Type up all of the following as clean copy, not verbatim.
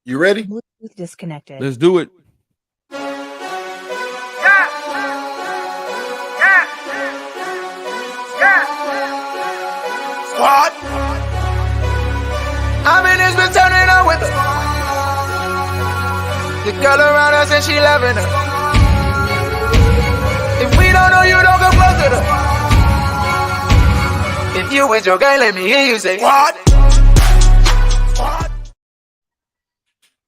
You ready? Bluetooth disconnected. Let's do it. Squad. I mean, it's been turning up with the girl around us and she loving her. If we don't know you, don't go close to her. If you with your gang, let me hear you say what?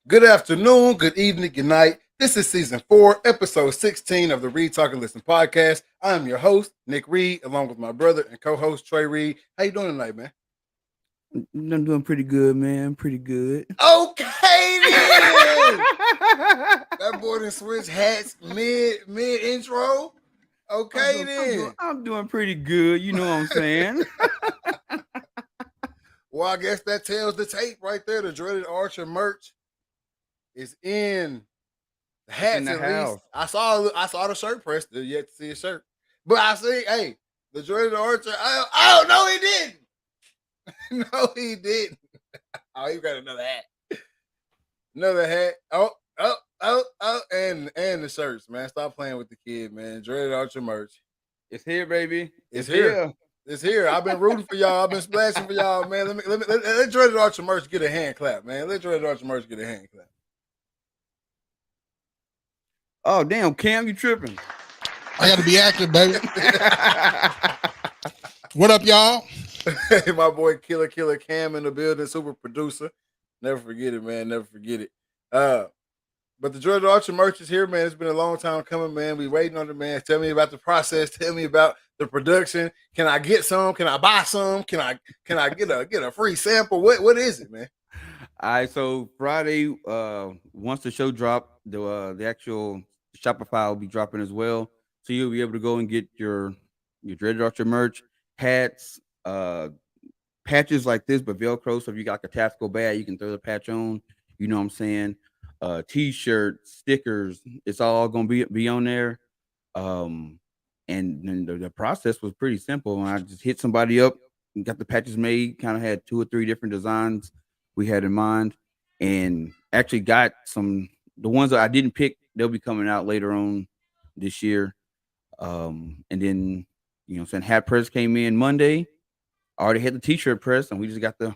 Good afternoon, good evening, good night. This is season 4, episode 16 of the Read, Talk, and Listen podcast. I am your host, Nick Reed, along with my brother and co-host, Trey Reed. How you doing tonight, man? I'm doing pretty good, man. Pretty good. Okay, then. That boy done switched hats mid intro. Okay, I'm doing pretty good. You know what I'm saying? Well, I guess that tells the tape right there. The Dreaded Archer merch is in the hats in the at house. least. I saw the shirt press. Still yet to see a shirt, but I see. Hey, the Dreaded Archer. Oh no, he didn't. No, he didn't. Oh, you got another hat. Another hat. Oh, and the shirts, man. Stop playing with the kid, man. Dreaded Archer merch. It's here, baby. It's here. It's here. I've been rooting for y'all. I've been splashing for y'all, man. Let Dreaded Archer merch get a hand clap, man. Let Dreaded Archer merch get a hand clap. Oh, damn, Cam, you tripping. I got to be active, baby. What up, y'all? Hey, my boy Killer Cam in the building, super producer. Never forget it, man. Never forget it. But the Dreaded Archer merch is here, man. It's been a long time coming, man. We waiting on it, man. Tell me about the process. Tell me about the production. Can I get some? Can I buy some? Can I get a free sample? What is it, man? All right, so Friday, once the show drop, the actual Shopify will be dropping as well. So you'll be able to go and get your Dreaded Archer merch, hats, patches like this, but Velcro. So if you got a tactical bag, you can throw the patch on. You know what I'm saying? T-shirts, stickers. It's all gonna be on there. And then the process was pretty simple. I just hit somebody up and got the patches made. Kind of had 2 or 3 different designs we had in mind, and actually got some. The ones that I didn't pick, they'll be coming out later on this year. And then, you know what I'm saying, hat press came in Monday. I already had the t-shirt press, and we just got the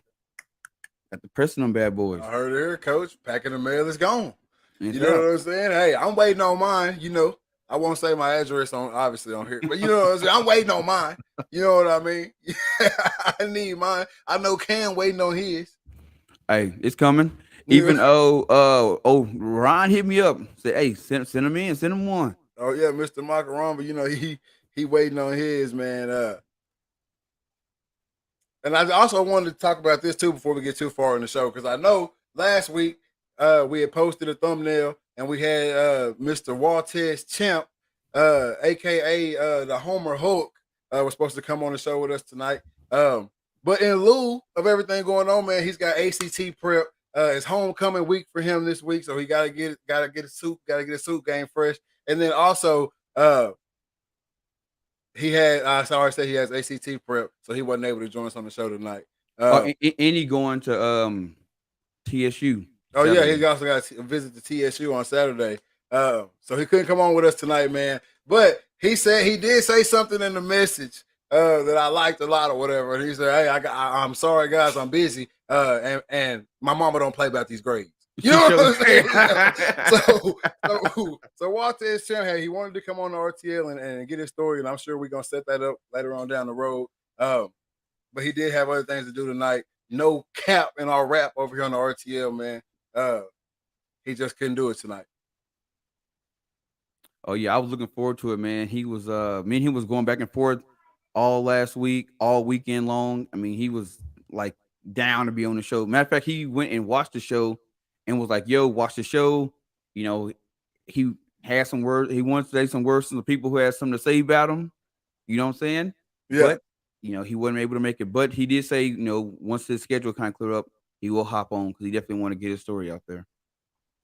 pressing them bad boys. I heard it, Coach. Packing the mail is gone. It's you know what I'm saying? Hey, I'm waiting on mine. You know, I won't say my address obviously on here, but you know what I'm saying? I'm waiting on mine. You know what I mean? I need mine. I know Cam waiting on his. Hey, it's coming. Even Ron hit me up. Said, hey, send him in, send him one. Oh yeah, Mr. Macaron, but you know, he waiting on his, man. And I also wanted to talk about this too before we get too far in the show, because I know last week we had posted a thumbnail and we had Mr. Waltez Champ, aka the Homer Hulk, was supposed to come on the show with us tonight. But in lieu of everything going on, man, he's got ACT prep. It's homecoming week for him this week, so he gotta get a suit game fresh. And then also he had I already said he has ACT prep, so he wasn't able to join us on the show tonight. And he going to TSU. Oh Saturday. Yeah, he also got to visit the TSU on Saturday. So he couldn't come on with us tonight, man. But he did say something in the message that I liked a lot or whatever. And he said, "Hey, I'm sorry, guys, I'm busy. And my mama don't play about these grades." You know what I'm saying? so Waltez Champ, hey, he wanted to come on the RTL and get his story, and I'm sure we're gonna set that up later on down the road. But he did have other things to do tonight. No cap in our rap over here on the RTL, man. He just couldn't do it tonight. Oh yeah, I was looking forward to it, man. He was me and him was going back and forth all last week, all weekend long. I mean, he was like down to be on the show. Matter of fact, he went and watched the show and was like, "Yo, watch the show." You know, he had some words. He wanted to say some words to the people who had something to say about him. You know what I'm saying? Yeah. But, you know, he wasn't able to make it. But he did say, you know, once his schedule kind of clear up, he will hop on because he definitely want to get his story out there.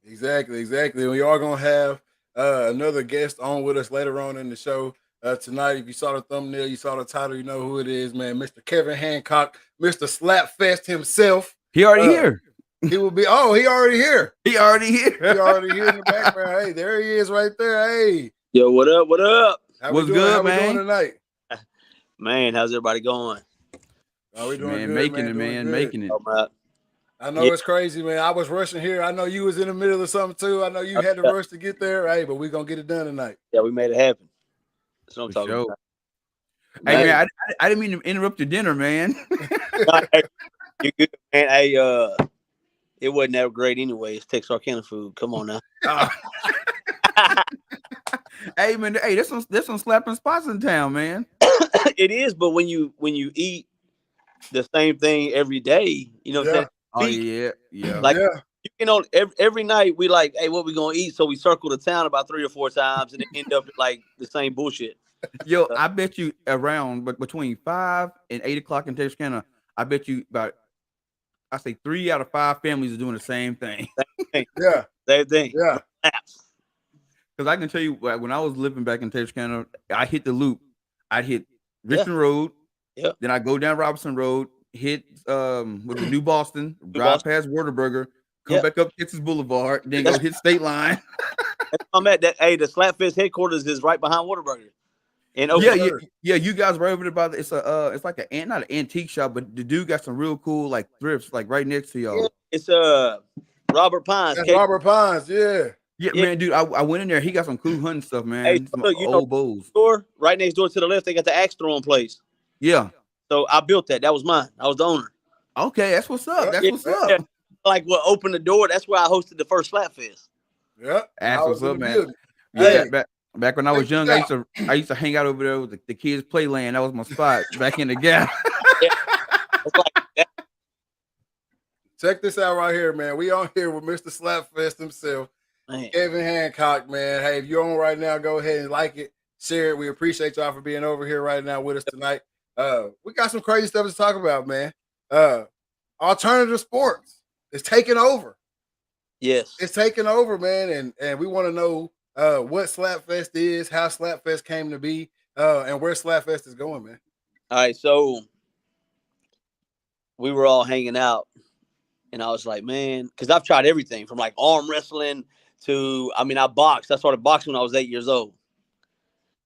Exactly. We are going to have another guest on with us later on in the show tonight. If you saw the thumbnail, you saw the title, you know who it is, man. Mr. Kevin Hancock, Mr. Slapfest himself. He already here. He will be. Oh, he already here. He already here. He already here in the background. Hey, there he is right there. Hey, Yo, what up? What up? how What's we doing? good, How we man? doing tonight? Man, how's everybody going? Oh, we doing Man, good, making man. it, Doing man, good. making it. Oh, man. I know Yeah. it's crazy, man. I was rushing here. I know you was in the middle of something too. I know you had to Yeah. rush to get there. Hey, but we gonna get it done tonight. Yeah, we made it happen. That's what I'm For talking sure. about. Hey, Man. man, I didn't mean to interrupt your dinner, man. Hey, you good, man? Hey, it wasn't that great anyway. It's Texarkana food. Come on now. Hey, man, hey, there's some slapping spots in town, man. It is, but when you eat the same thing every day, you know what I'm saying? Oh yeah. Like, yeah. you know, every night we like, hey, what we gonna eat? So we circle the town about 3 or 4 times and end up like the same bullshit. Yo, I bet you around between 5 and 8 o'clock in Texarkana, I bet you about I say 3 out of 5 families are doing the same thing. Yeah. Same thing. Yeah. Because I can tell you, like, when I was living back in Texarkana, I hit the loop. I'd hit Richmond Road. Yeah. Then I go down Robinson Road, hit with the New Boston, drive past Whataburger, come back up Texas Boulevard, then go hit State Line. I'm at that. Hey, the Slapfest headquarters is right behind Whataburger. In Yeah. You guys were over there by it's like not an antique shop, but the dude got some real cool like thrifts like right next to y'all. Yeah, it's Robert Pines. That's Robert Pines. Yeah. Yeah, man, dude, I went in there. He got some cool hunting stuff, man. Hey, Some look, you old know, bulls. store right next door to the left, they got the axe throwing place. Yeah. So I built that. That was mine. I was the owner. Okay, that's what's up. That's Yeah, what's up. yeah. Like what opened the door. That's where I hosted the first Slapfest. Yeah. That's what's up, man. Building. Yeah, Hey. back when I was young, I used to hang out over there with the kids' playland. That was my spot back in the gap. It's like that. Check this out right here, man. We on here with Mr. Slapfest himself, Man. Kevin Hancock, man. Hey, if you're on right now, go ahead and like it, share it. We appreciate y'all for being over here right now with us tonight. We got some crazy stuff to talk about, man. Alternative sports is taking over. Yes. It's taking over, man, and we want to know what Slapfest is, how Slapfest came to be, and where Slapfest is going, man. All right, so we were all hanging out, and I was like, man, because I've tried everything from like arm wrestling to, I mean, I boxed. I started boxing when I was 8 years old.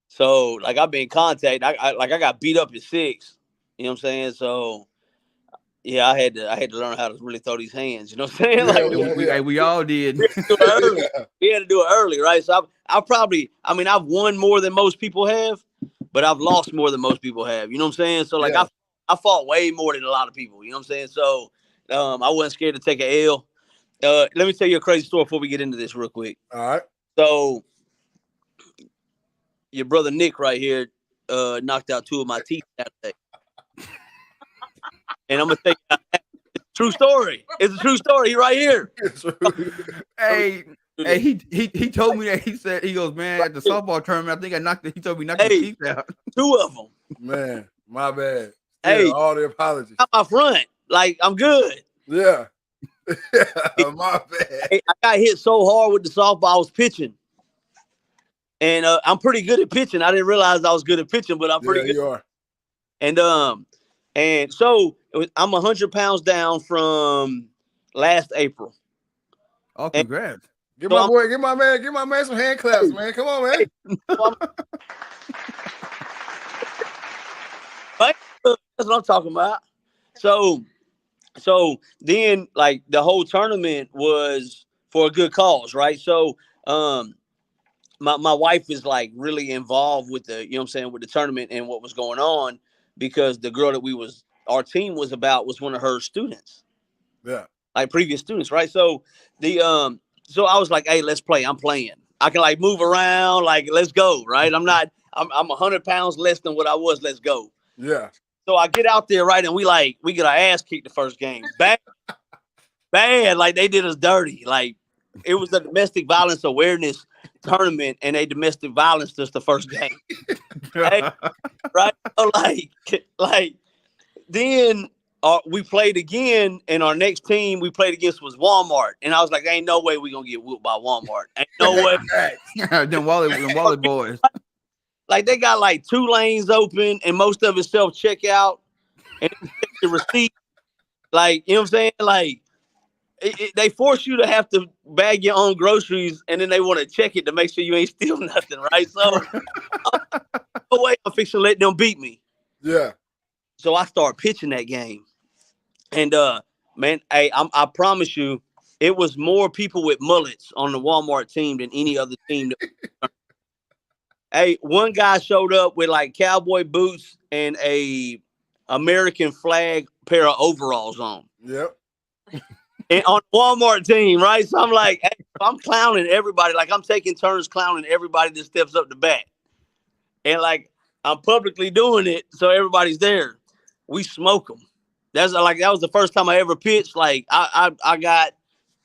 So, like, I've been in contact. I got beat up at 6. You know what I'm saying? So, yeah, I had to learn how to really throw these hands. You know what I'm saying? We all did. We had to do it early. We had to do it early, right? So I've probably, I mean, I've won more than most people have, but I've lost more than most people have. You know what I'm saying? So, like, I fought way more than a lot of people. You know what I'm saying? So, I wasn't scared to take an L. Let me tell you a crazy story before we get into this real quick. All right. So, your brother Nick right here knocked out 2 of my teeth that day. And I'm going to tell you, it's a true story. It's a true story. He right here. Hey, he told me that. He goes, man, at the softball tournament, I think he told me knocked his teeth out. 2 of them. Man, my bad. Hey, all the apologies. Out my front. Like, I'm good. Yeah. My bad. Hey, I got hit so hard with the softball, I was pitching. And I'm pretty good at pitching. I didn't realize I was good at pitching, but I'm pretty good. You are. And so I'm 100 pounds down from last April. Oh, congrats. Give my man some hand claps, man. Come on, man. That's what I'm talking about. So then, like, the whole tournament was for a good cause, right? So my wife is like really involved with the, you know what I'm saying, with the tournament and what was going on, because the girl that our team was about was one of her students. Yeah. Like previous students, right? So so I was like, hey, let's play. I'm playing. I can like move around, like, let's go, right? I'm 100 pounds less than what I was. Let's go. Yeah. So I get out there, right, and we get our ass kicked the first game. Bad. Like, they did us dirty. Like, it was a domestic violence awareness tournament, and they domestic violence us the first game. Hey, right? So like then we played again, and our next team we played against was Walmart, and I was like, ain't no way we gonna get whooped by Walmart. Ain't no way. Them Wally boys. Like, they got like 2 lanes open, and most of it self-checkout, and the receipt. Like, you know what I'm saying? Like, they force you to have to bag your own groceries, and then they want to check it to make sure you ain't steal nothing, right? So, no way I'm fixing to let them beat me. Yeah. So I start pitching that game, and man, hey, I promise you, it was more people with mullets on the Walmart team than any other team. Hey, one guy showed up with like cowboy boots and a American flag pair of overalls on. Yep. And on the Walmart team, right? So I'm like, hey, I'm clowning everybody. Like I'm taking turns clowning everybody that steps up to bat. And like I'm publicly doing it, so everybody's there. We smoke them. That was the first time I ever pitched. Like I got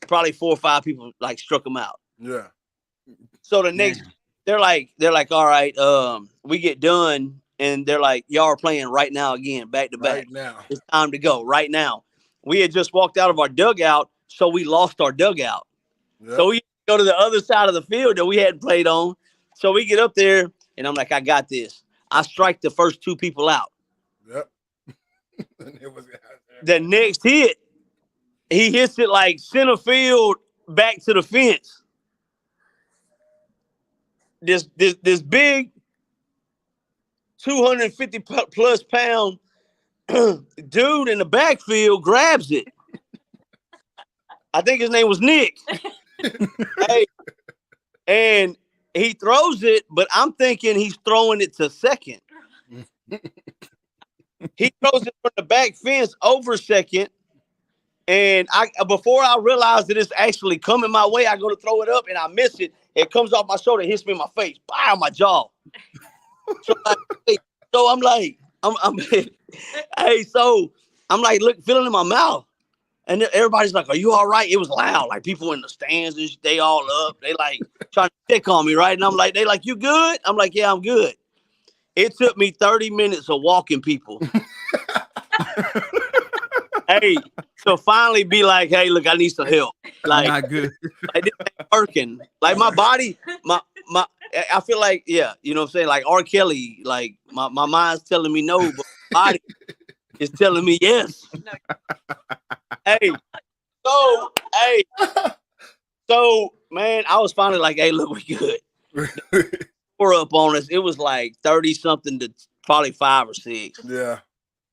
probably 4 or 5 people like struck them out. Yeah. So the next, they're like, all right, we get done, and they're like, y'all are playing right now again, back to back. Right now. It's time to go right now. We had just walked out of our dugout, so we lost our dugout. Yep. So we go to the other side of the field that we hadn't played on. So we get up there, and I'm like, I got this. I strike the first 2 people out. Yep. The next hit, he hits it like center field back to the fence. This big 250 plus pound dude in the backfield grabs it. I think his name was Nick. Hey, and he throws it, but I'm thinking he's throwing it to second. He throws it from the back fence over second. And before I realize that it's actually coming my way, I go to throw it up and I miss it. It comes off my shoulder, hits me in my face, on my jaw. So I'm like, so I'm like, look, feeling in my mouth. And everybody's like, are you all right? It was loud. Like people in the stands, they all up. They like trying to check on me, right? And I'm like, they like, you good? I'm like, yeah, I'm good. It took me 30 minutes of walking people. Hey, so finally be like, hey, look, I need some help. Like, not good. Like this ain't working. Like my body, I feel like, yeah, you know what I'm saying? Like R. Kelly, like my mind's telling me no, but my body is telling me yes. Hey, so man, I was finally like, hey, look, we good. We're up on us. It was like 30 something to probably 5 or 6. Yeah.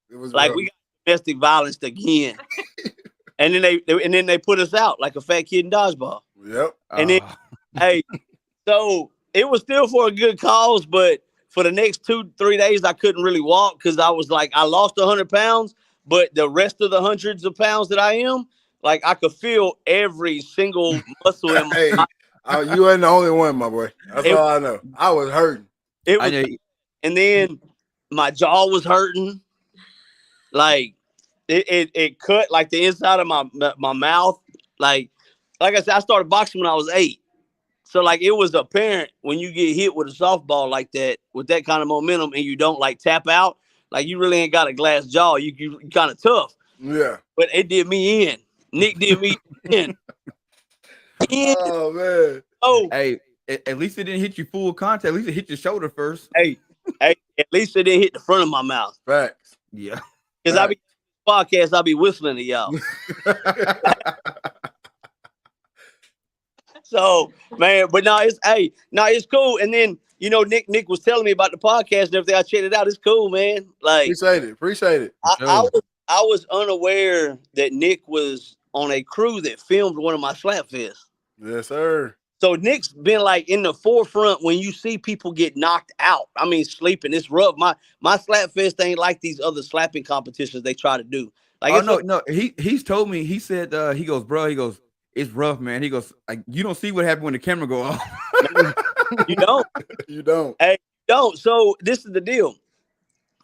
It was like rough. we got domestic violence again. And then they put us out like a fat kid in dodgeball. Yep. And then, hey, so it was still for a good cause, but for the next 2-3 days, I couldn't really walk because I was like, I lost 100 pounds, but the rest of the hundreds of pounds that I am, like I could feel every single muscle in my body. You ain't the only one, my boy. That's all I know. I was hurting. And then my jaw was hurting. Like it cut like the inside of my mouth. Like I said, I started boxing when I was 8. So like it was apparent when you get hit with a softball like that, with that kind of momentum, and you don't like tap out, like you really ain't got a glass jaw. You kind of tough. Yeah. But it did me in. Nick did me in. Oh man. Oh, hey, at least it didn't hit you full contact. At least it hit your shoulder first. Hey, at least it didn't hit the front of my mouth. Facts. Yeah. Because I be podcast, I be whistling to y'all. So man, but no, it's cool. And then Nick was telling me about the podcast and everything. I checked it out. It's cool, man. Like appreciate it. I was unaware that Nick was on a crew that filmed one of my Slapfests. Yes, sir. So Nick's been like in the forefront when you see people get knocked out. I mean, sleeping. It's rough. My Slapfest ain't like these other slapping competitions they try to do. Like, no. He's told me. He said, he goes, bro. He goes, it's rough, man. He goes, like, you don't see what happened when the camera go off. You don't. You don't. Hey, you don't. So this is the deal.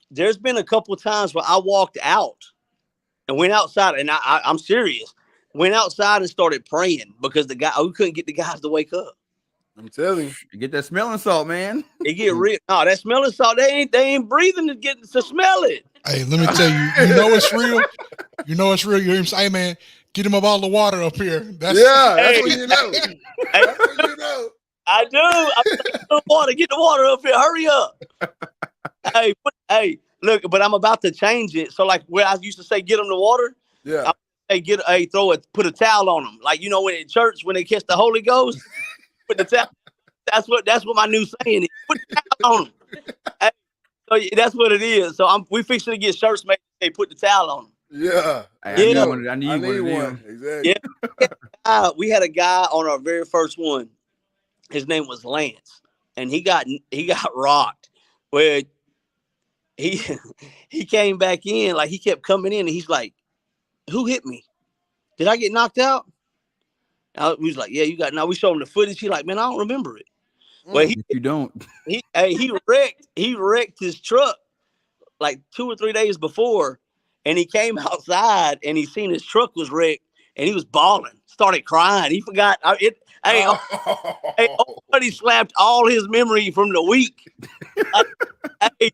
There's been a couple of times where I walked out and went outside, and I'm serious. Went outside and started praying because we couldn't get the guys to wake up. I'm telling you. You get that smelling salt, man. They get real. No, that smelling salt, they ain't breathing to smell it. Hey, let me tell you, you know it's real. You know it's real. You hear him say, hey, man, get him a bottle of water up here. That's what you know. That's what you know. I do. Get the water up here. Hurry up. Hey, look, but I'm about to change it. So like where I used to say, get them the water. Yeah. put a towel on them. Like, when in church, when they catch the Holy Ghost, put the towel. That's what my new saying is. Put the towel on them. Hey, so that's what it is. So we fixing to get shirts made. They put the towel on them. Yeah. Hey, Yeah. I need one of them. Exactly. Yeah. We had a guy on our very first one. His name was Lance, and he got rocked. Where he came back in, like he kept coming in, and he's like, "Who hit me? Did I get knocked out?" We was like, "Yeah, you got." Now we showed him the footage. He like, "Man, I don't remember it." Well, If you don't, he wrecked his truck like 2 or 3 days before, and he came outside and he seen his truck was wrecked, and he was bawling, started crying. He forgot it. Hey, old buddy slapped all his memory from the week. He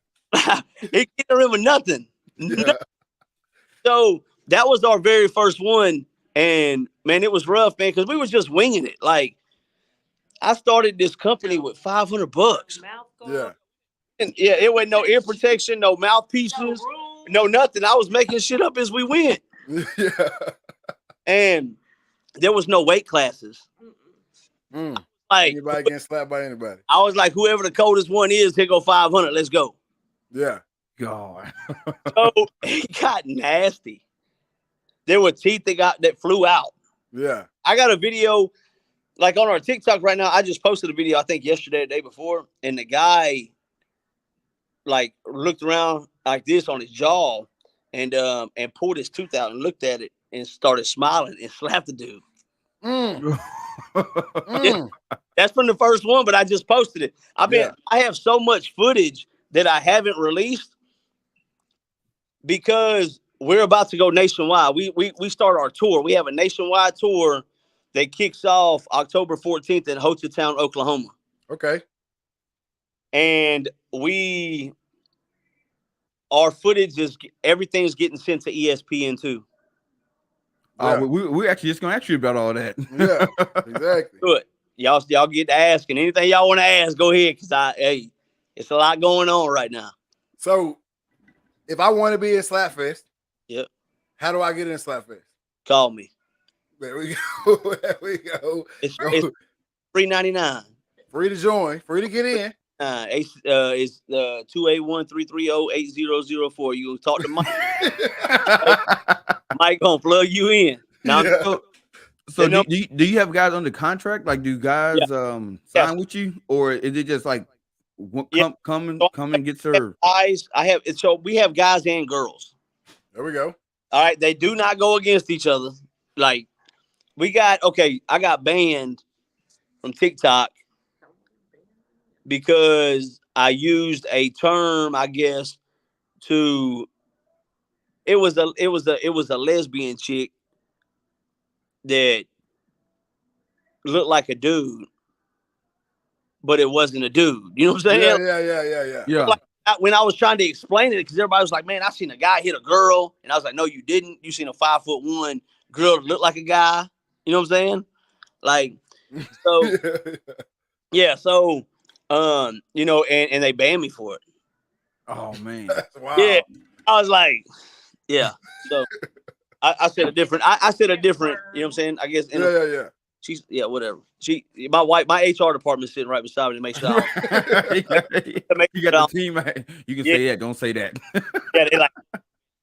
can't remember nothing. Yeah. So that was our very first one, and man, it was rough, man, because we was just winging it. Like, I started this company with $500. Yeah. And yeah, it wasn't no ear protection, no mouthpieces, no nothing. I was making shit up as we went. Yeah. And there was no weight classes. Like, Anybody getting slapped by anybody. I was like, whoever the coldest one is, here go 500. Let's go. Yeah. God. So it got nasty. There were teeth that flew out. Yeah. I got a video like on our TikTok right now. I just posted a video, I think yesterday, the day before, and the guy like looked around like this on his jaw and pulled his tooth out and looked at it and started smiling and slapped the dude. Yeah, that's from the first one, but I just posted it. I have so much footage that I haven't released because we're about to go nationwide. We start our tour. We have a nationwide tour that kicks off October 14th in Hochatown, Oklahoma. Okay. And our footage everything's getting sent to ESPN too. We actually just gonna ask you about all that. Yeah, exactly. Good. Y'all get to ask, and anything y'all want to ask, go ahead, because it's a lot going on right now. So, if I want to be at Slapfest, yep. How do I get in Slapfest? Call me. There we go. There we go. It's $3.99. Free to join. Free to get in. It's 281-330-8004. You talk to Mike. Mike gonna plug you in. Now, so do you have guys under contract? Like, do guys sign with you, or is it just like come and get served? Guys, so we have guys and girls. There we go. All right, they do not go against each other. Like, I got banned from TikTok because I used a term, I guess, it was a lesbian chick that looked like a dude, but it wasn't a dude. You know what I'm saying? Yeah. Like, when I was trying to explain it, because everybody was like, "Man, I seen a guy hit a girl," and I was like, "No, you didn't. You seen a 5'1" girl that looked like a guy." You know what I'm saying? Like, so yeah. So, and they banned me for it. Oh man. Wow. Yeah. I was like, yeah. So I said a different. I said a different. You know what I'm saying? I guess. Yeah. She's whatever. My HR department's sitting right beside me to make sure. You got the team. You can say that. Don't say that. Yeah, they like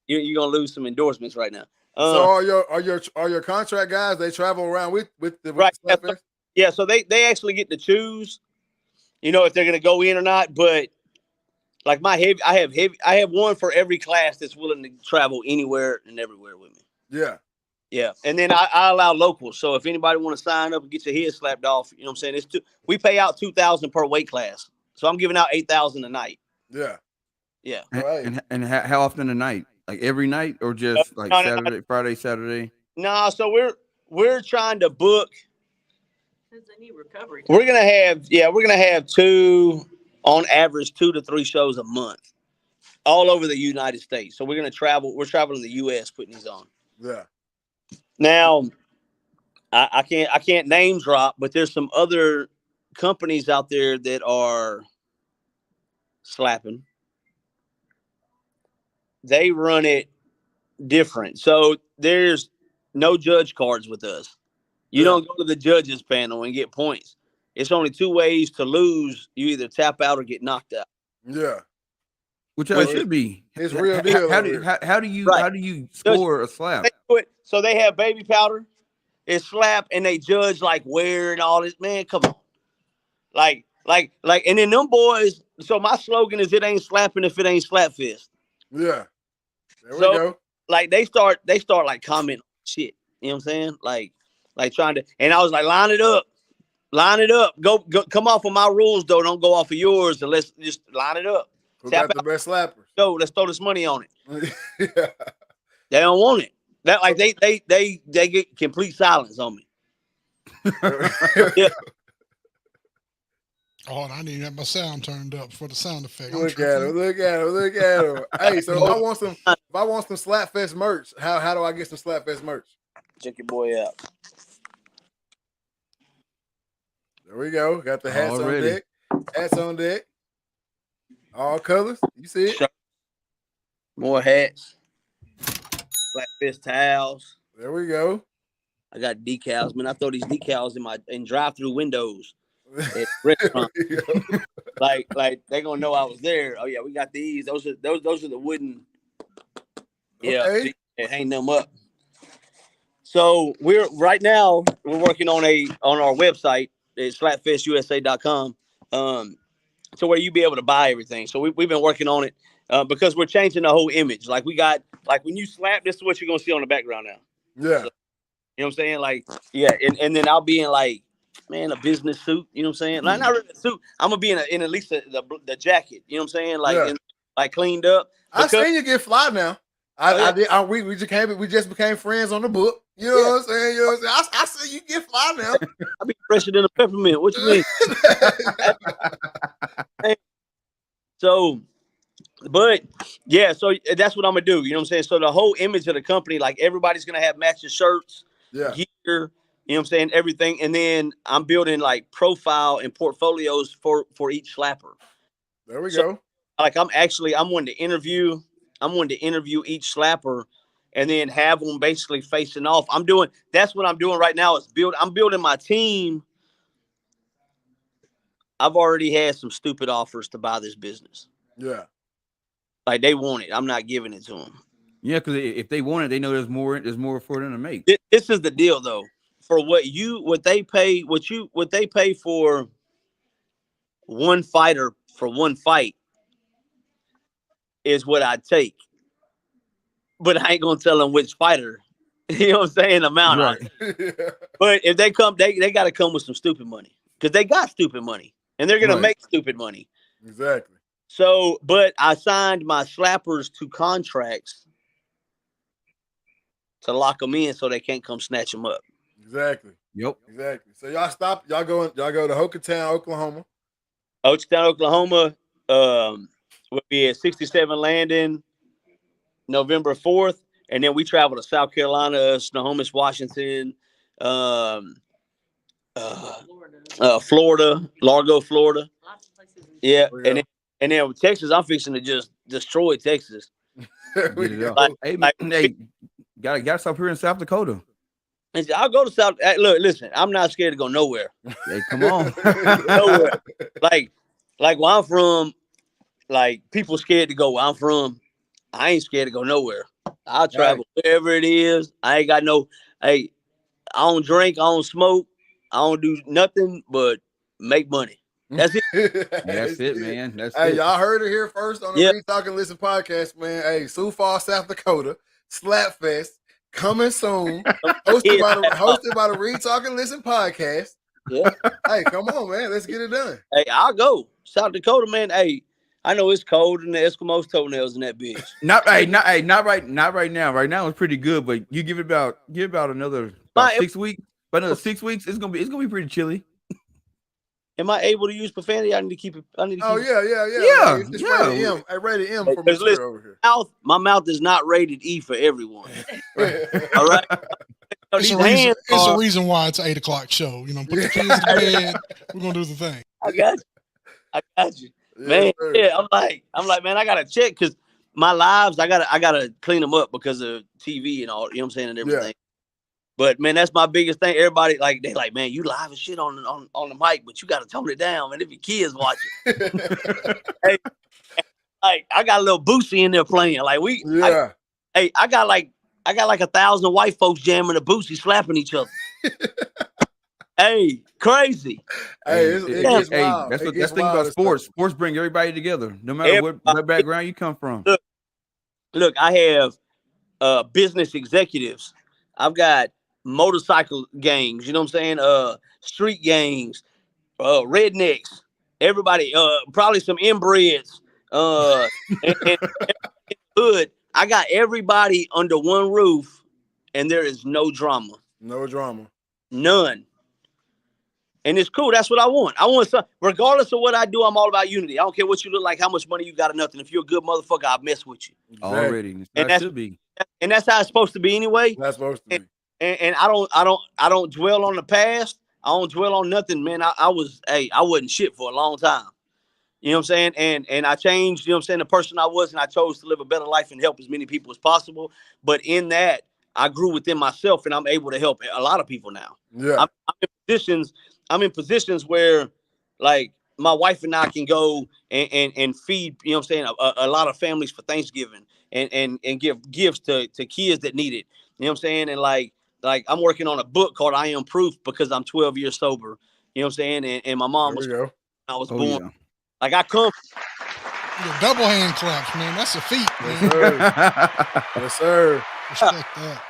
you're gonna lose some endorsements right now. So are your contract guys? They travel around with the right. Slapfest? Yeah, so they actually get to choose, if they're gonna go in or not. But like I have one for every class that's willing to travel anywhere and everywhere with me. Yeah. Yeah, and then I allow locals. So if anybody want to sign up and get your head slapped off, you know what I'm saying? We pay out $2,000 per weight class. So I'm giving out $8,000 a night. Yeah. Yeah. Right. And how often a night? Like every night, or just like Saturday, Friday, Saturday? No, so we're trying to book. Because they need recovery. We're gonna have on average 2 to 3 shows a month, all over the United States. So we're gonna travel. We're traveling the U.S. putting these on. Yeah. Now, I can't name drop, but there's some other companies out there that are slapping. They run it different. So there's no judge cards with us. You don't go to the judges panel and get points. It's only 2 ways to lose. You either tap out or get knocked out. Yeah. Which it should be. It's real deal. How do you score a slap? So they have baby powder, it's slap, and they judge like where and all this. Man, come on. Like, and then them boys. So my slogan is, it ain't slapping if it ain't slap fist. Yeah. There we go. Like they start like commenting shit. You know what I'm saying? Like trying to, and I was like, line it up. Go, come off of my rules though. Don't go off of yours, and let's just line it up. Who got the best slappers? Go, let's throw this money on it. Yeah. They don't want it. That like they get complete silence on me. Yeah. Oh, I need to have my sound turned up for the sound effect. Look at him. Hey, so if I want some Slapfest merch, how do I get some Slapfest merch? Check your boy out. There we go. Got the hats on deck. Hats on deck. All colors. You see it? More hats. Slapfest towels. There we go. I got decals, man. I throw these decals in drive-through windows at restaurants. like they gonna know I was there. Oh yeah, we got these. Those are the wooden. Yeah, Okay. hang them up. So we're working on our website. It's slapfestusa.com. So where you be able to buy everything. So we've been working on it because we're changing the whole image. Like we got, like when you slap, this is what you're gonna see on the background now. Yeah. So, you know what I'm saying? Like, yeah, and then I'll be in like, man, a business suit. You know what I'm saying? Like not really a suit. I'm gonna be in at least the jacket. You know what I'm saying? Like like cleaned up. I seen you get fly now. We just became friends on the book. You know what I'm saying? You know what I'm saying? I see you get fly now. I be fresher than a peppermint. What you mean? So, but yeah, so that's what I'm gonna do. You know what I'm saying? So the whole image of the company, like everybody's gonna have matching shirts, gear, you know what I'm saying, everything. And then I'm building like profile and portfolios for each slapper. There we go. Like I'm wanting to interview each slapper and then have them basically facing off. That's what I'm doing right now is I'm building my team. I've already had some stupid offers to buy this business. Yeah. Like they want it. I'm not giving it to them. Yeah, because if they want it, they know there's more for them to make. This is the deal though. For what they pay for one fighter for one fight is what I'd take. But I ain't gonna tell them which fighter. You know what I'm saying? Amount. Right. But if they come, they gotta come with some stupid money. Because they got stupid money. And they're gonna make stupid money. Exactly. So, but I signed my slappers to contracts to lock them in so they can't come snatch them up. Exactly. Yep. Exactly. So y'all go to Hockatown, Oklahoma. Hockatown, Oklahoma will be at 67 Landing November 4th. And then we travel to South Carolina, Snohomish, Washington, Florida, Largo, Florida. Lots of places. Yeah. And then with Texas, I'm fixing to just destroy Texas. Hey, gotta stop here in South Dakota. I'll go to South. Look, listen, I'm not scared to go nowhere. Hey, come on. Nowhere. Like where I'm from, like people scared to go where I'm from. I ain't scared to go nowhere. I'll travel wherever it is. I ain't got I don't drink, I don't smoke, I don't do nothing but make money. That's it. That's it, man. That's it. Hey, y'all heard it here first on the Read Talk and Listen podcast, man. Hey, Sioux Falls, South Dakota, Slapfest, coming soon. hosted by the Read Talk and Listen podcast. Yeah. Hey, come on, man. Let's get it done. Hey, I'll go. South Dakota, man. Hey, I know it's cold and the Eskimos toenails in that bitch. Not right now. Right now it's pretty good, but you give it about another 6 weeks. By another 6 weeks, it's gonna be pretty chilly. Am I able to use profanity? I need to keep it. Yeah. It's rated M. I rated M for Mr. over here. My mouth is not rated E for everyone. All right. It's a reason why it's 8 o'clock show. You know, put the kids to bed. We're gonna do the thing. I got you. Man, I'm like, man, I gotta check because my lives, I gotta clean them up because of TV and all, you know what I'm saying, and everything. But man, that's my biggest thing. Everybody like they like, man, you live and shit on the mic, but you got to tone it down, man. If your kids watching, hey, like I got a little Boosie in there playing. Like Yeah. I got like 1,000 white folks jamming the Boosie, slapping each other. Hey, crazy. Hey, it gets wild. That's It what gets that's the thing wild about and sports. stuff. Sports bring everybody together, no matter what background you come from. Look, I have business executives. I've got motorcycle gangs, you know what I'm saying? Street gangs, rednecks, everybody, probably some inbreds, and hood. I got everybody under one roof, and there is no drama. No drama. None. And it's cool. That's what I want. I want some, regardless of what I do, I'm all about unity. I don't care what you look like, how much money you got or nothing. If you're a good motherfucker, I'll mess with you. Exactly. Already. That should be. And that's how it's supposed to be anyway. That's supposed to be. And I don't dwell on the past. I don't dwell on nothing, man. I wasn't shit for a long time. You know what I'm saying? And I changed, you know what I'm saying, the person I was, and I chose to live a better life and help as many people as possible. But in that, I grew within myself, and I'm able to help a lot of people now. Yeah. I'm in positions where, like, my wife and I can go and feed, you know what I'm saying, a lot of families for Thanksgiving and give gifts to kids that need it. You know what I'm saying? And like I'm working on a book called I Am Proof because I'm 12 years sober. You know what I'm saying? And my mom was, I was born. Yeah. Like I come. Double hand claps, man. That's a feat, man. Yes, sir. Yes, sir. Respect that.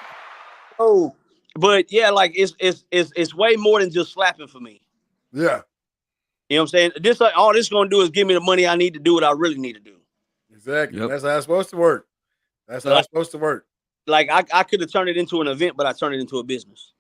Oh, but yeah, like it's way more than just slapping for me. Yeah. You know what I'm saying? All this gonna do is give me the money I need to do what I really need to do. Exactly. Yep. That's how it's supposed to work. That's how it's supposed to work. Like I could have turned it into an event, but I turned it into a business.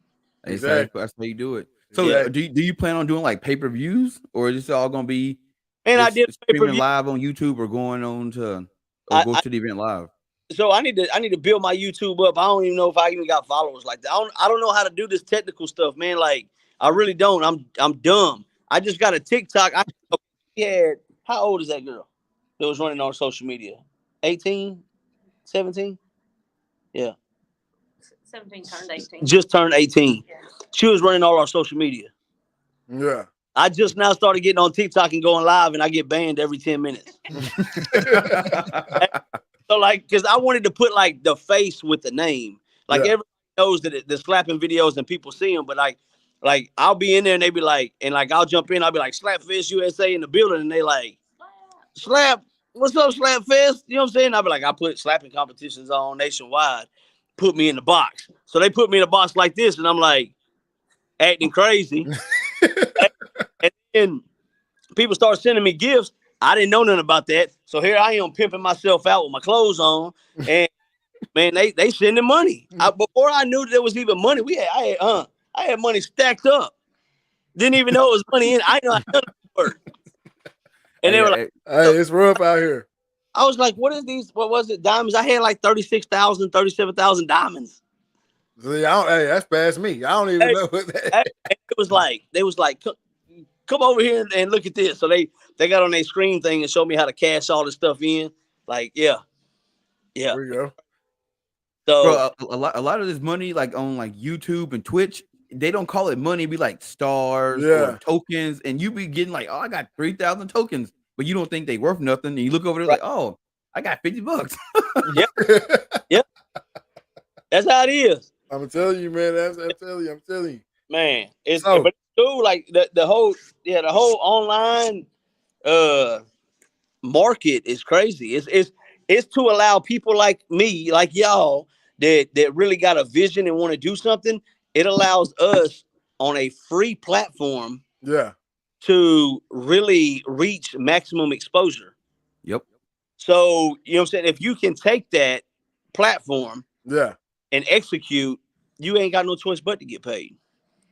Exactly. That's how you do it. So do you plan on doing like pay-per-views, or is this all gonna be I did streaming live on YouTube or going on to go to the event live? So I need to build my YouTube up. I don't even know if I even got followers like that. I don't know how to do this technical stuff, man. Like I really don't. I'm dumb. I just got a TikTok. How old is that girl that was running on social media? 18, 17? Yeah. 17 turned 18. Just turned 18. Yeah. She was running all our social media. Yeah. I just now started getting on TikTok and going live, and I get banned every 10 minutes. So, like, because I wanted to put, like, the face with the name. Like, everybody knows that the slapping videos and people see them, but, like, I'll be in there, and they be like, and, like, I'll jump in. I'll be like, Slapfest USA in the building, and they like, Slap, what's up, Slapfest? You know what I'm saying? I'll be like, I put slapping competitions on nationwide. Put me in the box. So they put me in a box like this, and I'm like, acting crazy. And then people start sending me gifts. I didn't know nothing about that. So here I am pimping myself out with my clothes on. And man, they sending money. Before I knew there was even money, I had money stacked up. Didn't even know it was money in. I know how to work. And they were like, hey, it's rough out here. I was like, what is these? What was it? Diamonds? I had like 36,000, 37,000 diamonds. See, that's past me. I don't even know what that. It was like, they was like, come over here and look at this. So they got on their screen thing and showed me how to cash all this stuff in. Like, yeah. There you go. So bro, a lot of this money, like on like YouTube and Twitch, they don't call it money. It'd be like stars or tokens, and you be getting like, oh, I got 3,000 tokens, but you don't think they worth nothing. And you look over there like, oh, I got $50. Yep. That's how it is. I'm telling you, man. I'm telling you. Man, it's but cool. Like the whole online market is crazy. It's to allow people like me, like y'all, that really got a vision and want to do something. It allows us on a free platform, to really reach maximum exposure. Yep. So you know what I'm saying? If you can take that platform, and execute, you ain't got no choice but to get paid.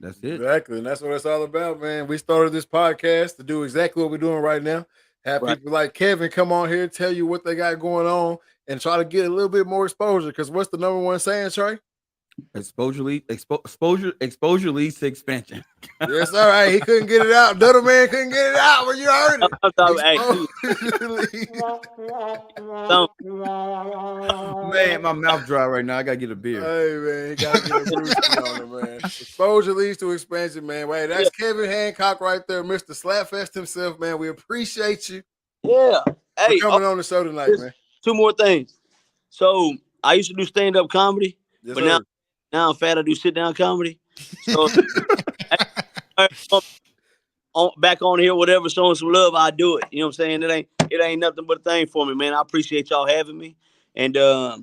That's it. Exactly. And that's what it's all about, man. We started this podcast to do exactly what we're doing right now. Have people like Kevin come on here, tell you what they got going on, and try to get a little bit more exposure. Because what's the number one saying, Trey? Exposure leads to expansion. Yes, all right. He couldn't get it out. Little man couldn't get it out when you heard it. I'm talking, hey, Man, my mouth dry right now. I gotta get a beer. Hey man, he gotta get a brewski on him, man. Exposure leads to expansion, man. Wait, that's Kevin Hancock right there, Mr. Slapfest himself, man. We appreciate you yeah. Hey, for coming on the show tonight, man. 2 more things. So I used to do stand-up comedy, Yes, but sir. now I'm fat. I do sit-down comedy. So back on here, whatever, showing some love, I do it. You know what I'm saying? It ain't nothing but a thing for me, man. I appreciate y'all having me. And yeah,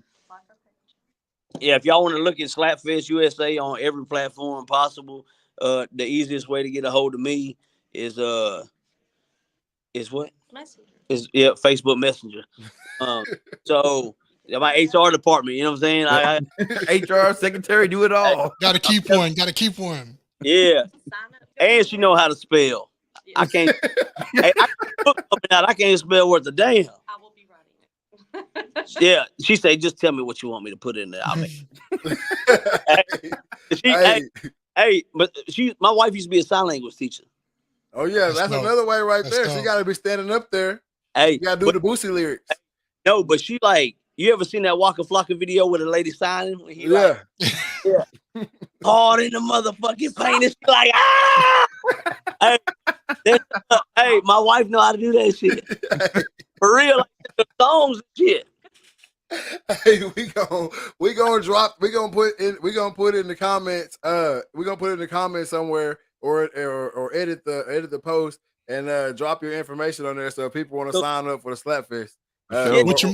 if y'all want to look at Slapfest USA on every platform possible, the easiest way to get a hold of me is what? Messenger. Is Facebook Messenger. So my HR department, you know what I'm saying? HR secretary, do it all. Gotta keep one. Gotta keep one. Yeah, Sign up. and she know how to spell. Yeah. I can't. Hey, I can't spell worth a damn. I will be writing it. Yeah, she say, just tell me what you want me to put in there. I'll make Hey. hey, but my wife used to be a sign language teacher. Oh yeah, that's dope. another way right That's there. She dope. gotta be standing up there. Hey, You gotta do the Boosie lyrics. no, but she like, you ever seen that Waka Flocka video with a lady signing? When he Yeah. hard in the motherfucking paint, and she like, ah! Hey, my wife know how to do that shit. For real, like the songs and shit. Hey, we gonna put it in the comments. We're gonna put it in the comments somewhere or edit the post and drop your information on there so if people want to sign up for the Slapfest.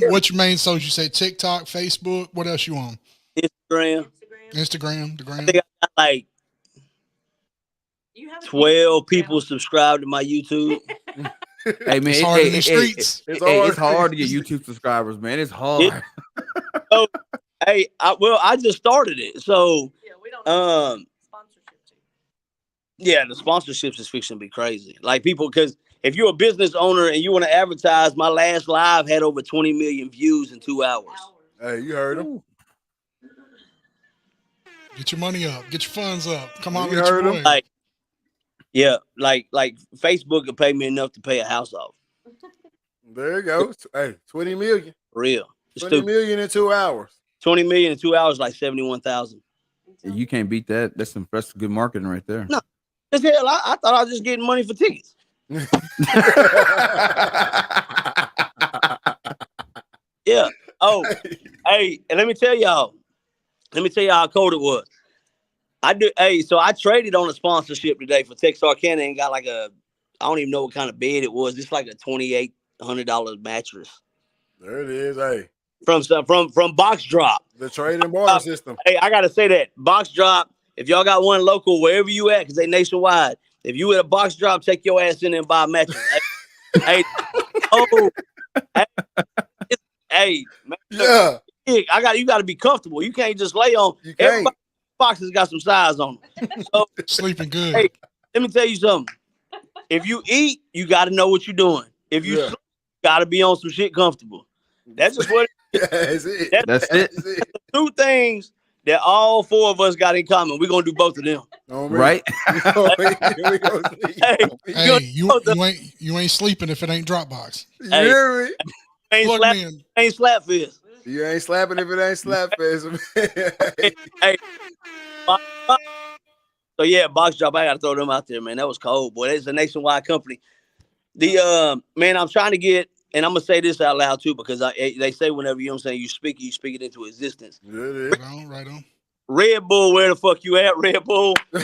What's your main social? You say TikTok, Facebook. What else you on? Instagram. Instagram. The I gram. think I got like You have a 12 YouTube people channel. subscribed to my YouTube. Hey man, It's hard in the streets. It's hard to get YouTube subscribers, man. It's hard. Hey, I just started it, so Yeah, we don't have sponsorship too. yeah, the sponsorships is fixing to be crazy. Like people, because if you're a business owner and you want to advertise, my last live had over 20 million views in 2 hours. Hey, you heard him. Get your money up. Get your funds up. Come on, You with your heard boy. him. Like, yeah, like Facebook could pay me enough to pay a house off. There you go. Hey, 20 million. For real. It's 20 stupid. million in 2 hours. 20 million in 2 hours, like 71,000. You can't beat that. That's good marketing right there. No. As hell, I thought I was just getting money for tickets. Yeah. Oh, hey, and let me tell y'all how cold it was. So I traded on a sponsorship today for Texarkana and got like I don't even know what kind of bed it was. It's like a $2,800 mattress. There it is. Hey, from Box Drop. the trade and barter system. Hey, I gotta say that Box Drop. If y'all got one local, wherever you at, because they nationwide. If you at a Box Drop, take your ass in there and buy a mattress. Hey, hey, man, Yeah. you got to be comfortable. You can't just lay on. You can't. Everybody boxes got some size on them. So Sleeping good. Hey, let me tell you something. If you eat, you got to know what you're doing. If you sleep, you got to be on some shit comfortable. That's just what it is. That's it. That's it. That's it. 2 things that all 4 of us got in common. We're gonna do both of them. Right? We gonna see. Hey, Hey, you ain't sleeping if it ain't Dropbox. You hear me? Plug me in. Ain't Slapfest. You ain't slapping if it ain't Slapfest. Hey. So yeah, Box Drop. I gotta throw them out there, man. That was cold, boy. It's a nationwide company. The man, I'm trying to get, and I'm gonna say this out loud too, because they say whenever you know what I'm saying, you speak it into existence. It is. Right on. Red Bull, where the fuck you at, Red Bull? Where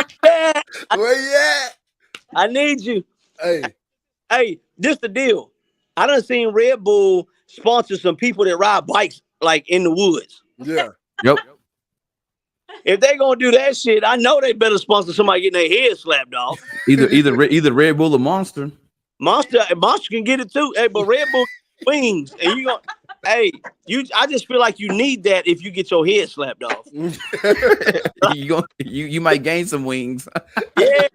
you at? Where you at? I need you. Hey, This the deal. I done seen Red Bull sponsor some people that ride bikes like in the woods. yeah. Yep. If they gonna do that shit, I know they better sponsor somebody getting their head slapped off. Either Red Bull or Monster. Monster can get it too. Hey, but Red Bull wings, and you gonna, I just feel like you need that if you get your head slapped off. you might gain some wings. Yeah.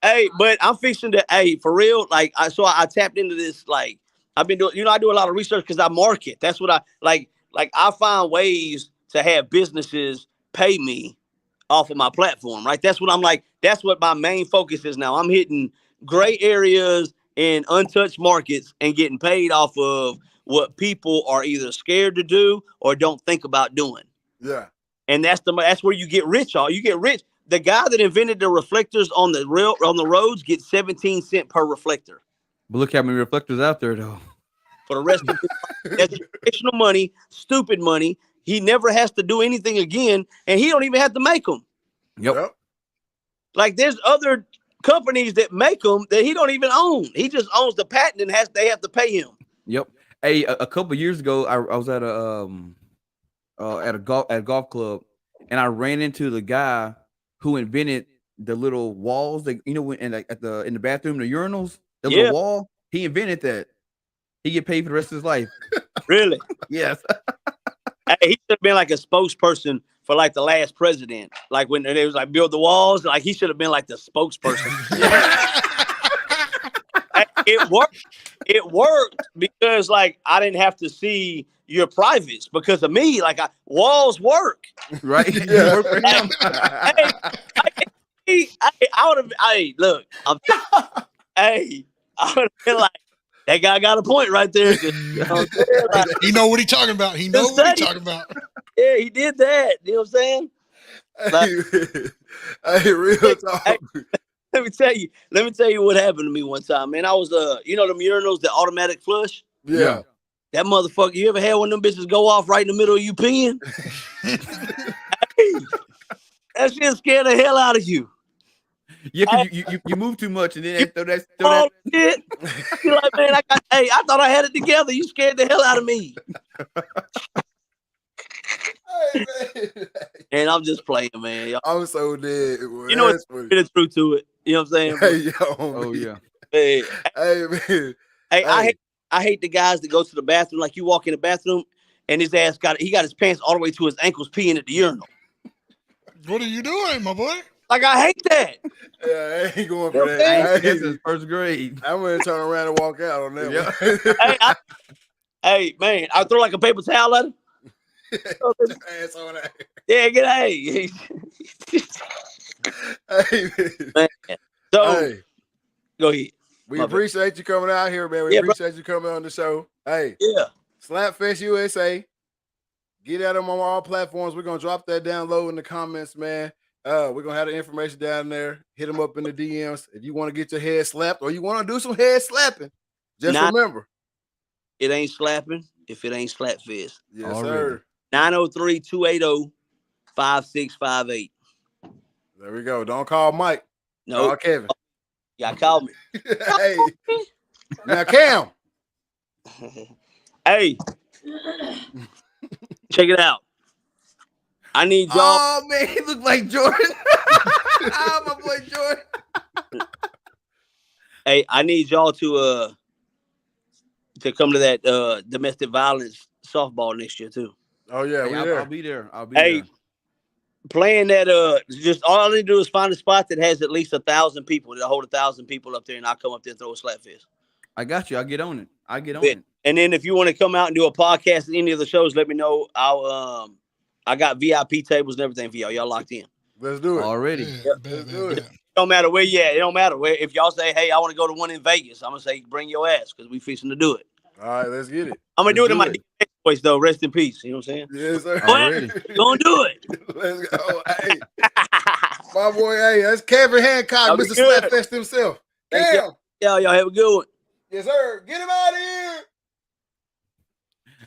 Hey, but I'm fixing to. Hey, for real. Like I tapped into this like I've been doing, I do a lot of research because I market. That's what I like. Like I find ways to have businesses pay me off of my platform, right? That's what I'm like. That's what my main focus is now. I'm hitting gray areas in untouched markets and getting paid off of what people are either scared to do or don't think about doing. Yeah. And that's where you get rich. You get rich. The guy that invented the reflectors on the roads gets 17 cents per reflector. But look how many reflectors out there, though. For the rest of his educational money, stupid money. He never has to do anything again, and he don't even have to make them. Yep. Like there's other companies that make them that he don't even own. He just owns the patent and they have to pay him. Yep. Hey, a couple of years ago, I was at a golf club, and I ran into the guy who invented the little walls that in the bathroom, the urinals, the little wall. He invented that. He get paid for the rest of his life. Really? Yes. Hey, he should have been like a spokesperson for like the last president. Like when they was like build the walls, like he should have been like the spokesperson. It worked. It worked because like I didn't have to see your privates because of me. Like walls work. Right. Yeah. Work for him. I would have. Hey, look. I would have been like, that guy got a point right there. Like, He know what he talking about. He know what he talking about. yeah, he did that. You know what I'm saying? Hey, real talk. Hey, let me tell you what happened to me one time, man. I was them urinals, the automatic flush. Yeah. That motherfucker, you ever had one of them bitches go off right in the middle of you peeing? Hey, that shit scared the hell out of you. Yeah, because you move too much, and then they throw that. Shit. You're like, man, I thought I had it together. You scared the hell out of me. Hey, man. And I'm just playing, man. I'm so dead. Boy. You know That's what's funny. the truth to it? You know what I'm saying? Hey, yo, Oh man. yeah. Hey, Hey, man. I hate the guys that go to the bathroom. Like you walk in the bathroom and his ass got his pants all the way to his ankles peeing at the urinal. What are you doing, my boy? Like I hate that. Yeah, I ain't going for You know what that. I ain't seen that since first grade. I'm going to turn around and walk out on that Yeah. one. Hey, man, I throw like a paper towel at him. Ass on that. Yeah, get hey. Hey, Man. So hey, go ahead. we My bad. appreciate you coming out here, man. We Yeah, bro. appreciate you coming on the show. Hey, Yeah. Slapfest USA. Get at them on all platforms. We're going to drop that down low in the comments, man. We're going to have the information down there. Hit them up in the DMs. If you want to get your head slapped or you want to do some head slapping, just remember. It ain't slapping if it ain't Slapfest. Yes, Already. sir. 903-280-5658. There we go. Don't call Mike. No, Call Kevin. y'all call me. Hey. Now, Cam. Hey, check it out. I need y'all. Oh man, he looked like Jordan. Oh, my boy Jordan. Hey, I need y'all to come to that domestic violence softball next year too. Oh, yeah. Hey, We I'll there. be there. I'll be Hey, there. playing that just all I need to do is find a spot that has at least 1,000 people. That'll hold 1,000 people up there, and I'll come up there and throw a Slapfest. I got you. I'll get on it. Yeah. And then if you want to come out and do a podcast at any of the shows, let me know. I got VIP tables and everything for y'all. Y'all locked in. Let's do it. Already. Yeah, Let's do it. It don't matter where you at. It don't matter where. If y'all say, hey, I want to go to one in Vegas, I'm gonna say bring your ass because we fixing to do it. All right, let's get it. I'm gonna do it in my Let's DX voice though. Rest in peace. You know what I'm saying? Yes, sir. Already. Gonna do it. Let's go. Hey, my boy, hey, that's Kevin Hancock, That'll be Mr. good. Slapfest himself. Thank Damn. Y'all have a good one. Yes, sir. Get him out of here.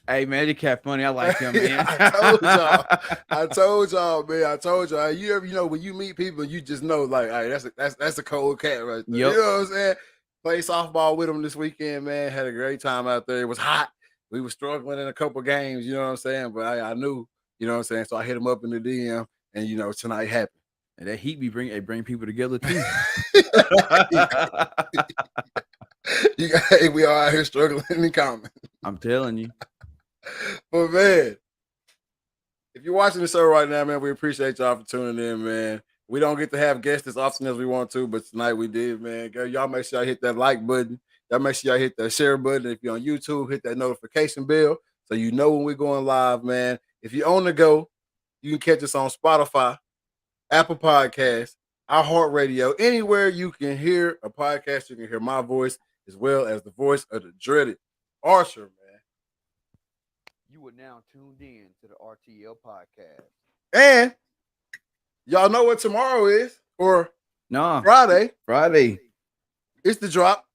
Hey man, that cat funny. I like him, man. I told y'all, man. I told y'all. You ever, when you meet people, you just know, like, hey, that's a cold cat right there. Yep. You know what I'm saying? Played softball with him this weekend, man. Had a great time out there. It was hot. We were struggling in a couple games, you know what I'm saying? But I knew, you know what I'm saying? So I hit him up in the DM, and tonight happened. And that heat bring people together too. Hey, we all out here struggling in common. I'm telling you. But man, if you're watching the show right now, man, we appreciate y'all for tuning in, man. We don't get to have guests as often as we want to, but tonight we did, man. Y'all make sure y'all hit that like button. Y'all make sure y'all hit that share button. If you're on YouTube, hit that notification bell so you know when we're going live, man. If you're on the go, you can catch us on Spotify, Apple Podcasts, iHeartRadio, anywhere you can hear a podcast, you can hear my voice as well as the voice of the dreaded Archer, man. You are now tuned in to the RTL podcast. And y'all know what tomorrow is, or No, Friday. Friday It's the drop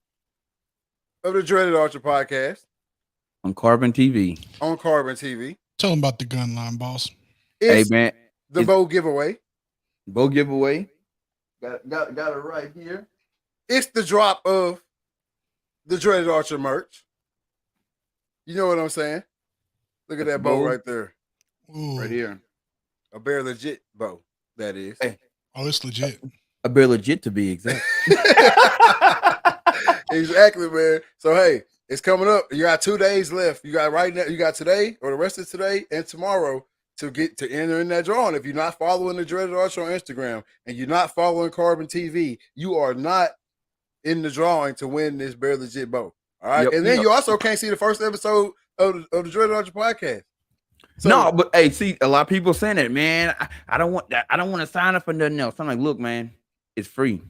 of the Dreaded Archer podcast on Carbon TV. on Carbon TV. Tell them about the gun line, boss. Hey It's man, the bow giveaway. bow giveaway. Got it right here. It's the drop of the Dreaded Archer merch. You know what I'm saying? Look at that bow Bow. right there. Ooh. Right here. A bare legit bow, that is. Hey. Oh, it's legit. A bear legit to be exact. Exactly, man. So hey, it's coming up. You got 2 days left. You got right now. You got today or the rest of today and tomorrow to get to enter in that drawing. If you're not following the Dreaded Archer on Instagram and you're not following Carbon TV, you are not in the drawing to win this bare legit bow. All right, Yep. and then you also can't see the first episode of the Dreaded Archer podcast. So, No, but hey, see, a lot of people saying that, man. I don't want that. I don't want to sign up for nothing else. I'm like, look, man, it's free.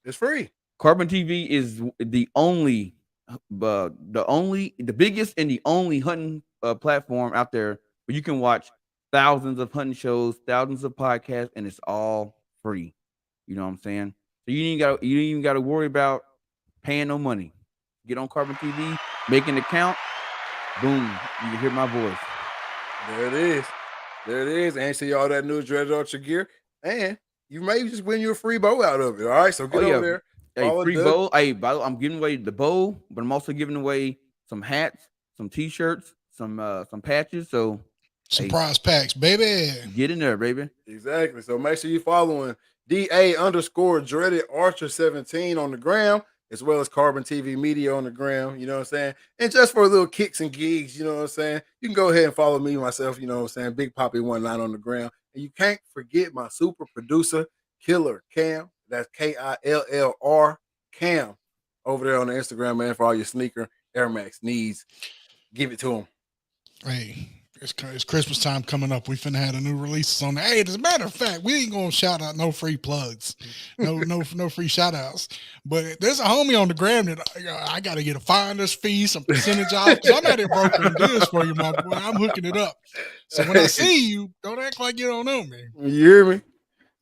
it's free. Carbon TV is the biggest and the only hunting platform out there where you can watch thousands of hunting shows, thousands of podcasts, and it's all free. You know what I'm saying? So you ain't even got to worry about paying no money. Get on Carbon TV, make an account, boom, you can hear my voice. There it is. There it is. And see all that new Dreaded Archer gear. And you may just win you a free bow out of it. All right. So get over there. Hey, Follow free Doug. bow. Hey, by the way, I'm giving away the bow, but I'm also giving away some hats, some t-shirts, some patches. So Surprise packs, baby. get in there, baby. Exactly. So make sure you're following DA_Dreaded Archer 17 on the gram, as well as Carbon TV Media on the gram. You know what I'm saying? And just for little kicks and gigs, you know what I'm saying? You can go ahead and follow me myself, you know what I'm saying? Big Poppy 19 on the gram. And you can't forget my super producer, Killer Cam. That's KILLR Cam over there on the Instagram, man, for all your sneaker Air Max needs. Give it to him. Hey, it's Christmas time coming up. We finna have a new releases on there. Hey, as a matter of fact, we ain't gonna shout out no free plugs, no free shout outs. But there's a homie on the gram that I gotta get a finder's fee, some percentage off. Cause I'm at it broken deals for you, my boy. I'm hooking it up. So when I see you, don't act like you don't know me. You hear me?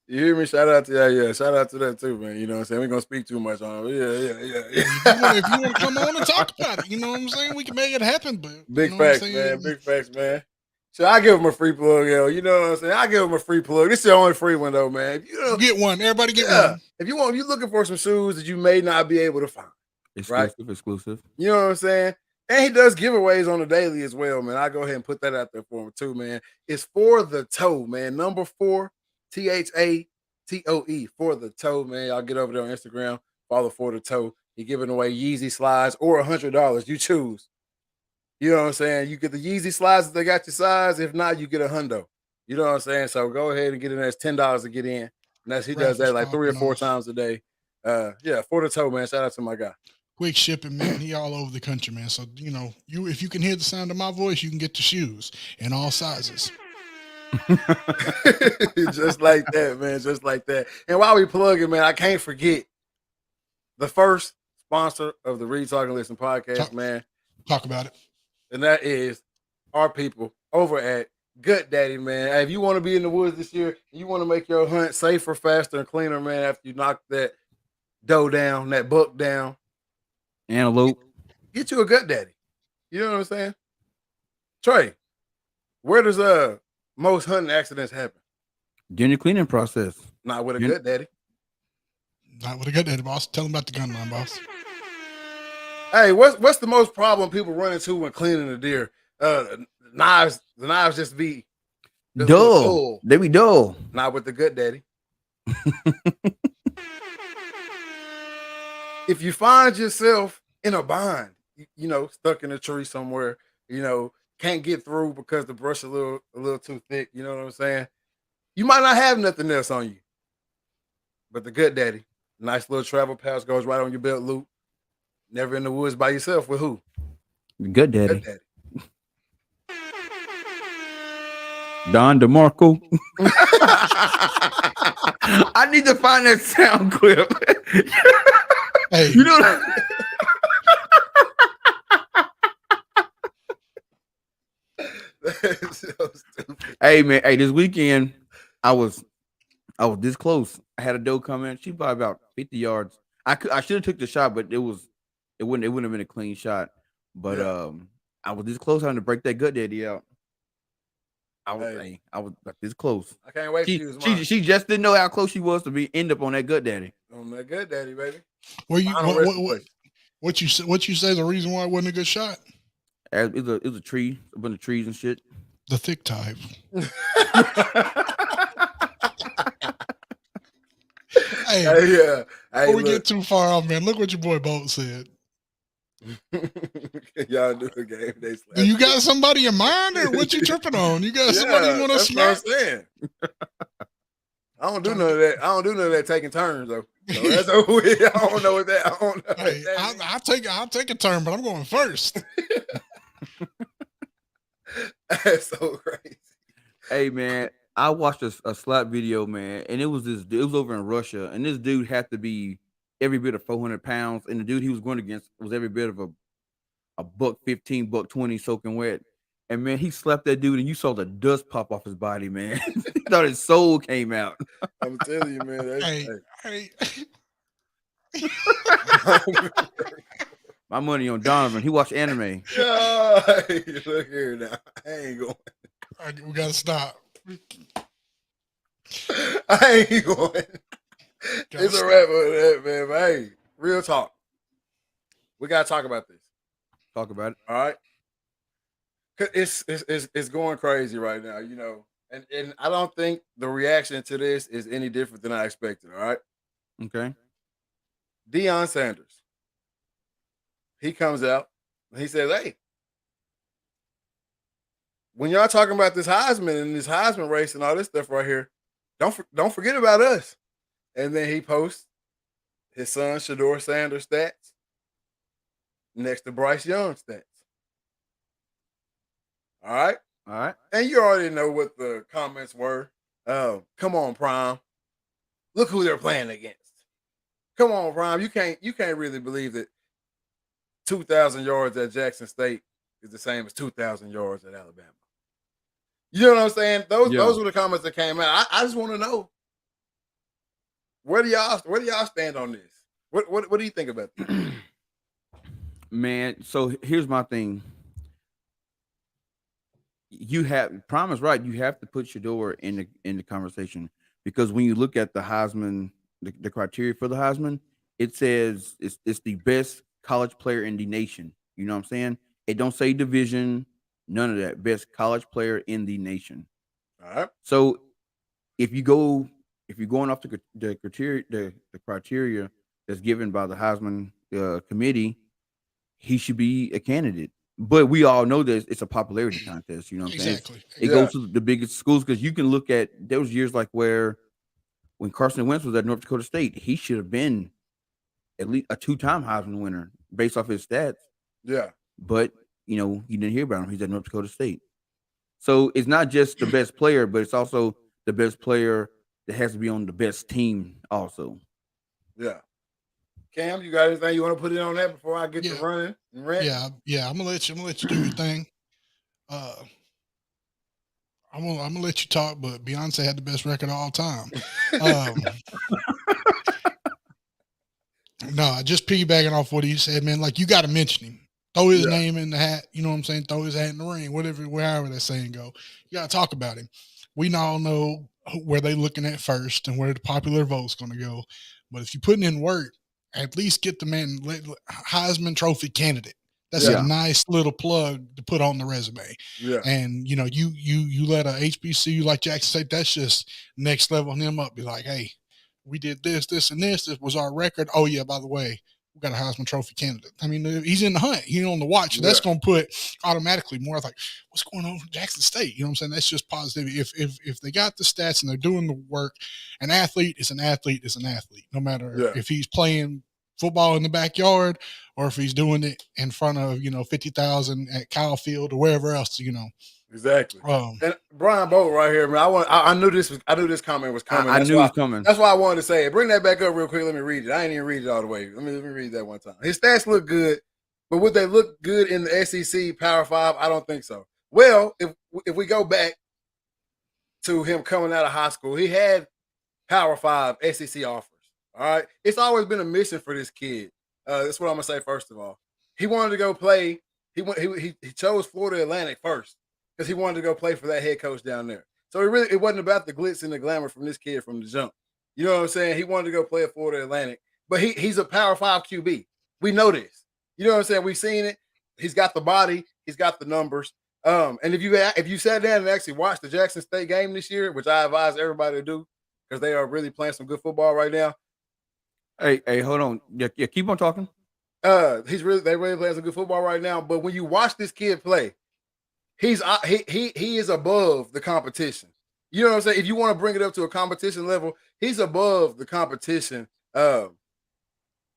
You hear me? Shout out to that. Yeah, shout out to that too, man. You know what I'm saying? We're gonna speak too much on it. If you want to come on and talk about it, you know what I'm saying? We can make it happen. But Big you know facts, man. Big facts, man. So I give him a free plug, yo. You know what I'm saying? I give him a free plug. This is the only free one though, man. If you get one. Everybody get one. If you're looking for some shoes that you may not be able to find. Exclusive. You know what I'm saying? And he does giveaways on the daily as well, man. I go ahead and put that out there for him too, man. It's For the Toe, man. Number 4, THATOE, For the Toe, man. Y'all get over there on Instagram, follow For the Toe. He giving away Yeezy slides or $100. You choose. You know what I'm saying? You get the Yeezy slides if they got your size. If not, you get a hundo. You know what I'm saying? So go ahead and get in there. It's $10 to get in. And he does that like 3 or 4 times a day. Yeah, For the Toe, man. Shout out to my guy. Quick shipping, man. He all over the country, man. So if you can hear the sound of my voice, you can get the shoes in all sizes. Just like that, man. Just like that. And while we plugging, man, I can't forget the first sponsor of the Read, Talk, and Listen podcast, man. Talk about it. And that is our people over at Gut Daddy, man. Hey, if you want to be in the woods this year, you want to make your hunt safer, faster, and cleaner, man, after you knock that doe down, that buck down. Antelope. Get you a Gut Daddy. You know what I'm saying? Trey, where does most hunting accidents happen? During the cleaning process. Not with a Gut Daddy. Not with a Gut Daddy, boss. Tell them about the gun line, boss. Hey, what's the most problem people run into when cleaning a deer? The knives just be dull. They be dull. Not with the Gut Daddy. If you find yourself in a bind, stuck in a tree somewhere, can't get through because the brush a little too thick, you know what I'm saying? You might not have nothing else on you. But the Gut Daddy, nice little travel pouch goes right on your belt loop. Never in the woods by yourself with who? Good daddy. Good daddy. Don DeMarco. I need to find that sound clip. Hey, You know that? That's so stupid. Hey man, hey, this weekend I was this close. I had a doe come in. She probably about 50 yards. I should have took the shot, but it wouldn't have been a clean shot. But Yeah. I was this close having to break that gut daddy out. I was Hey. I was like this close. I can't wait to use mine. She just didn't know how close she was to end up on that gut daddy. On that good daddy, baby. where you Final rest what you say the reason why it wasn't a good shot? It was a tree, a bunch of trees and shit. The thick type. Hey, Hey, yeah. Hey, before we look. get too far off, man, look what your boy Bolt said. Y'all do a game day. Do you got somebody in mind, or what you tripping on? You got somebody you want to that's what I'm smack? saying. I don't do none of that. I don't do none of that taking turns though. So that's over with. I don't know what that. I don't know. Hey, I'll take a turn, but I'm going first. That's so crazy. Hey man, I watched a slap video, man, and it was over in Russia, and this dude had to be every bit of 400 pounds, and the dude he was going against was every bit of a $115, $120 soaking wet. And man, he slapped that dude, and you saw the dust pop off his body, man. He thought his soul came out. I'm telling you, man. That's, Hey, My money on Donovan. He watched anime. Yeah, hey, look here now. I ain't going. we gotta stop. I ain't going. It's a wrap with that, man. But hey, real talk. We gotta talk about this. Talk about it. All right. 'Cause it's going crazy right now, you know. And I don't think the reaction to this is any different than I expected. All right. Okay. Deion Sanders. He comes out and he says, hey, when y'all talking about this Heisman and this Heisman race and all this stuff right here, don't forget about us. And then he posts his son Shador Sanders stats next to Bryce Young stats. All right. All right. And you already know what the comments were. Come on, Prime. Look who they're playing against. Come on, Prime. You can't really believe that 2,000 yards at Jackson State is the same as 2,000 yards at Alabama. You know what I'm saying? Those were the comments that came out. I just want to know, where do y'all stand on this? What do you think about this? Man, so here's my thing. Prime is right. You have to put Shador in the conversation, because when you look at the Heisman, the criteria for the Heisman, it says it's the best college player in the nation. You know what I'm saying? It don't say division, none of that. Best college player in the nation. All right. So if you're going off the criteria that's given by the Heisman committee, he should be a candidate. But we all know that it's a popularity contest. You know what I'm saying? Exactly. It goes to the biggest schools, because you can look at those years like when Carson Wentz was at North Dakota State, he should have been at least a 2-time Heisman winner based off his stats. Yeah. But you didn't hear about him. He's at North Dakota State. So it's not just the best player, but it's also the best player that has to be on the best team also. Yeah. Cam, you got anything you want to put in on that before I get to running and rant? Yeah. I'm gonna let you do your thing. I'm gonna let you talk, but Beyonce had the best record of all time. No, just piggybacking off what he said, man. Like, you got to mention him. Throw his name in the hat. You know what I'm saying? Throw his hat in the ring. Wherever that saying go. You got to talk about him. We all know where they looking at first and where the popular vote's going to go. But if you're putting in work, at least get the man Heisman Trophy candidate. That's a nice little plug to put on the resume. Yeah. And you let a HBCU like Jackson State, that's just next level him up. Be like, hey, we did this, this, and this. This was our record. Oh yeah, by the way, we got a Heisman Trophy candidate. I mean, he's in the hunt. He's on the watch. That's going to put automatically more like, what's going on for Jackson State? You know what I'm saying? That's just positivity. If they got the stats and they're doing the work, an athlete is an athlete is an athlete. No matter if he's playing football in the backyard, or if he's doing it in front of 50,000 at Kyle Field or wherever else. Exactly. And Brian Bolt right here, man. I knew this comment was coming. I knew it was coming. That's why I wanted to say it. Bring that back up real quick. Let me read it. I ain't even read it all the way. Let me read that one time. His stats look good, but would they look good in the SEC Power 5? I don't think so. Well, if we go back to him coming out of high school, he had Power 5 SEC offers. All right. It's always been a mission for this kid. That's what I'm gonna say first of all. He wanted to go play. He chose Florida Atlantic first because he wanted to go play for that head coach down there. So it wasn't about the glitz and the glamour from this kid from the jump. You know what I'm saying? He wanted to go play at Florida Atlantic, but he's a Power 5 QB. We know this. You know what I'm saying? We've seen it. He's got the body. He's got the numbers. And if you sat down and actually watched the Jackson State game this year, which I advise everybody to do because they are really playing some good football right now. Hey, hold on. Yeah, keep on talking. They really playing some good football right now. But when you watch this kid play, he is above the competition. You know what I'm saying? If you want to bring it up to a competition level, he's above the competition of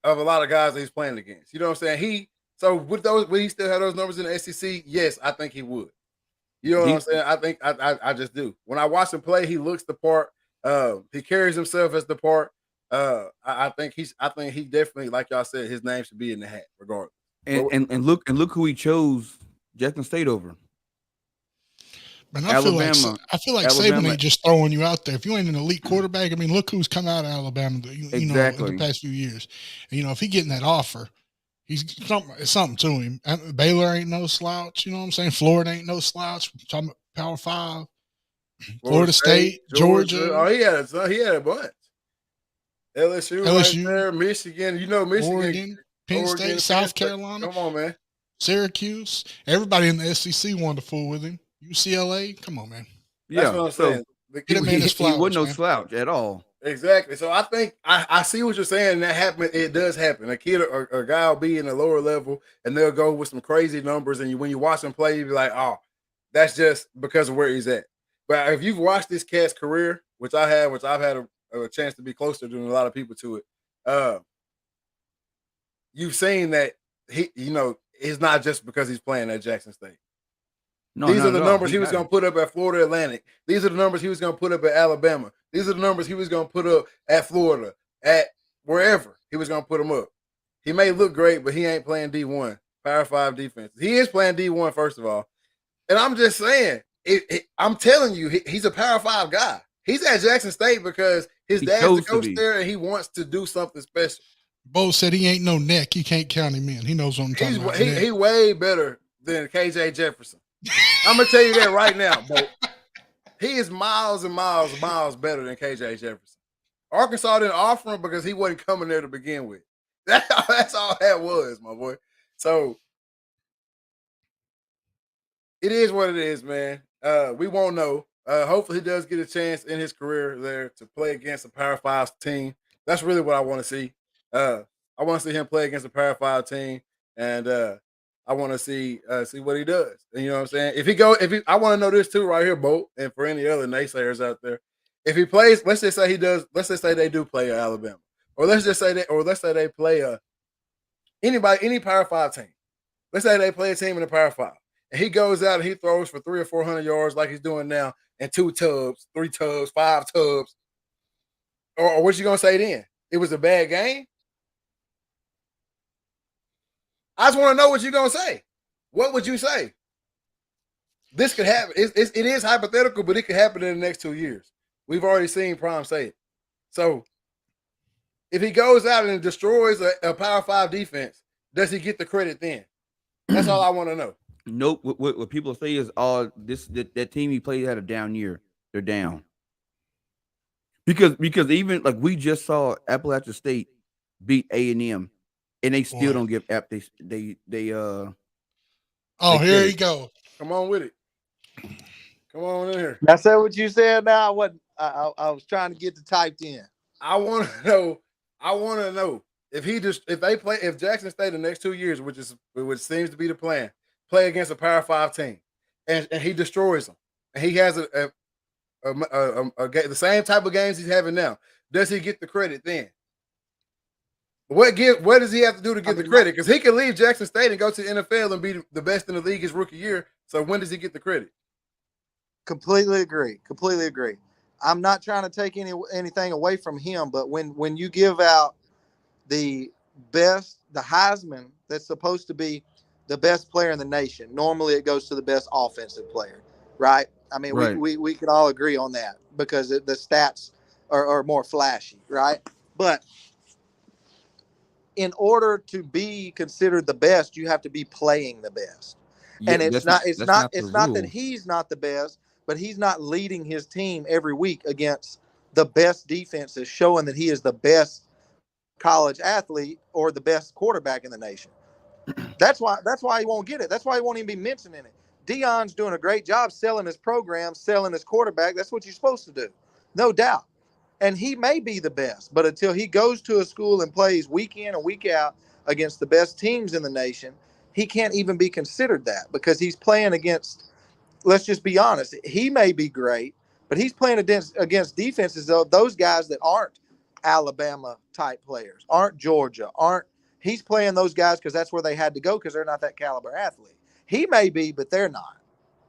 a lot of guys that he's playing against. You know what I'm saying? Would he still have those numbers in the SEC? Yes, I think he would. You know what I'm saying? I think I just do. When I watch him play, he looks the part. He carries himself as the part. I think he definitely, like y'all said, his name should be in the hat, regardless. And look who he chose Jackson State over. Man, I feel like Saban ain't just throwing you out there. If you ain't an elite quarterback, I mean, look who's come out of Alabama, in the past few years. And, if he getting that offer, it's something to him. Baylor ain't no slouch. You know what I'm saying? Florida ain't no slouch. I'm talking about Power 5. Florida State, Georgia. Oh, he had a bunch. LSU right there, Michigan. Michigan, Oregon, Penn State, South Carolina. Come on, man. Syracuse. Everybody in the SEC wanted to fool with him. UCLA. Come on, man. That's what I'm saying. He wasn't no slouch at all. Exactly. So I think I see what you're saying. That happen. It does happen. A kid or a guy will be in a lower level and they'll go with some crazy numbers. And when you watch him play, you'll be like, oh, that's just because of where he's at. But if you've watched this cat's career, which I've had a chance to be closer than a lot of people to it, you've seen that it's not just because he's playing at Jackson State. These are the numbers he was going to put up at Florida Atlantic. These are the numbers he was going to put up at Alabama. These are the numbers he was going to put up at Florida, at wherever he was going to put them up. He may look great, but he ain't playing D1, Power 5 defense. He is playing D1, first of all. And I'm just saying, I'm telling you, he's a Power 5 guy. He's at Jackson State because his dad's the coach there and he wants to do something special. Bo said he ain't no neck. You can't count him in. He knows what I'm talking about. He way better than KJ Jefferson. I'm going to tell you that right now, Bo. He is miles and miles better than KJ Jefferson. Arkansas didn't offer him because he wasn't coming there to begin with. That's all that was, my boy. So it is what it is, man. We won't know. Hopefully he does get a chance in his career there to play against a Power 5 team. That's really what I want to see. I want to see him play against a Power 5 team, and I want to see what he does. And you know what I'm saying? I want to know this too right here, Bo, and for any other naysayers out there. If he plays, let's just say they do play Alabama, or let's say they play any Power 5 team. Let's say they play a team in the Power 5, and he goes out and he throws for 300 or 400 yards like he's doing now, and 2 tubs, 3 tubs, 5 tubs. Or what you gonna say then? It was a bad game? I just want to know what you're gonna say. What would you say? This could happen. It is hypothetical, but it could happen in the next 2 years. We've already seen Prime say it. So if he goes out and destroys a Power 5 defense, does he get the credit then? That's all I want to know. Nope. What people say is that team he played had a down year. They're down. Because even like we just saw Appalachian State beat A&M, and they still don't give App. They Oh, here you go. Come on with it. Come on in here. That's what you said. Now I was trying to get the typed in. I want to know if Jackson State the next 2 years, which seems to be the plan, play against a Power 5 team, and he destroys them, and he has the same type of games he's having now. Does he get the credit then? What does he have to do to get the mean, credit? Because he can leave Jackson State and go to the NFL and be the best in the league his rookie year. So when does he get the credit? Completely agree. Completely agree. I'm not trying to take anything away from him, but when you give out the best, the Heisman, that's supposed to be the best player in the nation, normally it goes to the best offensive player, right? I mean, Right. we can all agree on that because the stats are more flashy, right? But in order to be considered the best, you have to be playing the best. Yeah, And it's not the that rule. he's not the best, but he's not leading his team every week against the best defenses, showing that he is the best college athlete or the best quarterback in the nation. That's why he won't get it. That's why he won't even be mentioned in it. Deion's doing a great job selling his program, selling his quarterback. That's what you're supposed to do, no doubt. And he may be the best, but until he goes to a school and plays week in and week out against the best teams in the nation, he can't even be considered that because he's playing against, let's just be honest, he may be great, but he's playing against defenses of those guys that aren't Alabama type players, aren't Georgia, he's playing those guys because that's where they had to go because they're not that caliber athlete. He may be, but they're not.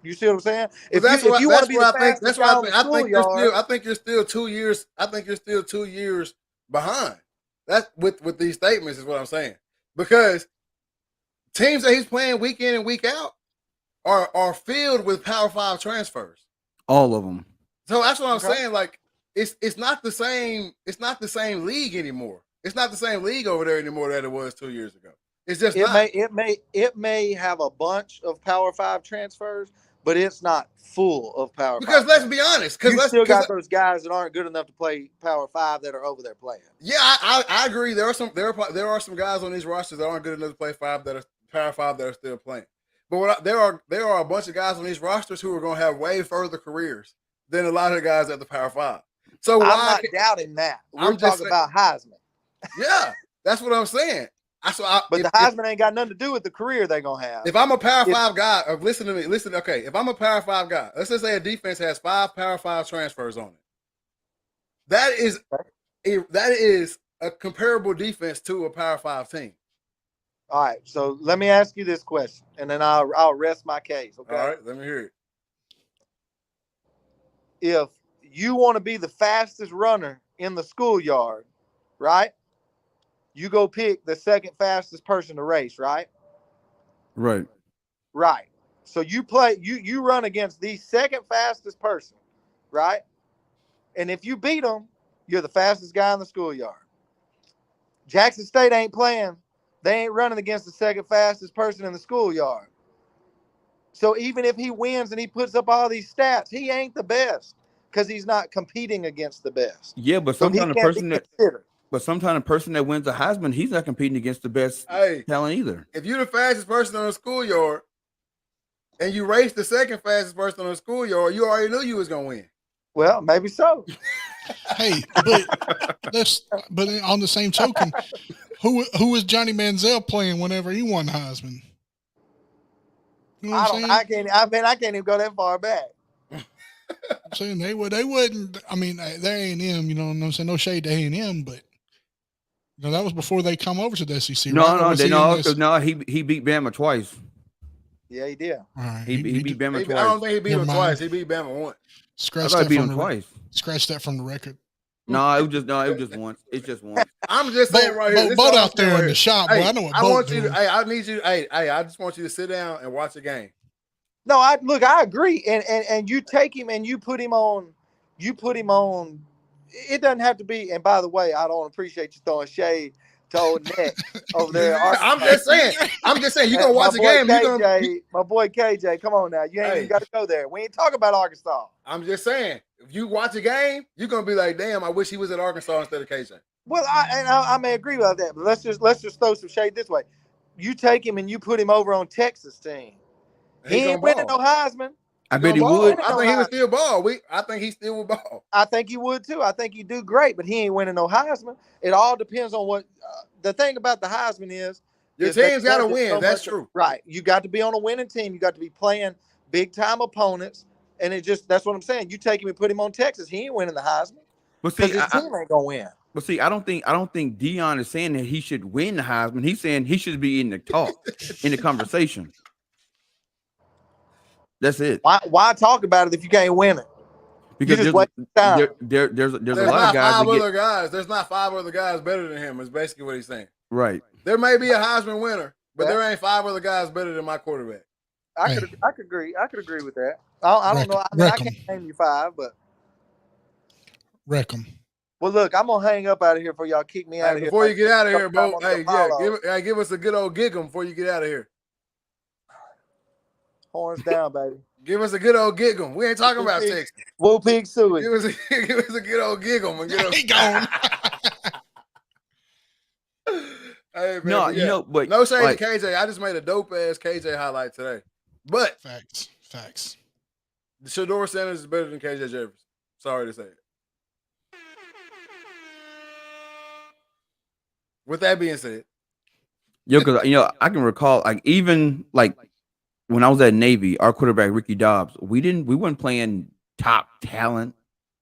You see what I'm saying? If you want to be the fastest guy on the schoolyard, I think you're still 2 years. I think you're still 2 years behind. That's with these statements is what I'm saying. Because teams that he's playing week in and week out are filled with Power 5 transfers. All of them. So that's what I'm saying. Like it's not the same. It's not the same league anymore. It's not the same league over there anymore that it was 2 years ago. It's just it may have a bunch of Power 5 transfers, but it's not full of Power 5. Because let's be honest, you still got those guys that aren't good enough to play Power 5 that are over there playing. Yeah, I agree. There are some guys on these rosters that aren't good enough to play Power 5 that are still playing. But there are a bunch of guys on these rosters who are going to have way further careers than a lot of the guys at the Power 5. So I'm not doubting that. We're talking about Heisman. Yeah, that's what I'm saying. But the Heisman ain't got nothing to do with the career they're going to have. If I'm a Power 5 guy, listen to me. Okay, if I'm a Power 5 guy, let's just say a defense has 5 Power 5 transfers on it. That is a comparable defense to a Power 5 team. All right, so let me ask you this question, and then I'll rest my case. Okay. All right, let me hear it. If you want to be the fastest runner in the schoolyard, right? You go pick the second fastest person to race, right? Right. Right. So you run against the second fastest person, right? And if you beat them, you're the fastest guy in the schoolyard. Jackson State ain't playing. They ain't running against the second fastest person in the schoolyard. So even if he wins and he puts up all these stats, he ain't the best because he's not competing against the best. Yeah, but sometimes the person that wins the Heisman, he's not competing against the best talent either. If you're the fastest person on the schoolyard and you race the second fastest person on the schoolyard, you already knew you was gonna win. Well, maybe so. Hey, but on the same token, who was Johnny Manziel playing whenever he won Heisman? You know I can't even go that far back. I'm saying they wouldn't. I mean, they're A&M. You know what I'm saying? No shade to A&M, but that was before they come over to the SEC. No, he beat Bama twice. Yeah, he did. All right, he beat Bama twice. I don't think he beat him twice. He beat Bama once. Scratch I that beat from him twice. Scratch that from the record. No, it was just once. It's just once. I'm just saying right here. Boat out there in the shop, boy. I know what Boat doing. I need you. I just want you to sit down and watch the game. No, I agree. And you take him and you put him on. It doesn't have to be. And by the way, I don't appreciate you throwing shade to old Nick over there. I'm just saying. You gonna watch the game. My boy KJ, come on now. You ain't even got to go there. We ain't talking about Arkansas. I'm just saying. If you watch a game, you're gonna be like, "Damn, I wish he was at Arkansas instead of KJ." Well, I may agree with that, but let's just throw some shade this way. You take him and you put him over on Texas team. He ain't winning no Heisman. I bet he would. I think he would still ball. I think he still would ball. I think he would too. I think he do great, but he ain't winning no Heisman. It all depends on what the thing about the Heisman is. Your team's got to win. That's true. Right. You got to be on a winning team. You got to be playing big time opponents. And that's what I'm saying. You take him and put him on Texas. He ain't winning the Heisman. But see, his team ain't gonna win. But see, I don't think Dion is saying that he should win the Heisman. He's saying he should be in the talk, in the conversation. That's it. Why talk about it if you can't win it? Because just waste time. there's a There's lot not of guys five that get other guys. There's not five other guys better than him. Is basically what he's saying. right. There may be a Heisman winner, but Yeah. there ain't five other guys better than my quarterback. I could agree. I could agree with that. I don't know. I mean, I can't name you five, but Wreck 'em. well, look, I'm gonna hang up out of here before y'all kick me out of here. Before you get out of here, Bo, I'm hey, yeah, give us a good old gig 'em before you get out of here. Horns down, baby. Give us a good old gig 'em. We ain't talking about Texas. Whoa, pig suey. Give us a good old gig 'em and get us. He gone. Hey, man, No, you know, but no shade like, to KJ. I just made a dope ass KJ highlight today. But Facts. Shador Sanders is better than KJ Jefferson. Sorry to say it. With that being said, because I can recall like even like when I was at Navy, our quarterback Ricky Dobbs, we weren't playing top talent.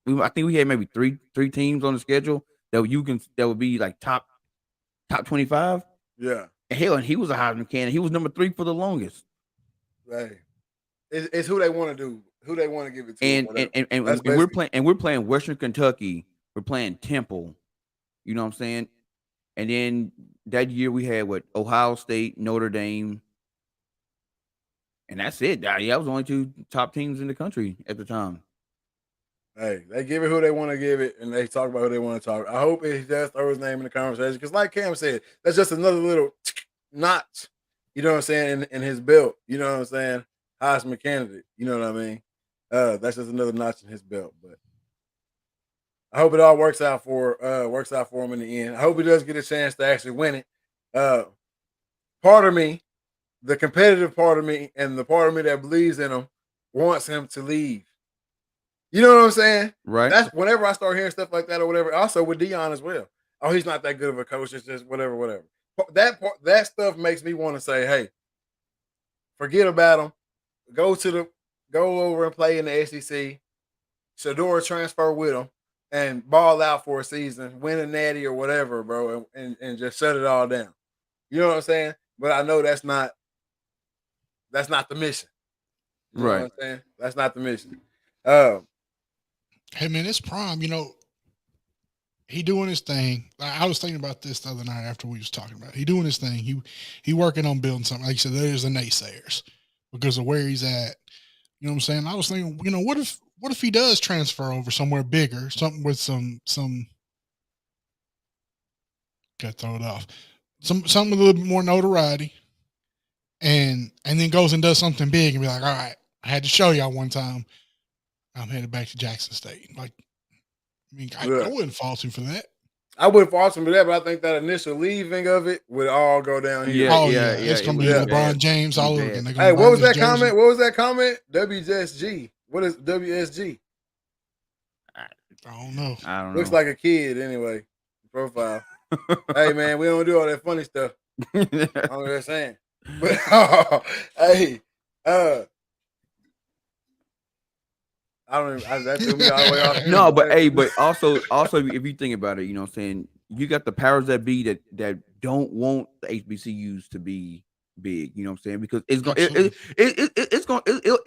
I think we had maybe three teams on the schedule that would be like top 25. yeah. Hell, and he was a Heisman candidate. He was number 3 for the longest. Hey, it's who they want to do, who they want to give it to, And we're playing Western Kentucky. We're playing Temple. You know what I'm saying? And then that year we had Ohio State, Notre Dame, and that's it. That was the only 2 top teams in the country at the time. Hey, they give it who they want to give it, and they talk about who they want to talk. I hope he does throw his name in the conversation because, like Cam said, that's just another little notch. You know what I'm saying in his belt. You know what I'm saying, Heisman candidate. You know what I mean. That's just another notch in his belt. But I hope it all works out for him in the end. I hope he does get a chance to actually win it. Part of me, the competitive part of me, and the part of me that believes in him, wants him to leave. You know what I'm saying? Right. That's whenever I start hearing stuff like that or whatever. Also with Dion as well. Oh, he's not that good of a coach. It's just whatever. That stuff makes me want to say, hey, forget about him. Go over and play in the SEC. Shador transfer with him and ball out for a season, win a natty or whatever, bro, and just shut it all down. You know what I'm saying? But I know that's not the mission. You know what I'm saying? That's not the mission. Hey man, it's prime. He doing his thing. I was thinking about this the other night after we was talking about it. He doing his thing. He working on building something. Like you said, there's the naysayers because of where he's at. You know what I'm saying? I was thinking, what if he does transfer over somewhere bigger, something with some gotta throw it off. Something with a little bit more notoriety. And then goes and does something big and be like, all right, I had to show y'all one time. I'm headed back to Jackson State. Like, I wouldn't fault him for that. I wouldn't fault him for that, but I think that initial leaving of it would all go down here. Yeah, it's gonna be LeBron James all over again. Hey, what was that comment? What was that comment? WSG. What is WSG? I don't know. Looks like a kid anyway. Profile. Hey man, we don't do all that funny stuff. I'm just saying. But hey, that threw me all the way off. No, but also if you think about it, you know what I'm saying, you got the powers that be that don't want the HBCUs to be big, you know what I'm saying? Because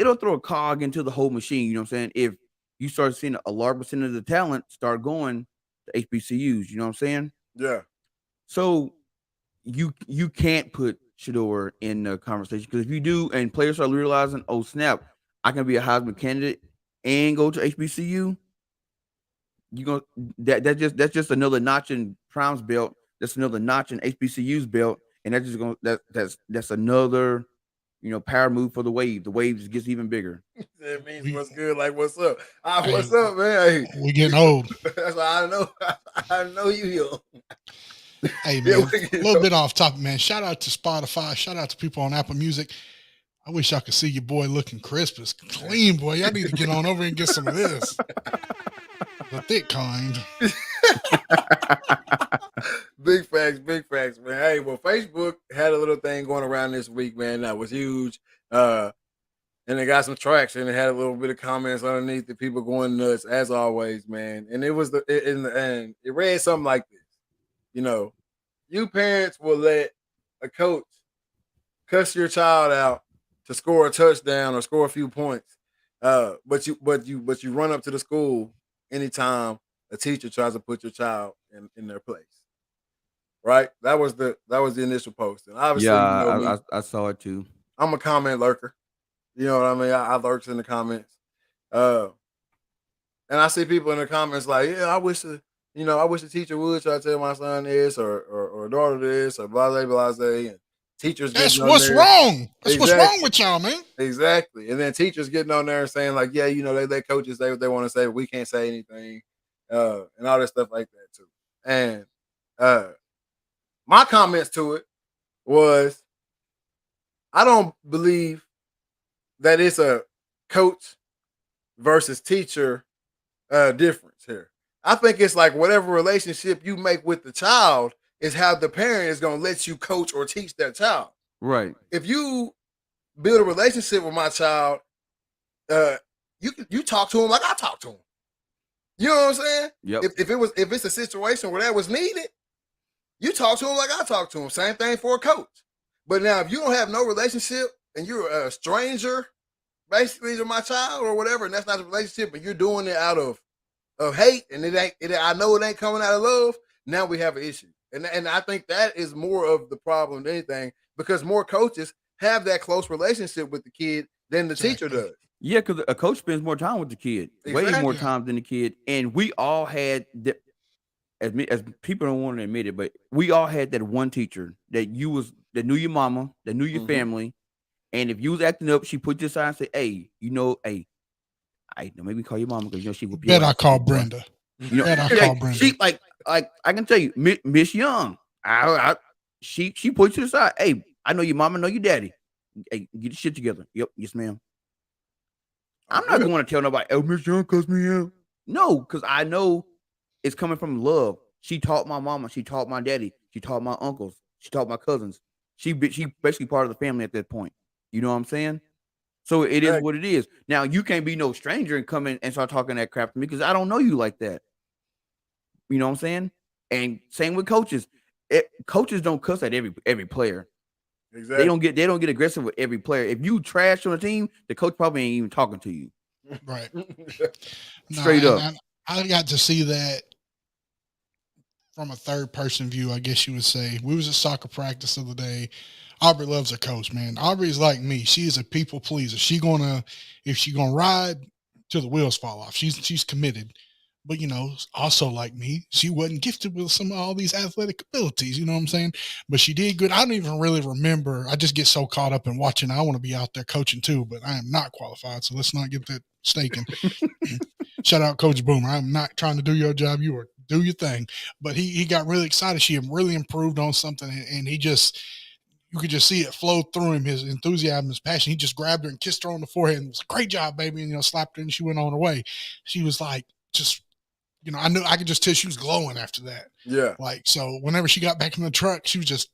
it'll throw a cog into the whole machine, you know what I'm saying? If you start seeing a large percent of the talent start going to HBCUs, you know what I'm saying? Yeah. So you can't put Shador in the conversation because if you do and players start realizing, oh snap, I can be a Heisman candidate and go to HBCU, that's just another notch in Prime's belt. That's another notch in HBCU's belt, and that's another power move for the Wave. The Wave just gets even bigger. That means what's good, like what's up. What's up, man? Hey, we getting old. That's why I know. I know you young. Hey man, a little bit off topic, man. Shout out to Spotify. Shout out to people on Apple Music. I wish I could see your boy looking crisp as clean, boy. Y'all need to get on over and get some of this. The thick kind. Big facts, man. Hey, well, Facebook had a little thing going around this week, man. That was huge. and it got some traction. It had a little bit of comments underneath the people going nuts as always, man. And it was and it read something like this. You know, you parents will let a coach cuss your child out to score a touchdown or score a few points. But you run up to the school anytime a teacher tries to put your child in their place. Right? That was the initial post. And obviously, you know me, I saw it too. I'm a comment lurker. You know what I mean? I lurks in the comments. And I see people in the comments like, yeah, I wish the teacher would try to tell my son this or daughter this or blah blah blah. And teachers That's getting on what's there. wrong. That's what's Exactly. wrong with y'all, man. Exactly. And then teachers getting on there and saying, like, yeah, you know, they let coaches say what they want to say, but we can't say anything. And all that stuff like that too. And my comments to it was, I don't believe that it's a coach versus teacher difference here. I think it's like whatever relationship you make with the child is how the parent is going to let you coach or teach that child. Right. If you build a relationship with my child, you talk to him like I talk to him. You know what I'm saying? Yep. If it's a situation where that was needed, you talk to him like I talk to him. Same thing for a coach. But now, if you don't have no relationship and you're a stranger, basically, to my child or whatever, and that's not a relationship, but you're doing it out of hate, and I know it ain't coming out of love. Now we have an issue, and I think that is more of the problem than anything, because more coaches have that close relationship with the kid than the teacher does. Yeah, because a coach spends more time with the kid, way more time than the kid, and we all had as people don't want to admit it, but we all had that one teacher that knew your mama, that knew your family, and if you was acting up, she put you aside and say, "Hey, don't make me call your mama because she would." Bet I call Brenda. Bet I call Brenda. She like I can tell you, Miss Young, she put you aside. Hey, I know your mama, know your daddy. Hey, get the shit together. Yep, yes, ma'am. I'm not going to tell nobody, oh, Miss Young cussed me out. No, because I know it's coming from love. She taught my mama. She taught my daddy. She taught my uncles. She taught my cousins. She basically part of the family at that point. You know what I'm saying? So it is what it is. Now, you can't be no stranger and come in and start talking that crap to me because I don't know you like that. You know what I'm saying? And same with coaches. Coaches don't cuss at every player. Exactly. They don't get aggressive with every player. If you trash on a team, the coach probably ain't even talking to you. Right. Straight up. I got to see that from a third person view, I guess you would say. We was at soccer practice the other day. Aubrey loves her coach, man. Aubrey's like me. She is a people pleaser. If she gonna ride till the wheels fall off, she's committed. But, also like me, she wasn't gifted with all these athletic abilities, you know what I'm saying? But she did good. I don't even really remember. I just get so caught up in watching. I want to be out there coaching too, but I am not qualified. So let's not get that staking. Shout out Coach Boomer. I'm not trying to do your job. You do your thing. But he got really excited. She really improved on something. And you could just see it flow through him, his enthusiasm, his passion. He just grabbed her and kissed her on the forehead and was, great job, baby. And, slapped her and she went on her way. She was like, just, I could just tell she was glowing after that. Yeah. Like, so whenever she got back in the truck, she was just,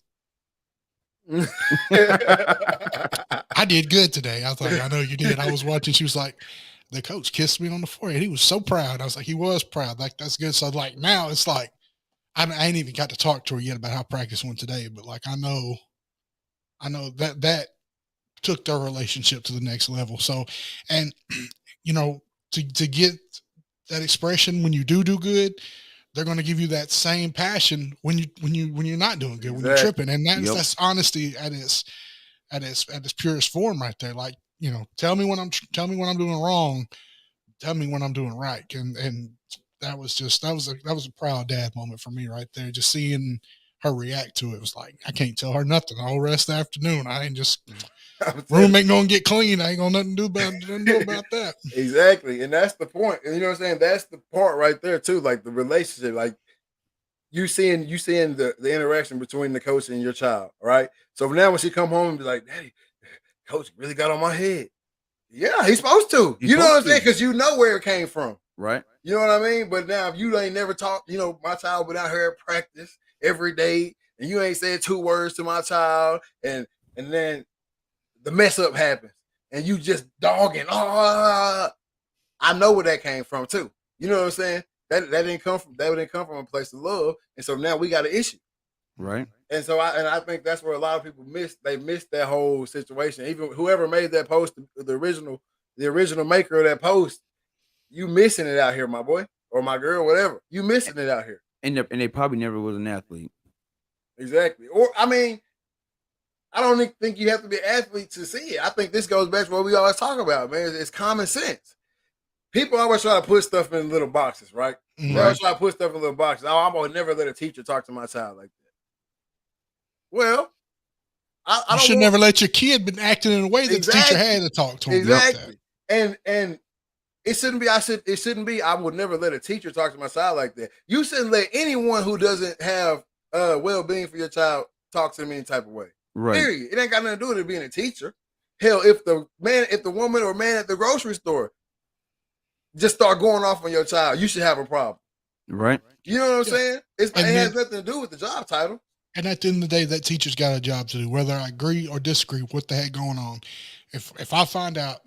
I did good today. I was like, I know you did. I was watching. She was like, the coach kissed me on the forehead. He was so proud. I was like, he was proud. Like, that's good. So like now it's like, I ain't even got to talk to her yet about how practice went today, but like, I know that took their relationship to the next level. So, and to get that expression when you do good, they're going to give you that same passion when you're not doing good, when you're tripping, and that's honesty at its purest form right there. Like, tell me when I'm doing wrong, tell me when I'm doing right, and that was a proud dad moment for me right there. Just seeing her react to it was like, I can't tell her nothing the whole rest of the afternoon. I ain't just room ain't gonna get clean. I ain't gonna nothing do about that. Exactly. And that's the point. And you know what I'm saying? That's the part right there too. Like the relationship, like you seeing the interaction between the coach and your child. Right. So now when she come home and be like, Daddy, coach really got on my head. Yeah, he's supposed to. You know what I'm saying? Because you know where it came from. Right. You know what I mean? But now if you ain't never talked, my child been out here at practice every day, and you ain't said 2 words to my child, and then the mess up happens. and you just dogging. I know where that came from too. You know what I'm saying? That didn't come from a place of love, and so now we got an issue. Right. And so I think that's where a lot of people missed that whole situation. Even whoever made that post, the original maker of that post, you missing it out here, my boy or my girl, whatever. You missing it out here. And they probably never was an athlete. Exactly. Or I mean, I don't think you have to be an athlete to see it. I think this goes back to what we always talk about, man. It's common sense. People always try to put stuff in little boxes, right? Mhm. They always try to put stuff in little boxes. Oh, I'm gonna never let a teacher talk to my child like that. Well, I You don't should never let your kid been acting in a way that the teacher Exactly. had to talk to him. Exactly. And it shouldn't be. It shouldn't be. I would never let a teacher talk to my child like that. You shouldn't let anyone who doesn't have well-being for your child talk to them any type of way. Right. Period. It ain't got nothing to do with it being a teacher. Hell, if the woman or man at the grocery store just start going off on your child, you should have a problem. Right. You know what I'm saying? It And has nothing to do with the job title. And at the end of the day, that teacher's got a job to do, whether I agree or disagree with what the heck going on. If I find out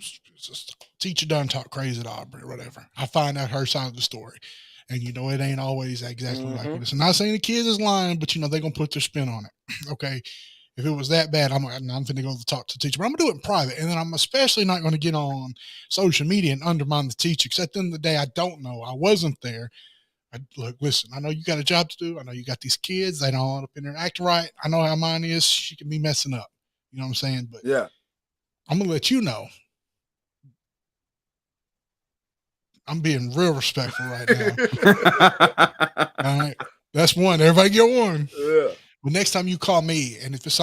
teacher done talk crazy at Aubrey or whatever, I find out her side of the story. And it ain't always exactly like this. I'm not saying the kids is lying, but they're gonna put their spin on it. Okay. If it was that bad, I'm going to go talk to the teacher, but I'm going to do it in private. And then I'm especially not going to get on social media and undermine the teacher. Because at the end of the day, I don't know. I wasn't there. Look, listen, I know you got a job to do. I know you got these kids. They don't up in there and act right. I know how mine is. She can be messing up. You know what I'm saying? But yeah, I'm going to let you know. I'm being real respectful right now. All right. That's one. Everybody get one. Yeah. But next time you call me, and if it's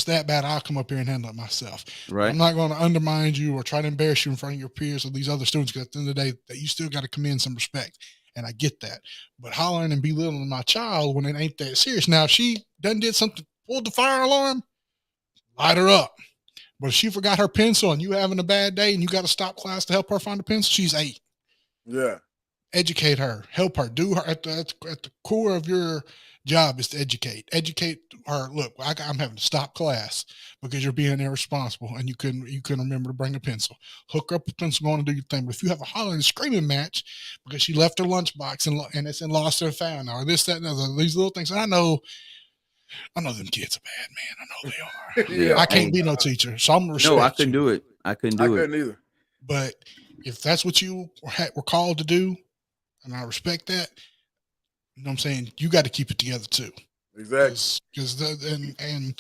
that bad, I'll come up here and handle it myself. Right. I'm not going to undermine you or try to embarrass you in front of your peers or these other students, because at the end of the day, that you still got to command some respect. And I get that. But hollering and belittling my child when it ain't that serious. Now, if she done did something, pulled the fire alarm, light her up. But if she forgot her pencil and you having a bad day and you got to stop class to help her find a pencil, she's 8. Yeah. Educate her, help her, do her at the core of your job is to educate her. Look, I'm having to stop class because you're being irresponsible and you couldn't remember to bring a pencil. Hook her up a pencil, go on and do your thing. But if you have a hollering and screaming match because she left her lunchbox and it's in lost or found, or this, that, and other, these little things. And I know them kids are bad, man. I know they are. Yeah. I can't be no teacher, so I'm respect. No, I couldn't do it. I couldn't either. But if that's what you were called to do, and I respect that, you know what I'm saying? You got to keep it together too. Exactly. Because and you know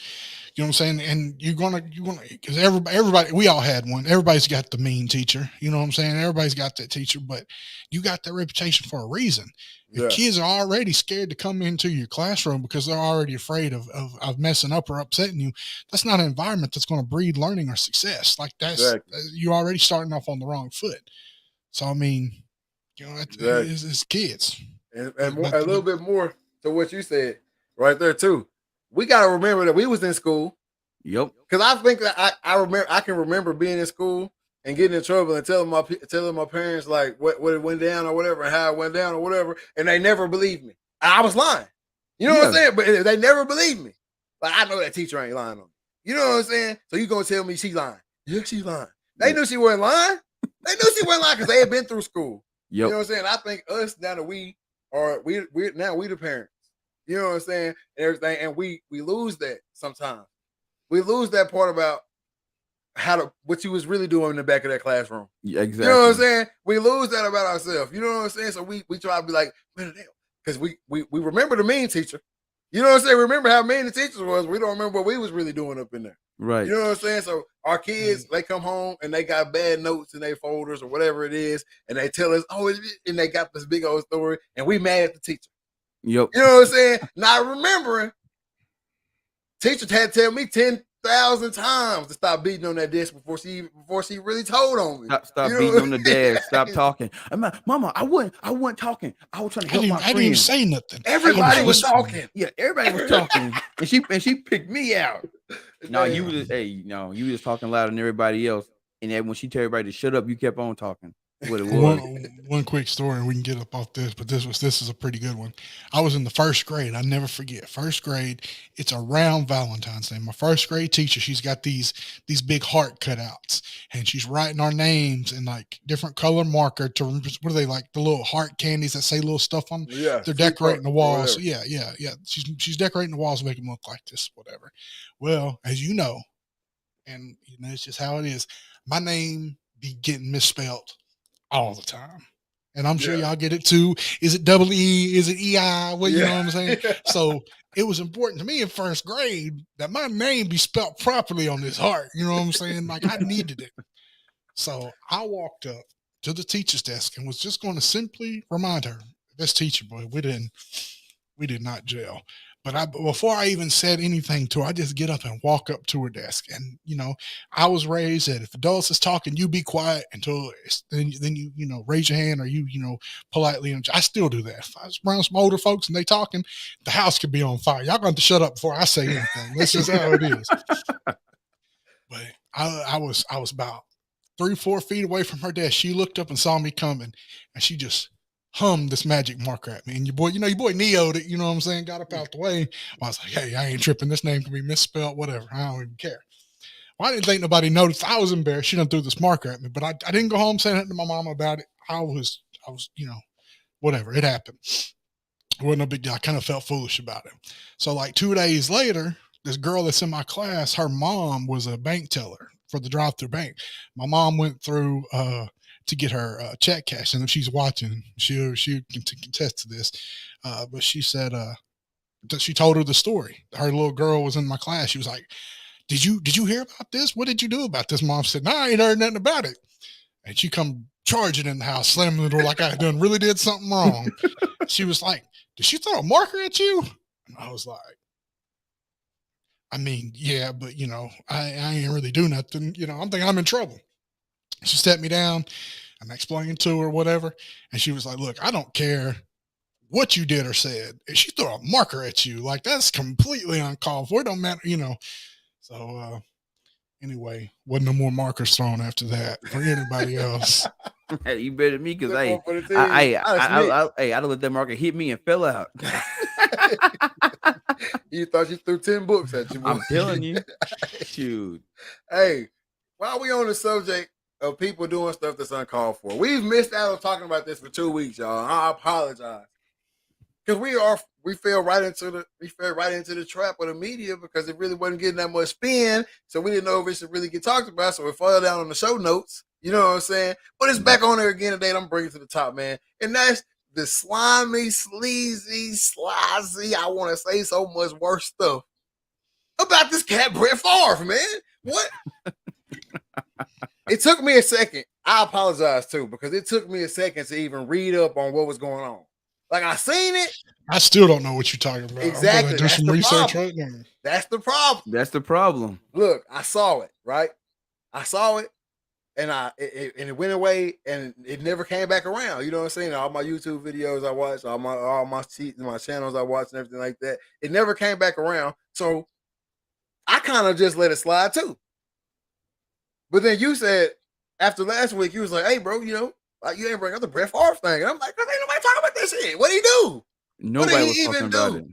what I'm saying? And you're gonna because everybody, we all had one. Everybody's got the mean teacher. You know what I'm saying? Everybody's got that teacher, but you got that reputation for a reason. If kids are already scared to come into your classroom because they're already afraid of messing up or upsetting you, that's not an environment that's going to breed learning or success. Like you're already starting off on the wrong foot. So I mean, it's kids. And more, a little bit more to what you said right there too. We got to remember that we was in school. Yep. Because I think that I can remember being in school and getting in trouble and telling my parents like what it went down or whatever, and how it went down or whatever, and they never believed me. I was lying. You know what I'm saying? But they never believed me. Like, I know that teacher ain't lying on me. You know what I'm saying? So you gonna tell me she's lying? Yeah, she's lying. They knew she wasn't lying. They knew she wasn't lying because they had been through school. Yep. You know what I'm saying? I think us now that we the parents. You know what I'm saying? And everything, and we lose that sometimes. We lose that part about what you was really doing in the back of that classroom. Yeah, exactly. You know what I'm saying? We lose that about ourselves. You know what I'm saying? So we try to be like, because we remember the mean teacher. You know what I'm saying? Remember how mean the teacher was. We don't remember what we was really doing up in there. Right. You know what I'm saying? So our kids, they come home and they got bad notes in their folders or whatever it is, and they tell us, and they got this big old story, and we mad at the teacher. Yep. You know what I'm saying? Not remembering, teacher had to tell me 10,000 times to stop beating on that desk before she really told on me. Stop beating on the desk. Stop talking. Mama, I wasn't talking. I was trying to help my friend. I didn't even say nothing. Everybody was talking. Yeah, everybody was talking, and she picked me out. No, you was talking louder than everybody else. And then when she told everybody to shut up, you kept on talking. what it was. One quick story, and we can get up off this, but this is a pretty good one. I was in the first grade. I never forget. First grade. It's around Valentine's Day. My first grade teacher, she's got these big heart cutouts, and she's writing our names in like different color marker to what are they, like the little heart candies that say little stuff on. Yeah, They're sweet decorating heart the or walls. whatever. Yeah. She's decorating the walls to make them look like this, whatever. Well, as you know, and you know it's just how it is. My name be getting misspelled all the time. And I'm sure Yeah. y'all get it too. Is it double E? Is it EI? Well, you know what I'm saying? Yeah. So it was important to me in first grade that my name be spelled properly on this heart. You know what I'm saying? Like I needed it. So I walked up to the teacher's desk and was just going to simply remind her, this teacher, boy, we did not jail. But before I even said anything to her, I just get up and walk up to her desk. And, you know, I was raised that if adults is talking, you be quiet until then you know, raise your hand or you know, politely. And I still do that. If I was around some older folks and they talking, the house could be on fire. Y'all going to shut up before I say anything. That's just how it is. But I was about 3-4 feet away from her desk. She looked up and saw me coming, and she just hummed this magic marker at me. And your boy Neo'd it, you know what I'm saying? Got up out the way. I was like, hey, I ain't tripping. This name can be misspelled, whatever. I don't even care. Well, I didn't think nobody noticed. I was embarrassed. She done threw this marker at me, but I didn't go home saying nothing to my mom about it. I was, you know, whatever. It happened. It wasn't no big deal. I kind of felt foolish about it. So like 2 days later, this girl that's in my class, her mom was a bank teller for the drive-through bank. My mom went through to get her check cash, and if she's watching, she can contest to this. But she said that she told her the story. Her little girl was in my class. She was like, "Did you hear about this? What did you do about this?" Mom said, "No, I ain't heard nothing about it." And she come charging in the house, slamming the door like I really did something wrong. She was like, "Did she throw a marker at you?" And I was like, I mean, yeah, but you know, I ain't really do nothing. You know, I'm thinking I'm in trouble. She sat me down and I explained to her whatever. And she was like, look, I don't care what you did or said. If she threw a marker at you, like that's completely uncalled for. It don't matter, you know. So anyway, wasn't no more markers thrown after that for anybody else. Hey, you better than me because Look I on for the team. I I'd have let that market hit me and fell out. You thought you threw 10 books at you. I'm boy. telling you, shoot. Hey, while we on the subject of people doing stuff that's uncalled for, we've missed out on talking about this for 2 weeks, y'all. I apologize because we fell right into the trap of the media because it really wasn't getting that much spin, so we didn't know if it should really get talked about. So it fell down on the show notes. You know what I'm saying? But it's back on there again today. I'm bringing it to the top, man, and that's the slimy, sleazy, slazy, I want to say so much worse stuff about this cat Brett Favre, man. What? It took me a second. I apologize too, because it took me a second to even read up on what was going on. Like I seen it. I still don't know what you're talking about. Exactly. I'm do some research right now. That's the problem. That's the problem. Look, I saw it, right? I saw it. And it went away, and it never came back around. You know what I'm saying? All my YouTube videos I watched, all my channels I watched, and everything like that. It never came back around. So I kind of just let it slide too. But then you said after last week, you was like, "Hey, bro, you know, like you ain't bring up the Brett Favre thing." And I'm like, "Cause ain't nobody talking about this shit. What did he do? Nobody was talking about it.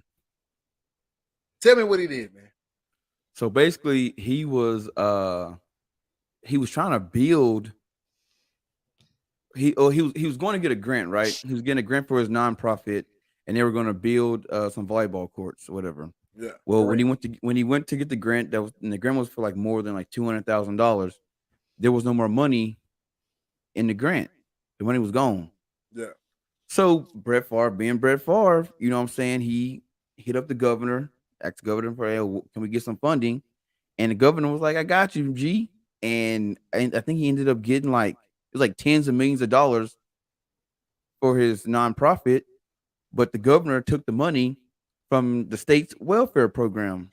Tell me what he did, man." So basically, he was trying to build. He was going to get a grant, right? He was getting a grant for his nonprofit, and they were going to build some volleyball courts or whatever. Yeah. Well, when he went to get the grant, and the grant was for like more than like $200,000. There was no more money in the grant. The money was gone. Yeah. So Brett Favre, being Brett Favre, you know what I'm saying? He hit up the governor, asked the governor for, hey, can we get some funding? And the governor was like, I got you, G. And I think he ended up getting like tens of millions of dollars for his nonprofit, but the governor took the money from the state's welfare program.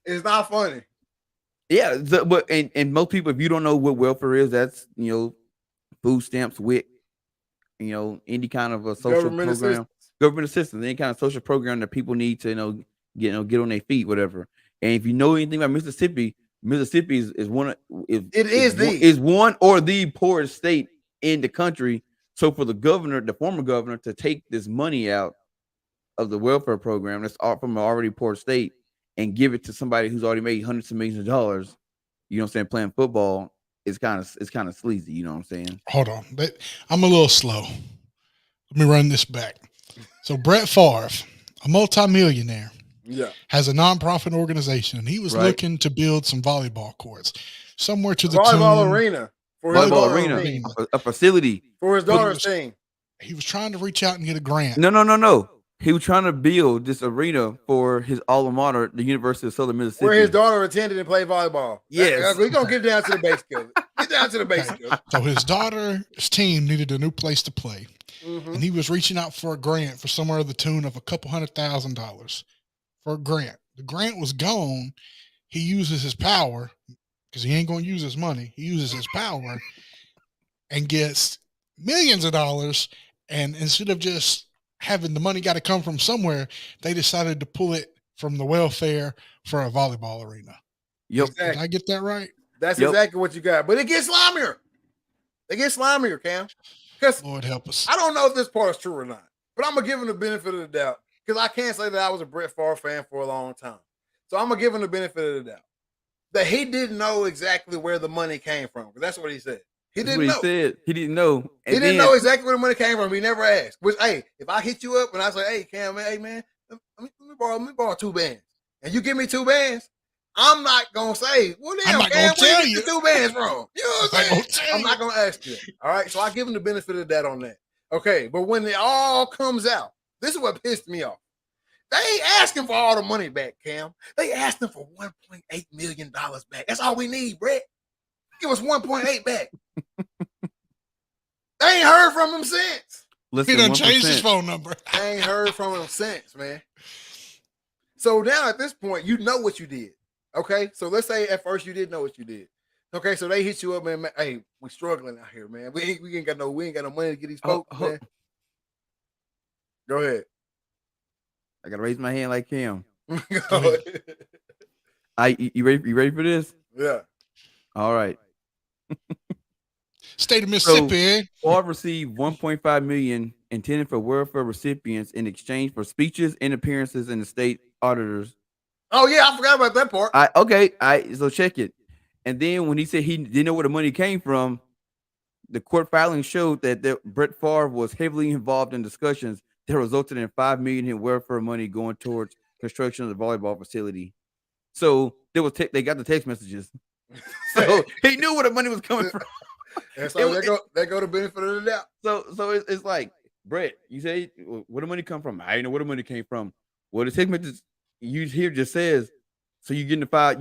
It's not funny. Yeah, but most people, if you don't know what welfare is, that's, you know, food stamps, WIC, you know, any kind of a social program, government assistance, any kind of social program that people need to, get on their feet, whatever. And if you know anything about Mississippi, Mississippi is one. Is one or the poorest state in the country. So for the governor, the former governor, to take this money out of the welfare program that's from an already poor state and give it to somebody who's already made hundreds of millions of dollars, you know what I'm saying, playing football, it's kind of sleazy, you know what I'm saying? Hold on. I'm a little slow. Let me run this back. So Brett Favre, a multimillionaire, has a nonprofit organization, and he was looking to build some volleyball courts somewhere to the volleyball tune, arena for volleyball arena, a facility for his daughter's team. He was trying to reach out and get a grant. No. He was trying to build this arena for his alma mater, the University of Southern Mississippi, where his daughter attended and played volleyball. Yes, we're gonna get down to the base of it. Get down to the base of it. So his daughter's team needed a new place to play, and he was reaching out for a grant for somewhere to the tune of $200,000 for a grant. The grant was gone. He uses his power because he ain't going to use his money. He uses his power and gets millions of dollars. And instead of just having the money got to come from somewhere, they decided to pull it from the welfare for a volleyball arena. Yep. Exactly. Did I get that right? That's exactly what you got. But it gets slimier. They get slimier, Cam. Because Lord help us. I don't know if this part is true or not, but I'm going to give him the benefit of the doubt because I can't say that I was a Brett Favre fan for a long time. So I'm going to give him the benefit of the doubt that he didn't know exactly where the money came from. Because that's what he said. He didn't know. He didn't know. He didn't know exactly where the money came from. He never asked. Which, hey, if I hit you up and I say, hey, Cam, hey, man, let me borrow 2 bands, and you give me 2 bands, I'm not going to say, well, damn, Cam, where you get the 2 bands from? You know what I'm saying? I'm not going to ask you. All right? So I give him the benefit of that on that. Okay, but when it all comes out, this is what pissed me off. They ain't asking for all the money back, Cam. They asking for $1.8 million back. That's all we need, Brett. Give us 1.8 back. They ain't heard from him since. He done changed his phone number. I ain't heard from him since, man. So now at this point, you know what you did. Okay, so let's say at first you didn't know what you did. Okay, so they hit you up, man. Hey, we struggling out here, man. We ain't got no money to get these folks, man. Go ahead. I gotta raise my hand like Cam. You ready for this? Yeah. All right. State of Mississippi. Favre received $1.5 million intended for welfare recipients in exchange for speeches and appearances in the state auditors. Oh yeah, I forgot about that part. So check it. And then when he said he didn't know where the money came from, the court filing showed that Brett Favre was heavily involved in discussions that resulted in $5 million in welfare money going towards construction of the volleyball facility. So they got the text messages. So he knew where the money was coming from. And so they go to benefit of the doubt. So it's like, Brett, you say where the money come from? I didn't know where the money came from. Well, the text message you hear just says, so you're getting the 5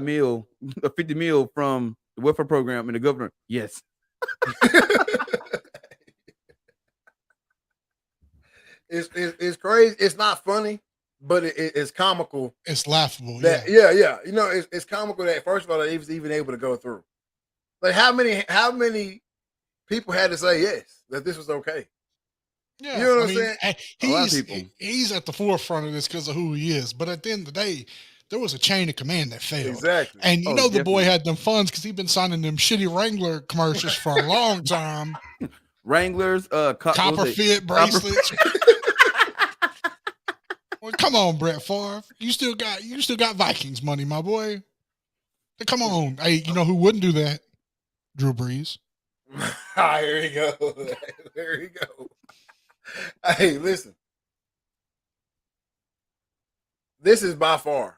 mil, the 50 mil from the welfare program and the governor. Yes. It's crazy. It's not funny, but it's comical. It's laughable. Yeah. You know, it's comical that first of all they was even able to go through. Like how many people had to say yes that this was okay? Yeah, you know what I'm saying? He's at the forefront of this because of who he is. But at the end of the day, there was a chain of command that failed. Exactly. And you know the boy had them funds because he's been signing them shitty Wrangler commercials for a long time. Wranglers, copper fit bracelets. Well, come on, Brett Favre. You still got Vikings money, my boy. Come on. Hey, you know who wouldn't do that? Drew Brees. Here you go. There you go. Hey, listen. This is by far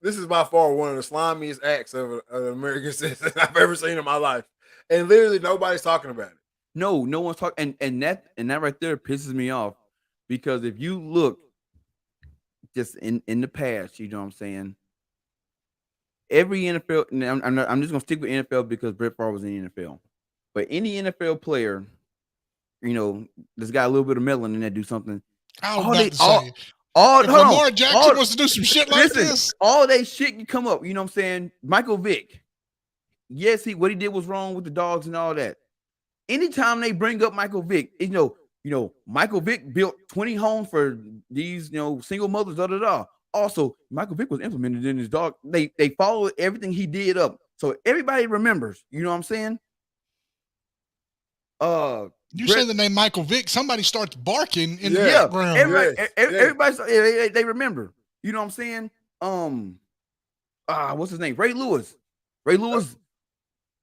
one of the slimiest acts of an American citizen I've ever seen in my life. And literally nobody's talking about it. No one's talking. And that right there pisses me off. Because if you look just in the past, you know what I'm saying? Every NFL, I'm just gonna stick with NFL because Brett Favre was in the NFL. But any NFL player, you know, that's got a little bit of melanin that do something. Lamar Jackson wants to do some shit like this. All that shit can come up. You know what I'm saying? Michael Vick. Yes, what he did was wrong with the dogs and all that. Anytime they bring up Michael Vick, you know, Michael Vick built 20 homes for these, single mothers, Also, Michael Vick was implemented in his dog. They followed everything he did up, so everybody remembers. You know what I'm saying? You Brett- say the name Michael Vick, somebody starts barking in the Yeah, background. everybody, they remember. You know what I'm saying? What's his name? Ray Lewis. Ray Lewis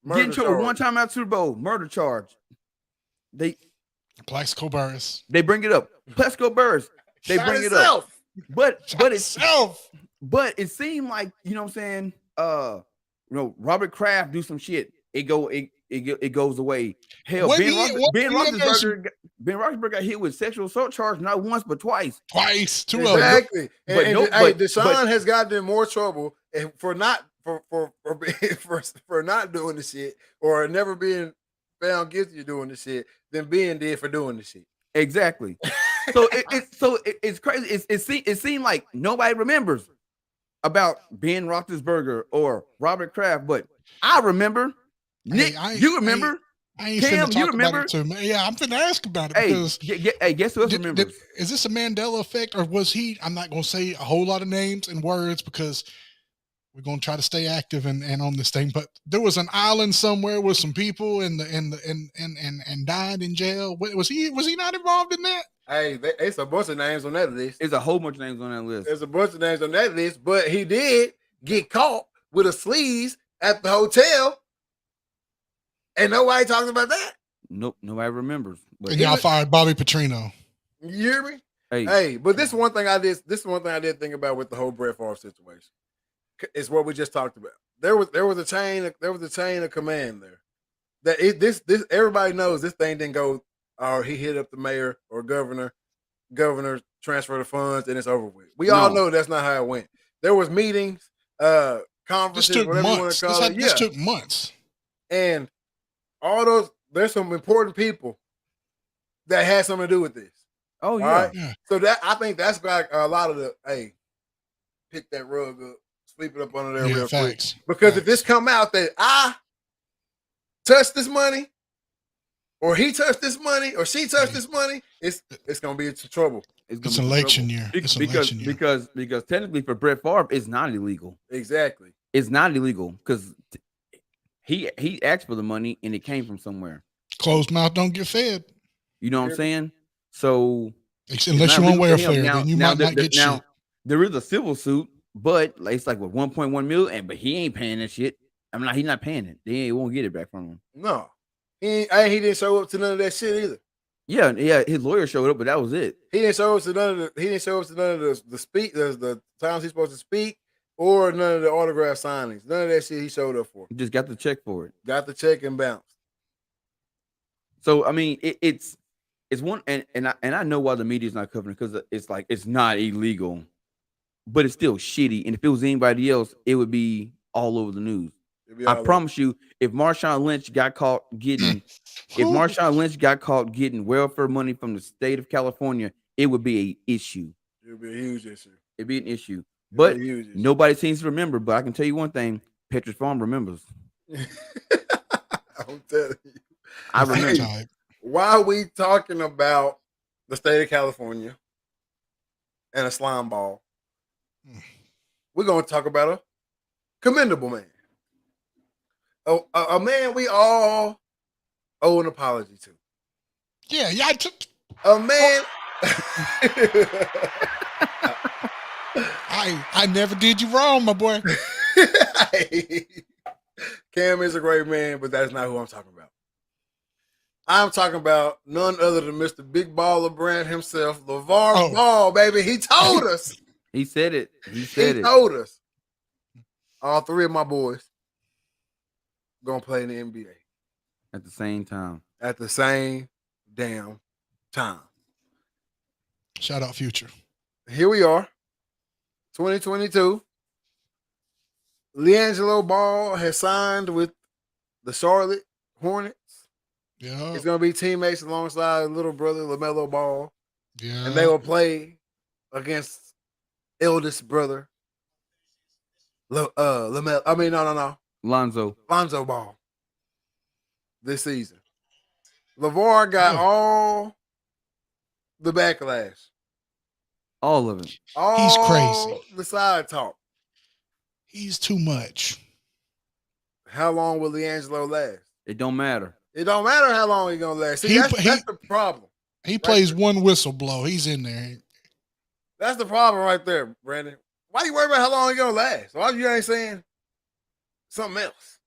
getting trouble one time out Super Bowl, murder charge. Plaxico Burress. They bring it up. Plaxico Burress. They bring it up. But it seemed like, you know what I'm saying? Robert Kraft do some shit. It goes away. Hell, Ben Roethlisberger got hit with sexual assault charge not once but twice. Two of them. Exactly. Deshaun has gotten in more trouble for not doing the shit or never being found guilty of doing the shit than Ben did for doing the shit. Exactly. So it's crazy. It seemed like nobody remembers about Ben Roethlisberger or Robert Kraft, but I remember. Nick, you remember? I ain't Cam, finna you talk remember? about it too. Yeah, I'm finna ask about it because guess who else remembers? Is this a Mandela effect or was he? I'm not gonna say a whole lot of names and words because we're gonna try to stay active and on this thing. But there was an island somewhere with some people and died in jail. Was he not involved in that? Hey, it's a bunch of names on that list. There's a whole bunch of names on that list. There's a bunch of names on that list, but he did get caught with a sleaze at the hotel. And nobody talking about that. Nope, nobody remembers. But and y'all fired Bobby Petrino. You hear me? Hey, but this is one thing I did. This is one thing I did think about with the whole Brett Favre situation. It's what we just talked about. There was a chain of command there. That this everybody knows this thing didn't go. Or he hit up the mayor or governor transfer the funds and it's over with. We all know that's not how it went. There was meetings, conferences, whatever you want to call it. This took months, and all those, there's some important people that had something to do with this. Oh, yeah. Right? Yeah. So I think that's like a lot of pick that rug up, sweep it up under there real quick. Because if this come out that I touched this money, or he touched this money, or she touched this money, it's gonna be some trouble. It's an election year. Because technically for Brett Favre, it's not illegal. Exactly. It's not illegal because he asked for the money and it came from somewhere. Closed mouth don't get fed. You know what I'm saying? So unless you're on welfare, then you might not get shit. There is a civil suit, but it's like 1.1 million, but he ain't paying that shit. I mean, he's not paying it. They won't get it back from him. No, he didn't show up to none of that shit either. Yeah, his lawyer showed up, but that was it. He didn't show up to none of the times he's supposed to speak, or none of the autograph signings. None of that shit he showed up for. He just got the check for it. Got the check and bounced. So I mean, it's one, and I know why the media's not covering it, because it's like it's not illegal, but it's still shitty. And if it was anybody else, it would be all over the news. I promise you, if Marshawn Lynch got caught getting welfare money from the state of California, it would be an issue. It would be a huge issue. It'd be an issue. But nobody seems to remember. But I can tell you one thing: Petrus Farm remembers. I'm telling you, I remember. Why are we talking about the state of California and a slime ball? We're going to talk about a commendable man. A man we all owe an apology to. Yeah. A man. I never did you wrong, my boy. Cam is a great man, but that's not who I'm talking about. I'm talking about none other than Mr. Big Baller Brand himself, LeVar Ball, baby. He told us. He said it. He told us. All three of my boys gonna play in the NBA at the same time. At the same damn time. Shout out Future. Here we are, 2022. LiAngelo Ball has signed with the Charlotte Hornets. Yeah, he's gonna be teammates alongside little brother LaMelo Ball. Yeah, and they will play against eldest brother LaMelo. I mean, no. Lonzo Ball this season. LeVar got all the backlash. All of it. All crazy. the side talk. He's too much. How long will LiAngelo last? It don't matter. It don't matter how long he's gonna last. See, He- that's the problem. He plays one whistle blow. He's in there. That's the problem right there, Brandon. Why you worry about how long he's gonna last? Why you ain't saying something else?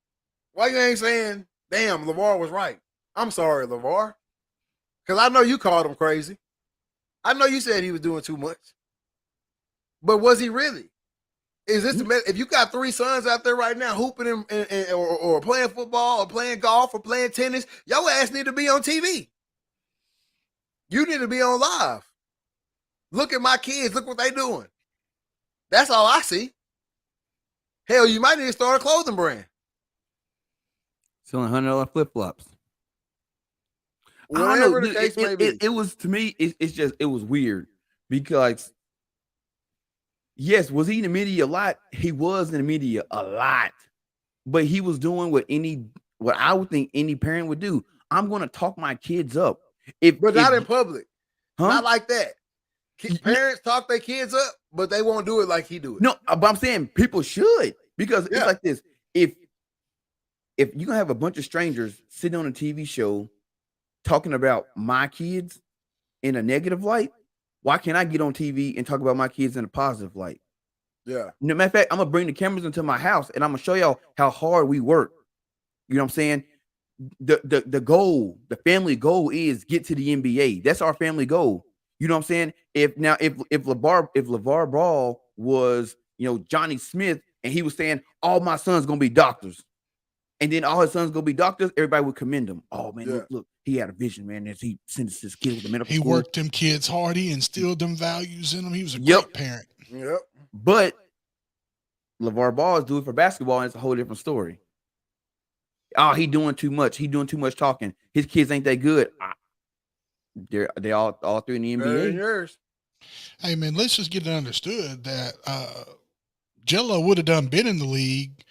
Why you ain't saying, damn, LeVar was right? I'm sorry, LeVar. Because I know you called him crazy. I know you said he was doing too much. But was he really? Is this the if you got 3 sons out there right now hooping or playing football or playing golf or playing tennis, your ass need to be on TV. You need to be on live. Look at my kids. Look what they doing. That's all I see. Hell, you might need to start a clothing brand. Selling $100 flip flops. Whatever the case may be. It was, to me, it's just, it was weird because, yes, was he in the media a lot? He was in the media a lot, but he was doing what I would think any parent would do. I'm going to talk my kids up. But not in public. Huh? Not like that. Parents talk their kids up, but they won't do it like he do it. No, but I'm saying people should, because it's like this. If you're going to have a bunch of strangers sitting on a TV show talking about my kids in a negative light, why can't I get on TV and talk about my kids in a positive light? Yeah. No matter of fact, I'm going to bring the cameras into my house and I'm going to show y'all how hard we work. You know what I'm saying? The goal, the family goal is get to the NBA. That's our family goal. You know what I'm saying? If LeVar Ball was, Johnny Smith, and he was saying all my sons gonna be doctors, and then all his sons gonna be doctors, everybody would commend him. Oh man, look, he had a vision, man. As he sent his kids to medical school. He worked them kids hard. He instilled them values in them. He was a great parent. Yep. But LeVar Ball is doing it for basketball, and it's a whole different story. Oh, he doing too much. He doing too much talking. His kids ain't that good. They all 3 in the NBA. Hey man, let's just get it understood that Jello would have done been in the league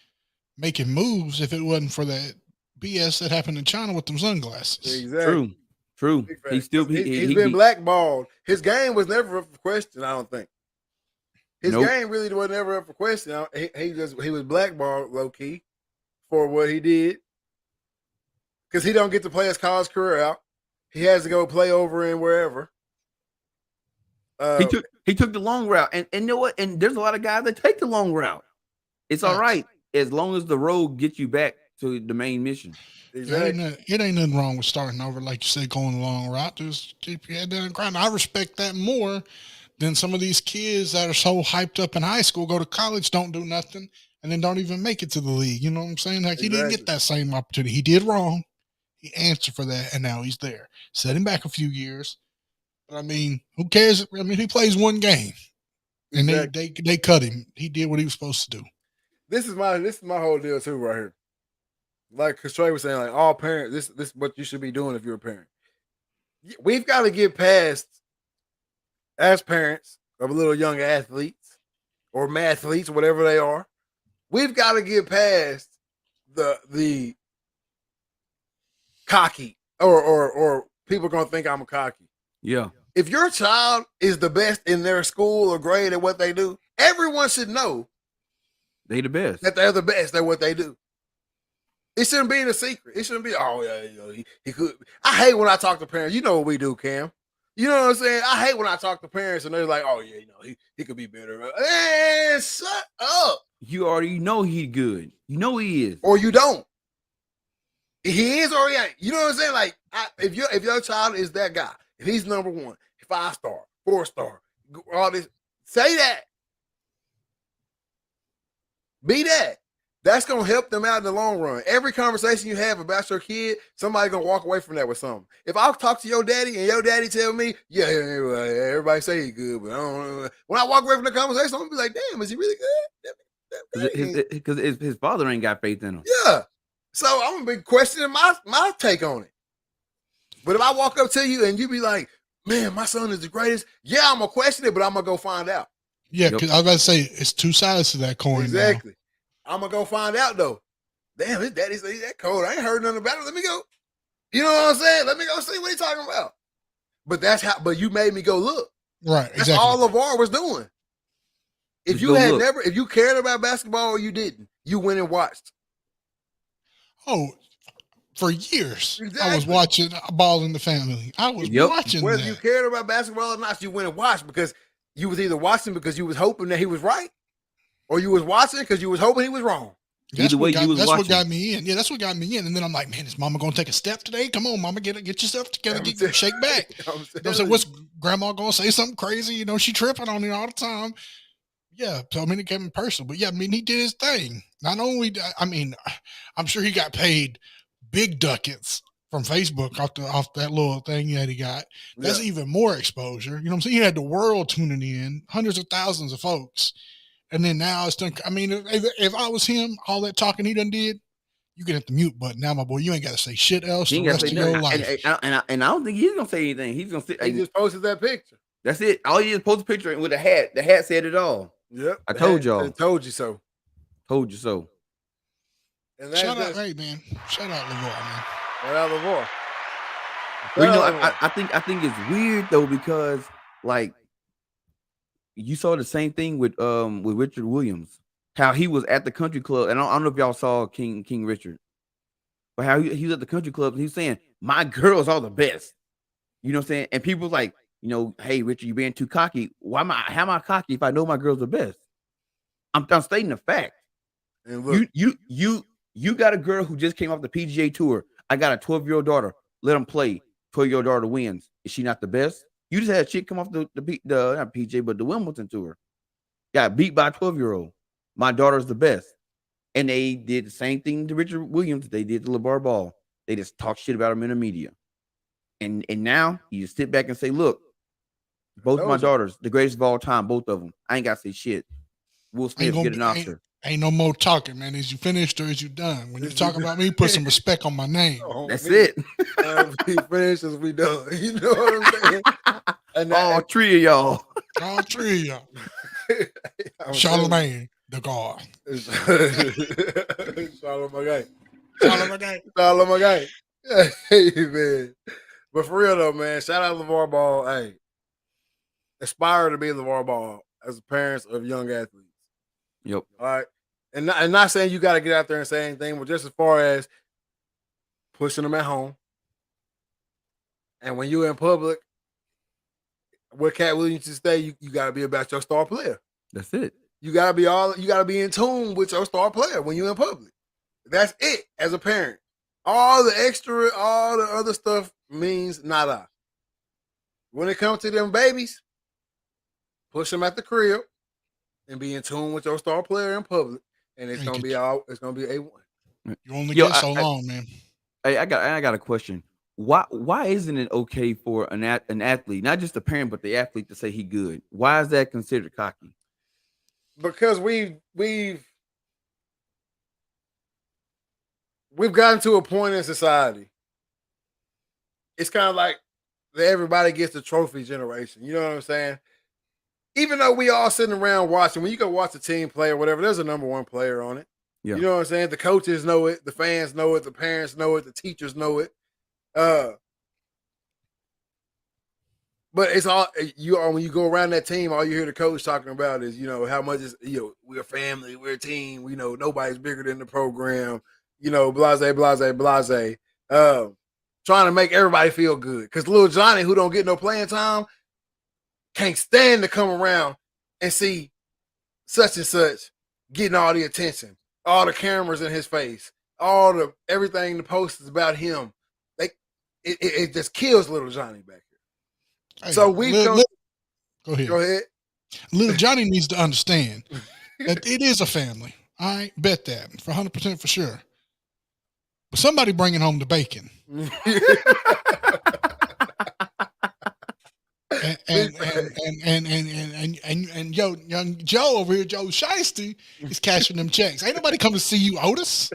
making moves if it wasn't for that BS that happened in China with them sunglasses. Exactly. True. He's been blackballed. His game was never up for question, I don't think. His game really was never up for question. He was blackballed low key for what he did. Because he don't get to play his college career out. He has to go play over in wherever. He took the long route, and you know what? And there's a lot of guys that take the long route. It's all right as long as the road gets you back to the main mission. Exactly. It ain't nothing wrong with starting over, like you said, going the long route. Just keep your head down and grind. I respect that more than some of these kids that are so hyped up in high school, go to college, don't do nothing, and then don't even make it to the league. You know what I'm saying? Like he didn't get that same opportunity. He did wrong. He answered for that, and now he's there. Set him back a few years. But I mean, who cares? I mean, he plays one game, and they cut him. He did what he was supposed to do. This is my whole deal too, right here. Like, because Trey was saying, like, all parents, this is what you should be doing if you're a parent. We've got to get past, as parents of little young athletes or mathletes, whatever they are. We've got to get past the cocky or people are gonna think I'm a cocky. Yeah. If your child is the best in their school or grade at what they do, everyone should know they the best. That they're the best at what they do. It shouldn't be in a secret. It shouldn't be, he could. I hate when I talk to parents. You know what we do, Cam. You know what I'm saying? I hate when I talk to parents and they're like, oh yeah, he could be better. Man, shut up. You already know he's good. You know he is. Or you don't. He is or he ain't. You know what I'm saying? Like, if your child is that guy, if he's number 1, 5-star, 4-star, all this, say that. Be that. That's gonna help them out in the long run. Every conversation you have about your kid, somebody gonna walk away from that with something. If I talk to your daddy and your daddy tell me, yeah, everybody say he's good, but I don't know. When I walk away from the conversation, I'm gonna be like, damn, is he really good? Because his father ain't got faith in him. Yeah. So I'm gonna be questioning my take on it. But if I walk up to you and you be like, man, my son is the greatest, yeah, I'm gonna question it, but I'm gonna go find out. Yeah, because I was about to say it's 2 sides to that coin. Exactly. I'm gonna go find out though. Damn, his daddy said he's that cold. I ain't heard nothing about it. Let me go. You know what I'm saying? Let me go see what he's talking about. But that's how. But you made me go look. Right, That's exactly. all LeVar was doing. If Just you go had look. never, if you cared about basketball or you didn't, you went and watched. Oh, for years, I was Exactly. watching Ball in the Family. I was Yep. watching Whether you that. cared about basketball or not, you went and watched because you was either watching because you was hoping that he was right, or you was watching because you was hoping he was wrong. That's Either way, what got you was that's what watching. got me in. Yeah, that's what got me in. And then I'm like, man, is Mama gonna take a step today? Come on, Mama, get yourself together, shake back. I'm You know, say, telling what's you. Grandma gonna say something crazy? You know, she tripping on it all the time. Yeah, so I mean, it came personal, but yeah, I mean, he did his thing. Not only, I mean, I'm sure he got paid big ducats from Facebook off that little thing that he got. That's Yeah. even more exposure. You know what I'm saying? He had the world tuning in, hundreds of thousands of folks. And then now it's done. I mean, if I was him, all that talking he done did, you can hit the mute button. Now, my boy, you ain't got to say shit else He the ain't got rest to of say your nothing. life. And I don't think he's gonna say anything. He's gonna sit. He just posted that picture. That's it. All he did is post a picture with a hat. The hat said it all. Yep. I told y'all. I told you so. Told you so. And that's Shout out, just, hey man, shout out LeVar, man. shout out LeVar. Well, you know, Shout out LeVar. I think it's weird though because like you saw the same thing with Richard Williams, how he was at the country club, and I don't know if y'all saw King Richard, but how he was at the country club and he's saying my girls are the best. You know what I'm saying? And people like, you know, hey Richard, you being too cocky. How am I cocky if I know my girls are best? I'm stating a fact. And look, You got a girl who just came off the PGA tour. I got a 12-year-old daughter. Let them play. 12-year-old daughter wins. Is she not the best? You just had a chick come off the not PGA, but the Wimbledon tour. Got beat by a 12-year-old. My daughter's the best. And they did the same thing to Richard Williams. They did to LeVar Ball. They just talk shit about him in the media. And now you just sit back and say, look, both my daughters, the greatest of all time, both of them. I ain't got to say shit. Will Smith get an Oscar. Ain't no more talking, man. Is you finished or is you done? When you talk about me, put some respect on my name. That's it. We finished as we done. You know what I'm saying? And all three of y'all. All three of y'all. Charlemagne, the God. Charlemagne. Charlemagne. Hey, man. But for real though, man, shout out LeVar Ball. Hey, aspire to be LeVar Ball as the parents of young athletes. Yep. All right. And not saying you got to get out there and say anything, but just as far as pushing them at home. And when you're in public, where Cat Williams to stay, you got to be about your star player. That's it. You got to be in tune with your star player when you're in public. That's it as a parent. All the extra, all the other stuff means nada. When it comes to them babies, push them at the crib and be in tune with your star player in public, and it's gonna be A1. You only get so long, man. Hey, I got a question. Why isn't it okay for an athlete, not just the parent but the athlete, to say he good? Why is that considered cocky? Because we've gotten to a point in society. It's kind of like everybody gets the trophy generation. You know what I'm saying? Even though we all sitting around watching, when you go watch a team play or whatever, there's a number one player on it. Yeah. You know what I'm saying? The coaches know it, the fans know it, the parents know it, the teachers know it. But it's all when you go around that team, all you hear the coach talking about is, how much is, we're a family, we're a team, we know nobody's bigger than the program, blase. Trying to make everybody feel good. Because little Johnny, who don't get no playing time, can't stand to come around and see such and such getting all the attention, all the cameras in his face, everything the post is about him. It just kills little Johnny back here. Hey, So we go ahead. Go ahead. Little Johnny needs to understand that it is a family. I bet that for 100% for sure. But somebody bringing home the bacon. and young Joe over here, Joe Shiesty, is cashing them checks. Ain't nobody come to see you, Otis.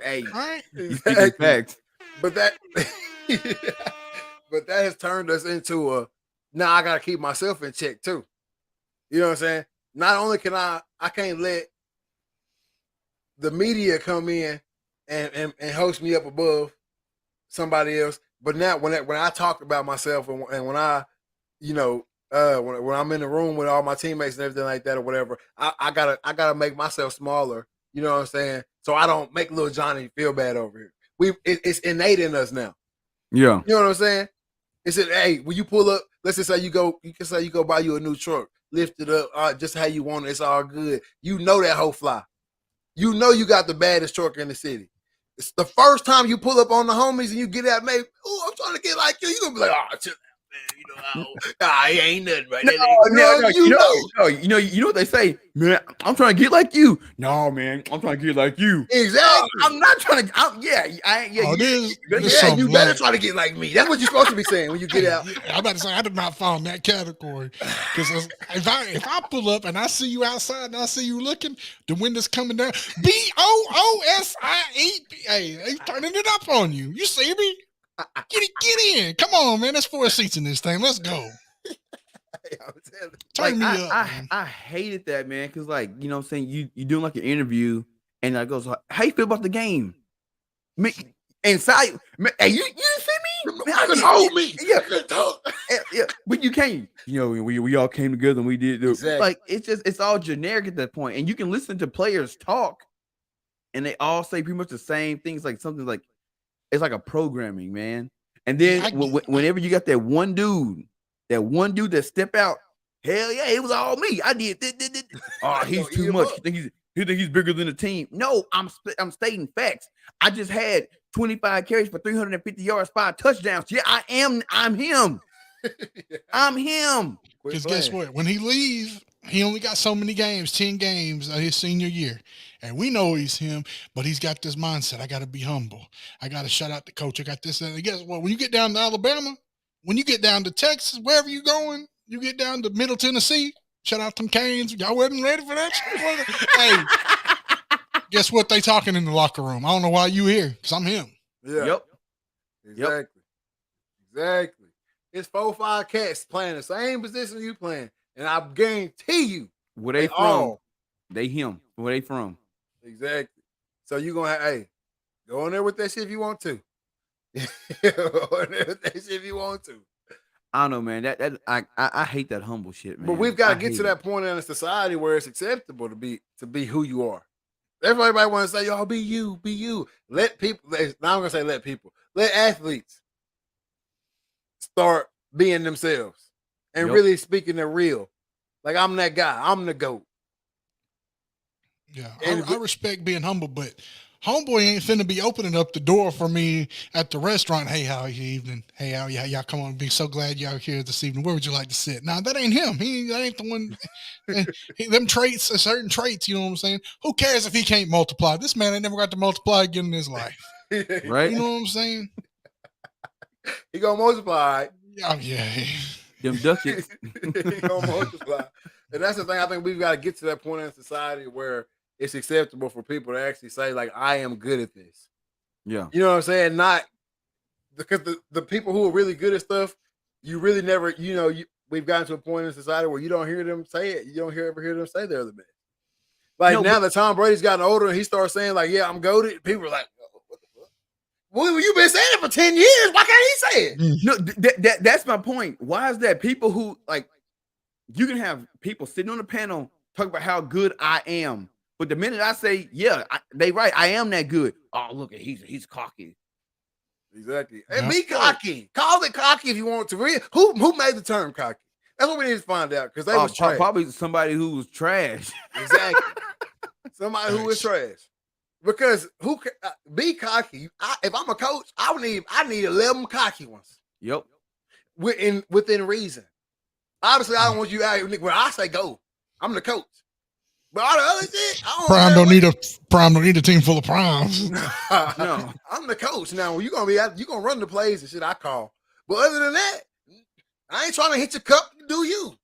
Hey, all right. You speaking facts. But that has turned us into now I gotta keep myself in check too. You know what I'm saying? Not only can I can't let the media come in and host me up above somebody else, but now when I talk about myself and when I you know, when I'm in the room with all my teammates and everything like that or whatever, I gotta make myself smaller. You know what I'm saying? So I don't make little Johnny feel bad over here. It's innate in us now. Yeah. You know what I'm saying? It said, hey, when you pull up, let's just say you can say you go buy you a new truck, lift it up, just how you want it. It's all good. You know that hoe fly. You know you got the baddest truck in the city. It's the first time you pull up on the homies and you get out, maybe, oh, I'm trying to get like you. You're gonna be like, oh, chill out, man. You know, he ain't nothing, right? You know what they say, man. I'm trying to get like you. No, man, I'm trying to get like you. Exactly. I'm not trying to. You better try to get like me. That's what you're supposed to be saying when you get out. I'm about to say I did not fall in that category because if I pull up and I see you outside and I see you looking, the window's coming down. BOOSIE. Hey, they turning it up on you. You see me? Get in. Come on, man. There's 4 seats in this thing. Let's go. Turn me up. I hated that, man, because like, you know what I'm saying, you doing like an interview and I goes, how you feel about the game? Inside, man, hey, you see me? Man, hold me. Yeah, but you can't. You know, we all came together and we did exactly. Like it's all generic at that point, and you can listen to players talk, and they all say pretty much the same things, like something like it's like a programming, man. And then whenever you got that one dude that step out, hell yeah, it was all me. I did. Oh, he's too much. He think he's bigger than the team. No, I'm stating facts. I just had 25 carries for 350 yards, 5 touchdowns. Yeah, I'm him. I'm him. Because guess what? When he leave, he only got so many games, 10 games his senior year. And we know he's him, but he's got this mindset. I got to be humble. I got to shout out the coach. I got this. And guess what? When you get down to Alabama, when you get down to Texas, wherever you going, you get down to Middle Tennessee, shout out them Canes. Y'all wasn't ready for that shit. Hey, guess what they talking in the locker room? I don't know why you here, because I'm him. Yeah. Yep. Exactly. It's 4-5 cats playing the same position you playing. And I guarantee you, where they from? They him. Where they from? Exactly. So you gonna have, go in there with that shit if you want to. Go in there with that shit if you want to. I don't know, man. I hate that humble shit, man. But we've got to get to that point in a society where it's acceptable to be who you are. Everybody wants to say, "Y'all be you." Let people. Now I'm gonna say, let people. Let athletes start being themselves and really speaking their real. Like, I'm that guy. I'm the GOAT. Yeah, I respect being humble, but homeboy ain't finna be opening up the door for me at the restaurant. Hey, how you evening? Hey, how y'all come on? Be so glad y'all here this evening. Where would you like to sit? Nah, that ain't him. That ain't the one. Them traits, certain traits. You know what I'm saying? Who cares if he can't multiply? This man ain't never got to multiply again in his life. Right? You know what I'm saying? He gonna multiply. Yeah. Them ducats. He gonna multiply. And that's the thing. I think we've got to get to that point in society where it's acceptable for people to actually say, like, I am good at this. Yeah. You know what I'm saying? Not because the people who are really good at stuff, you really never, we've gotten to a point in society where you don't hear them say it. You don't ever hear them say they're the best. Like, now that Tom Brady's gotten older and he starts saying, like, yeah, I'm goated, people are like, oh, what the fuck? Well, you've been saying it for 10 years. Why can't he say it? No, that's my point. Why is that people who, like, you can have people sitting on the panel talk about how good I am. But the minute I say, yeah, they right, I am that good. Oh, look, he's cocky. Exactly. And be cocky. Call it cocky if you want to. Who made the term cocky? That's what we need to find out, because they was trash. Probably somebody who was trash. Exactly. Somebody who was trash. Because be cocky. If I'm a coach, I need 11 cocky ones. Yep. Within reason. Obviously, I don't want you out here when I say go. I'm the coach. But all the other shit, Prime don't need a team full of primes. No. I'm the coach. Now you gonna run the plays and shit I call. But other than that, I ain't trying to hit your cup. Do you?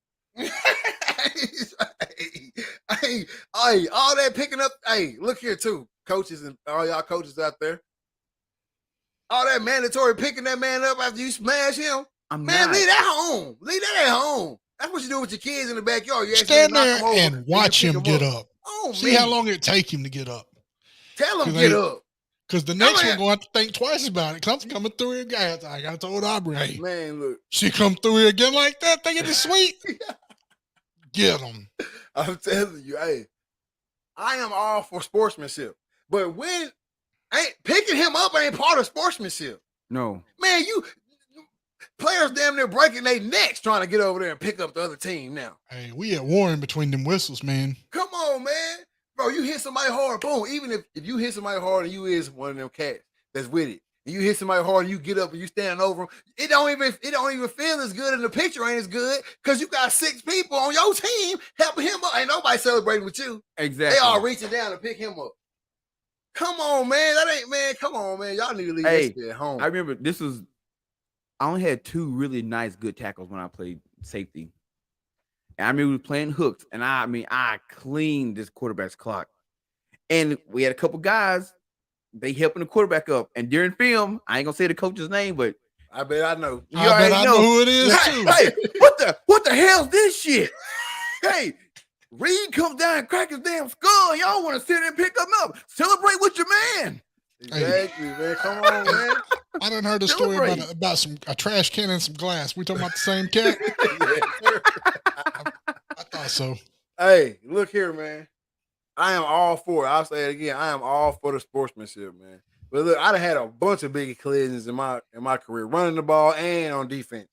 Hey, all that picking up. Hey, look here too, coaches and all y'all coaches out there. All that mandatory picking that man up after you smash him. Leave that home. Leave that at home. That's what you do with your kids in the backyard. You stand there and watch him get up. See how long it take him to get up. Tell him get up. Because the next one going to have to think twice about it. Cause I'm coming through here, guys. I got told Aubrey, hey, Man, look. she come through here again like that, thinking it's sweet. Get them. I'm telling you, hey, I am all for sportsmanship. But when picking him up ain't part of sportsmanship. No. Man, players damn near breaking their necks trying to get over there and pick up the other team now. Hey, we at war in between them whistles, man. Come on, man. Bro, you hit somebody hard, boom. Even if you hit somebody hard and you is one of them cats that's with it, and you hit somebody hard and you get up and you stand over them, it don't even feel as good, and the picture ain't as good because you got 6 people on your team helping him up. Ain't nobody celebrating with you. Exactly. They all reaching down to pick him up. Come on, man. Come on, man. Y'all need to leave Hey, this shit at home. I remember I only had 2 really nice, good tackles when I played safety. And I remember we were playing hooks, and I cleaned this quarterback's clock. And we had a couple guys, they helping the quarterback up. And during film, I ain't gonna say the coach's name, but I bet I know. you I bet I know who it is Hey, too. hey, what the hell's this shit? Hey, Reed comes down and cracks his damn skull. Y'all want to sit there and pick him up. Celebrate with your man. Exactly, man. Come on, man. I done heard a story about a trash can and some glass. We talking about the same cat? I thought so. Hey, look here, man. I am all for it. I'll say it again. I am all for the sportsmanship, man. But look, I done had a bunch of big collisions in my career, running the ball and on defense.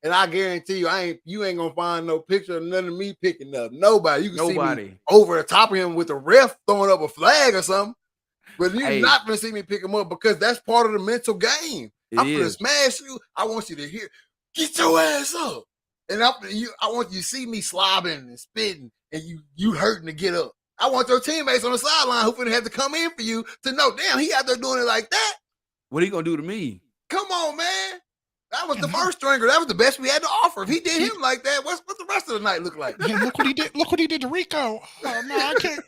And I guarantee you ain't gonna find no picture of none of me picking up nobody. You can see me over the top of him with the ref throwing up a flag or something. But you're not gonna see me pick him up because that's part of the mental game. I'm gonna smash you. I want you to hear, get your ass up. And I want you to see me slobbing and spitting and you hurting to get up. I want your teammates on the sideline who finna have to come in for you to know, damn, he out there doing it like that. What are you gonna do to me? Come on, man. That was the first stringer. That was the best we had to offer. If he did him like that, what's the rest of the night look like? Yeah, look what he did. Look what he did to Rico. Oh no, I can't.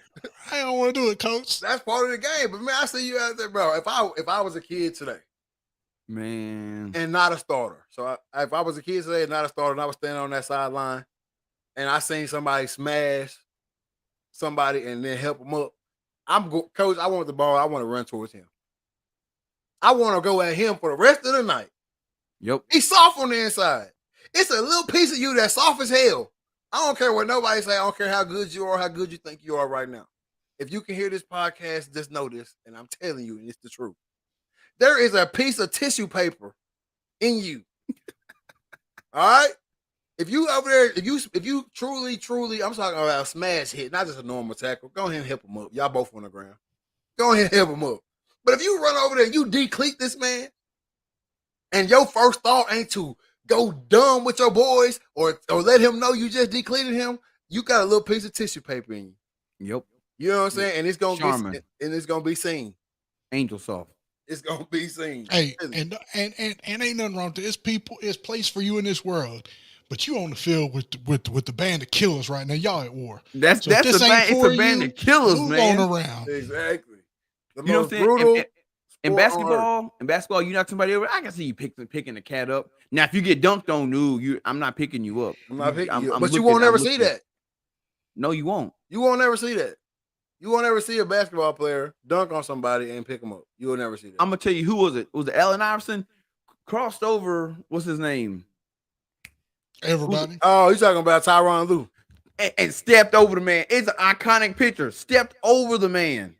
I don't want to do it, coach. That's part of the game. But man, I see you out there, bro. If I was a kid today, man, and not a starter. So if I was a kid today and not a starter, and I was standing on that sideline, and I seen somebody smash somebody and then help them up, coach. I want the ball. I want to run towards him. I want to go at him for the rest of the night. Yep. He's soft on the inside. It's a little piece of you that's soft as hell. I don't care what nobody say. I don't care how good you are, how good you think you are right now. If you can hear this podcast, just know this, and I'm telling you, and it's the truth. There is a piece of tissue paper in you. All right? If you over there, if you truly, I'm talking about a smash hit, not just a normal tackle, go ahead and help him up. Y'all both on the ground. Go ahead and help him up. But if you run over there and you decleat this man, and your first thought ain't to go dumb with your boys or let him know you just decleated him, you got a little piece of tissue paper in you. Yep. You know what I'm saying? And it's gonna be seen. Angel soft. It's gonna be seen. Hey, and ain't nothing wrong with it. It's people, it's place for you in this world. But you on the field with the band of killers right now. Y'all at war. That's the thing. It's a band of killers, man. Move on around. Exactly. You know what I'm saying? Brutal. In basketball, you knock somebody over. I can see you picking the cat up. Now, if you get dunked on, I'm not picking you up. I'm not picking you up. But you won't ever see that. No, you won't. You won't ever see that. You won't ever see a basketball player dunk on somebody and pick them up. You will never see that. I'm gonna tell you who was it? Was it Allen Iverson? Crossed over. What's his name? Everybody. Oh, you talking about Tyronn Lue? And stepped over the man. It's an iconic picture. Stepped over the man.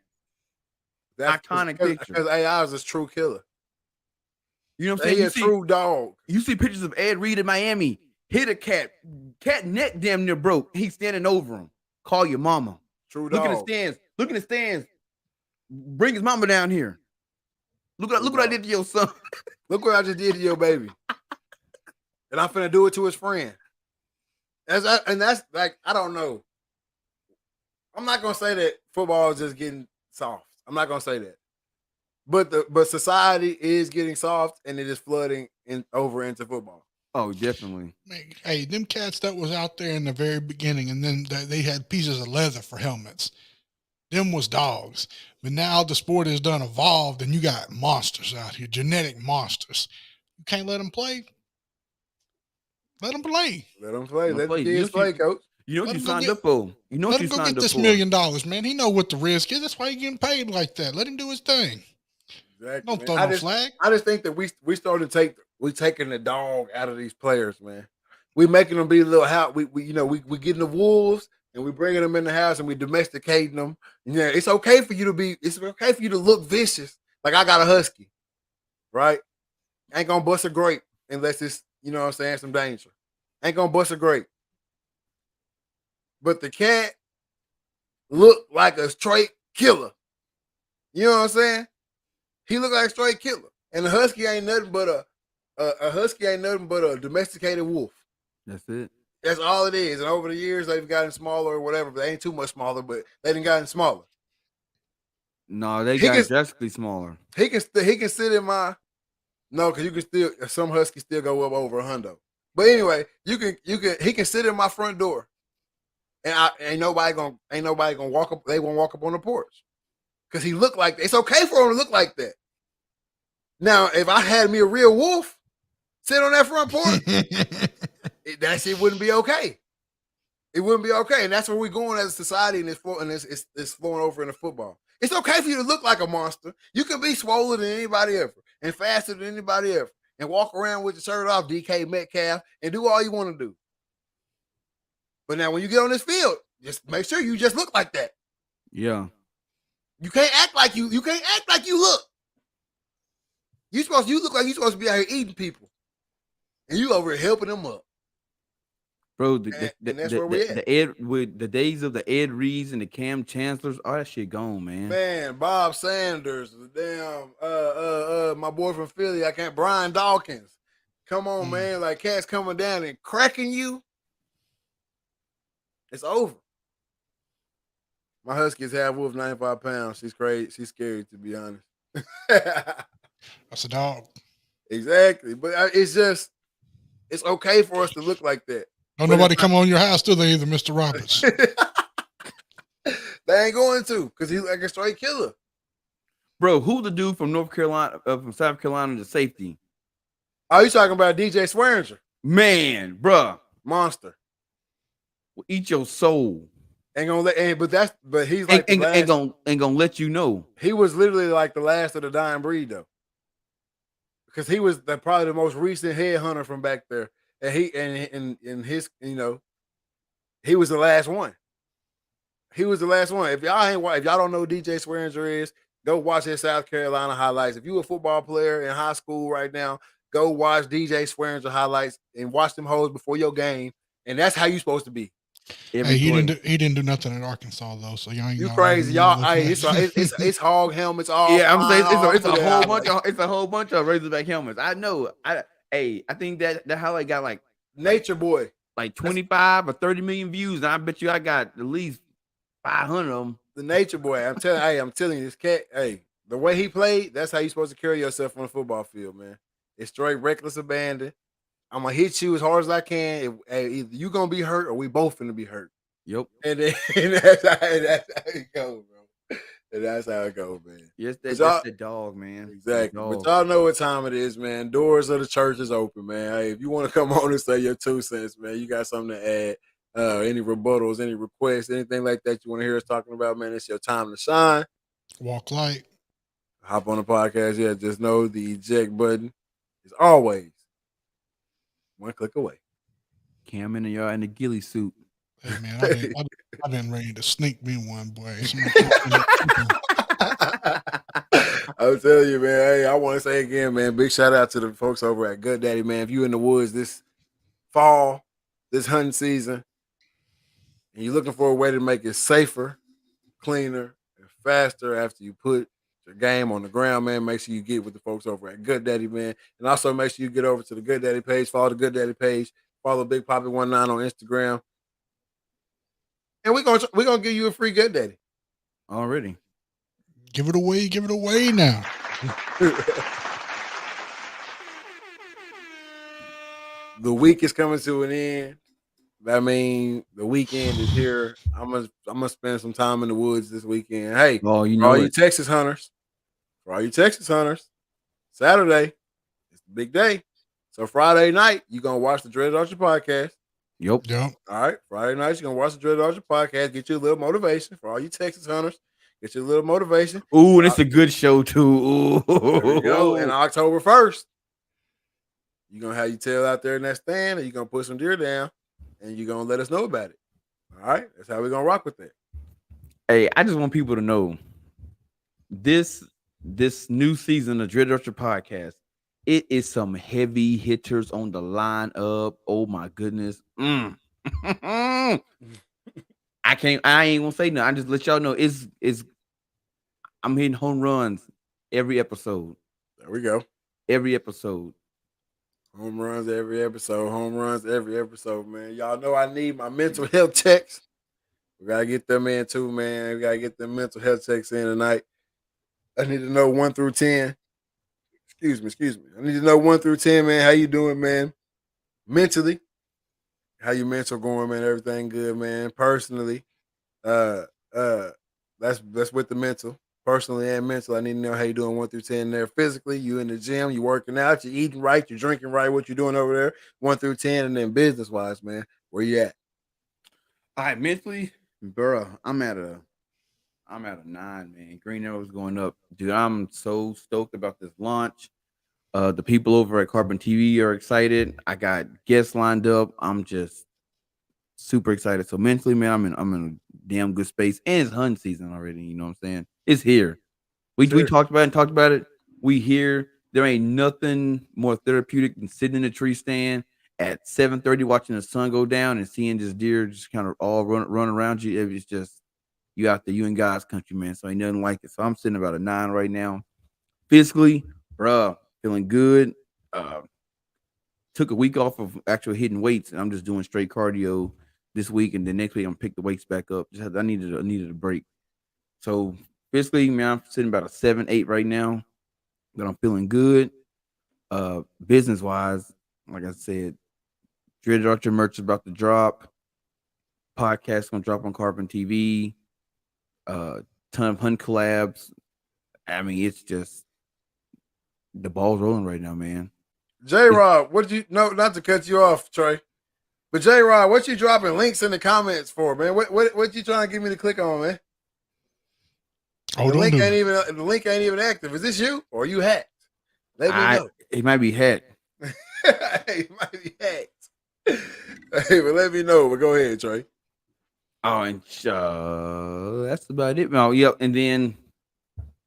That's iconic picture. Because AI is a true killer. You know what I'm saying? He's a true dog. You see pictures of Ed Reed in Miami. Hit a cat. Cat neck damn near broke. He's standing over him. Call your mama. True dog. Look at the stands. Look at the stands. Bring his mama down here. Look what I did to your son. Look what I just did to your baby. And I'm finna do it to his friend. And that's like, I don't know. I'm not gonna say that football is just getting soft. I'm not gonna say that. But society is getting soft and it is flooding over into football. Oh, definitely. Man, hey, them cats that was out there in the very beginning, and then they had pieces of leather for helmets. Them was dogs. But now the sport has done evolved, and you got monsters out here, genetic monsters. You can't let them play. Let them play. Let them play. Let the kids play, coach. You know what you signed up for. You know what you signed up for. Let him go get this $1 million, man. He know what the risk is. That's why he getting paid like that. Let him do his thing. Exactly. Don't Man. throw no flag. I just think that we starting to taking the dog out of these players, man. We making them be a little house. We getting the wolves and we bringing them in the house and we domesticating them. Yeah, it's okay for you to look vicious. Like I got a husky, right? Ain't gonna bust a grape unless it's what I'm saying, some danger. Ain't gonna bust a grape. But the cat look like a straight killer. You know what I'm saying? He look like a straight killer. And the husky ain't nothing but a domesticated wolf. That's it. That's all it is. And over the years, they've gotten smaller or whatever. But they ain't too much smaller, but they done gotten smaller. No, they He got can- drastically smaller. He can sit in my because you can still some huskies still go up over a hundo. But anyway, he can sit in my front door, and ain't nobody gonna walk up. They won't walk up on the porch because he look like it's okay for him to look like that. Now, if I had me a real wolf sit on that front porch, that shit wouldn't be okay. It wouldn't be okay, and that's where we're going as a society, and it's flowing over into football. It's okay for you to look like a monster. You can be swollen than anybody ever, and faster than anybody ever, and walk around with your shirt off, DK Metcalf, and do all you want to do. But now, when you get on this field, just make sure you just look like that. Yeah. You can't act like you. You can't act like you look. You look like you're supposed to be out here eating people, and you over here helping them up. Bro, that's where we at. The days of the Ed Reeds and the Cam Chancellors, all that shit gone, man. Man, Bob Sanders, the damn my boy from Philly, Brian Dawkins. Come on, man. Like cats coming down and cracking you. It's over. My husky is half wolf, 95 pounds. She's crazy. She's scary, to be honest. That's a dog. Exactly. But it's okay for us to look like that. Don't nobody come on your house, do they, either, Mr. Roberts? They ain't going to, because he's like a straight killer. Bro, who the dude from North Carolina, from South Carolina, the safety? Oh, you talking about DJ Swearinger? Man, bro. Monster. Will eat your soul. Ain't gonna let, but he's like ain't gonna let you know. He was literally like the last of the dying breed, though, because he was probably the most recent headhunter from back there, and his he was the last one. He was the last one. If y'all don't know who DJ Swearinger is, go watch his South Carolina highlights. If you a football player in high school right now, go watch DJ Swearinger highlights and watch them hoes before your game, and that's how you supposed to be. Hey, he didn't do nothing at Arkansas though, so y'all ain't. You crazy, y'all? Hey, it's hog helmets all. Yeah, I'm saying it's a whole bunch of Razorback helmets. I know. I think that highlight got like Nature Boy, like 25 or 30 million views, and I bet you I got at least 500 of them. The Nature Boy. I'm telling you, this cat. Hey, the way he played, that's how you supposed to carry yourself on the football field, man. It's straight reckless abandon. I'm gonna hit you as hard as I can. Either you gonna be hurt or we both gonna be hurt. Yep. And that's how it goes, bro. And that's how it goes, man. Yes, that's the dog, man. Exactly. But y'all know what time it is, man. Doors of the church is open, man. Hey, if you want to come on and say your 2 cents, man, you got something to add. Any rebuttals, any requests, anything like that you want to hear us talking about, man, it's your time to shine. Walk light. Hop on the podcast. Yeah, just know the eject button is always one click away. Cam in the ghillie suit. Hey man, I've been ready to sneak me one, boy. I'm telling you, man. Hey, I want to say again, man, big shout out to the folks over at Good Daddy, man. If you in the woods this fall, this hunting season, and you're looking for a way to make it safer, cleaner, and faster after you put your game on the ground, man, make sure you get with the folks over at Good Daddy, man. And also make sure you get over to the Good Daddy page, follow the Good Daddy page, follow Big Poppy 19 on Instagram. And we're gonna give you a free Good Daddy. Already. Give it away now. The week is coming to an end. I mean, the weekend is here. I'm gonna spend some time in the woods this weekend. Hey, oh, you know, for all you Texas hunters, Saturday it's the big day. So Friday night, you're gonna watch the Dreaded Archer podcast. Yep. All right. Friday night, you're gonna watch the Dreaded Archer podcast, get you a little motivation for all you Texas hunters. Get you a little motivation. Ooh, and it's a good show too. Ooh. There we go. And October 1st, you're gonna have your tail out there in that stand, and you're gonna put some deer down, and you're gonna let us know about it. All right, that's how we're gonna rock with that. Hey, I just want people to know this new season of Dread Archer Podcast. It is some heavy hitters on the lineup. Oh my goodness. I ain't gonna say no. I just let y'all know I'm hitting home runs every episode. There we go. Every episode. Home runs every episode. Home runs every episode, man. Y'all know I need my mental health checks. We gotta get them in too, man. We gotta get them mental health checks in tonight. I need to know 1 through 10. Excuse me. I need to know 1 through 10, man. How you doing, man? Mentally, how your mental going, man? Everything good, man. Personally, that's with the mental. Personally and mental, I need to know how you doing 1 through 10 there. Physically, you in the gym, you working out, you eating right, you drinking right, what you doing over there, 1 through 10, and then business wise, man, where you at? All right, mentally, bro, I'm at a 9, man. Green arrow's going up, dude. I'm so stoked about this launch. The people over at Carbon TV are excited. I got guests lined up. I'm just super excited. So mentally, man, I'm in a damn good space, and it's hunting season already. You know what I'm saying? It's here. We talked about it. We here. There ain't nothing more therapeutic than sitting in a tree stand at 7:30, watching the sun go down and seeing this deer just kind of all run around you. It's just you out there, you in God's country, man. So ain't nothing like it. So I'm sitting about a 9 right now. Physically, bruh, feeling good. Took a week off of actual hitting weights, and I'm just doing straight cardio this week, and then next week I'm pick the weights back up. I needed a break. So physically, man, I'm sitting about a 7, 8 right now, but I'm feeling good. Business wise, like I said, Dreaded Archer merch is about to drop. Podcast gonna drop on Carbon TV. Ton of hunt collabs. I mean, it's just the ball's rolling right now, man. J-Rod, not to cut you off, Trey, but J-Rod, what you dropping links in the comments for, man? What you trying to get me to click on, man? Oh, the link ain't even active. Is this you or are you hacked? Let me know. It might be hacked. It might be hacked. Hey, but let me know. But go ahead, Trey. Oh, and that's about it. Oh, yep. And then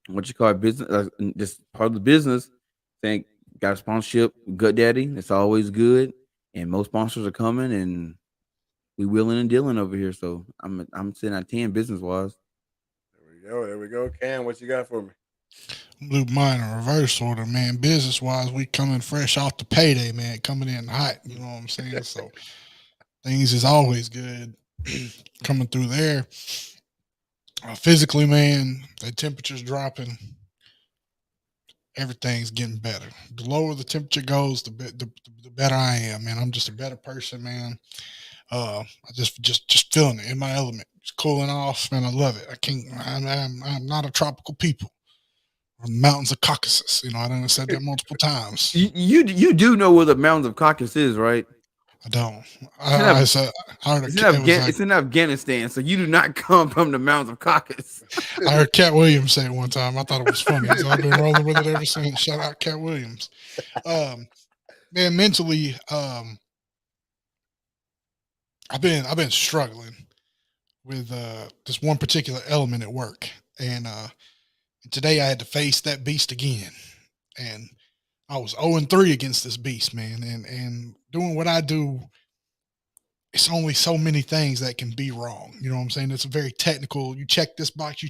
what you call it, business? Just part of the business. Think got a sponsorship, Gut Daddy. It's always good, and most sponsors are coming, and we willing and dealing over here. So I'm sitting at 10 business wise. There we go. Cam, what you got for me? Blue mine in reverse order, man. Business wise, we coming fresh off the payday, man. Coming in hot, you know what I'm saying? So things is always good coming through there. Physically, man, the temperature's dropping. Everything's getting better. The lower the temperature goes, the better I am, man. I'm just a better person, man. I just feeling it in my element. Just cooling off, man. I love it. I'm not a tropical people. From the mountains of Caucasus. You know, I done said that multiple times. You do know where the mountains of Caucasus is, right? I don't. It's in Afghanistan, so you do not come from the mountains of Caucasus. I heard Cat Williams say it one time. I thought it was funny. So I've been rolling with it ever since. Shout out Cat Williams. Man, mentally, I've been struggling with this one particular element at work, and today I had to face that beast again, and I was 0-3 against this beast, man. And doing what I do, it's only so many things that can be wrong. You know what I'm saying? It's very technical. You check this box,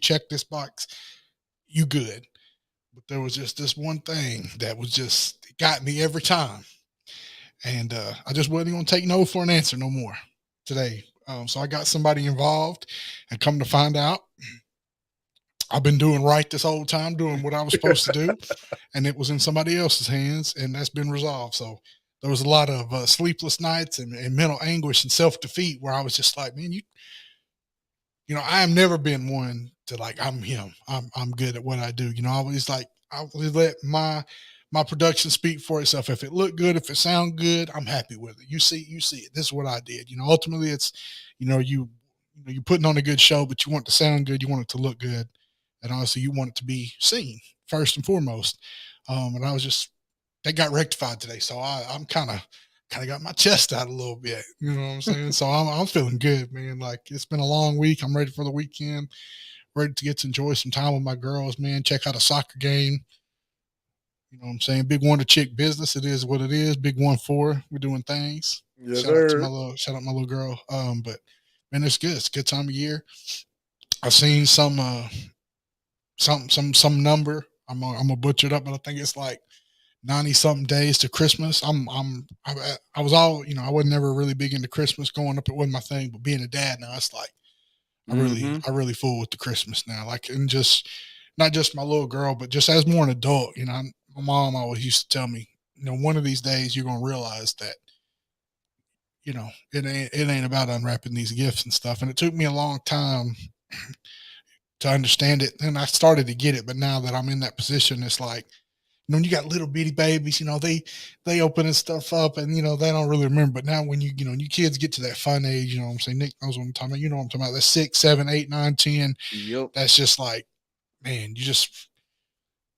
you good. But there was just this one thing that was just got me every time. And I just wasn't going to take no for an answer no more today. So I got somebody involved, and come to find out, I've been doing right this whole time, doing what I was supposed to do, and it was in somebody else's hands, and that's been resolved. So there was a lot of sleepless nights and mental anguish and self-defeat where I was just like, man, you know, I have never been one to like, I'm him. I'm good at what I do. You know, I always let my production speak for itself. If it looked good, if it sound good, I'm happy with it. You see it. This is what I did. You know, ultimately it's, you know, you're putting on a good show, but you want it to sound good. You want it to look good. and obviously you want it to be seen first and foremost. And I was just they got rectified today, so I'm kind of got my chest out a little bit. You know what I'm saying? So I'm feeling good, man. Like it's been a long week. I'm ready for the weekend. Ready to get to enjoy some time with my girls, man. Check out a soccer game. You know what I'm saying? Big one to chick business. It is what it is. Big 1-4. We're doing things. Yes, Shout out to sir. shout out my little girl. But man, it's good. It's a good time of year. I've seen some number. I'm gonna butcher it up, but I think it's like 90 something days to Christmas. I was all, I wasn't never really big into Christmas growing up. It wasn't my thing, but being a dad now, it's like I really fool with the Christmas now. Like, and just not just my little girl, but just as more an adult. My mom always used to tell me, one of these days you're gonna realize that, it ain't about unwrapping these gifts and stuff. And it took me a long time to understand it, and I started to get it. But now that I'm in that position, it's like, when you got little bitty babies, they opening stuff up, and they don't really remember. But now when you kids get to that fun age, what I'm saying, Nick knows what I'm talking about. You know what I'm talking about. That's 6, 7, 8, 9, 10. Yep. That's just like, man, you just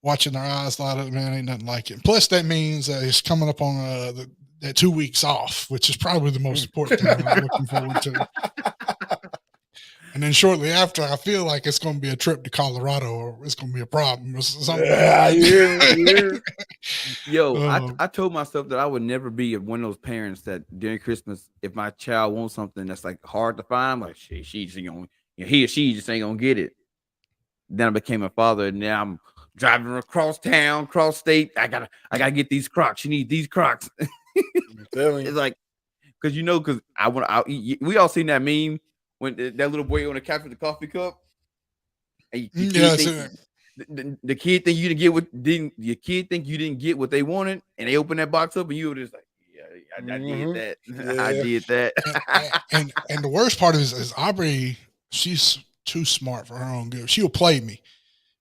watching their eyes light up, man, ain't nothing like it. Plus, that means it's coming up on that 2 weeks off, which is probably the most important thing that I'm looking forward to. And then shortly after, I feel like it's going to be a trip to Colorado, or it's going to be a problem or something. Yeah, yeah. Yo, I told myself that I would never be one of those parents that during Christmas, if my child wants something that's like hard to find, I'm like, she just ain't gonna, he or she just ain't gonna get it. Then I became a father, and now I'm driving across town, cross state. I gotta get these Crocs. You need these Crocs. It's like, because we all seen that meme when that little boy on the couch with the coffee cup. And the kid think you didn't get the kid think you didn't get what they wanted, and they open that box up, and you were just like, yeah, I did that. Yeah. I did that. and the worst part is Aubrey, she's too smart for her own good. She'll play me.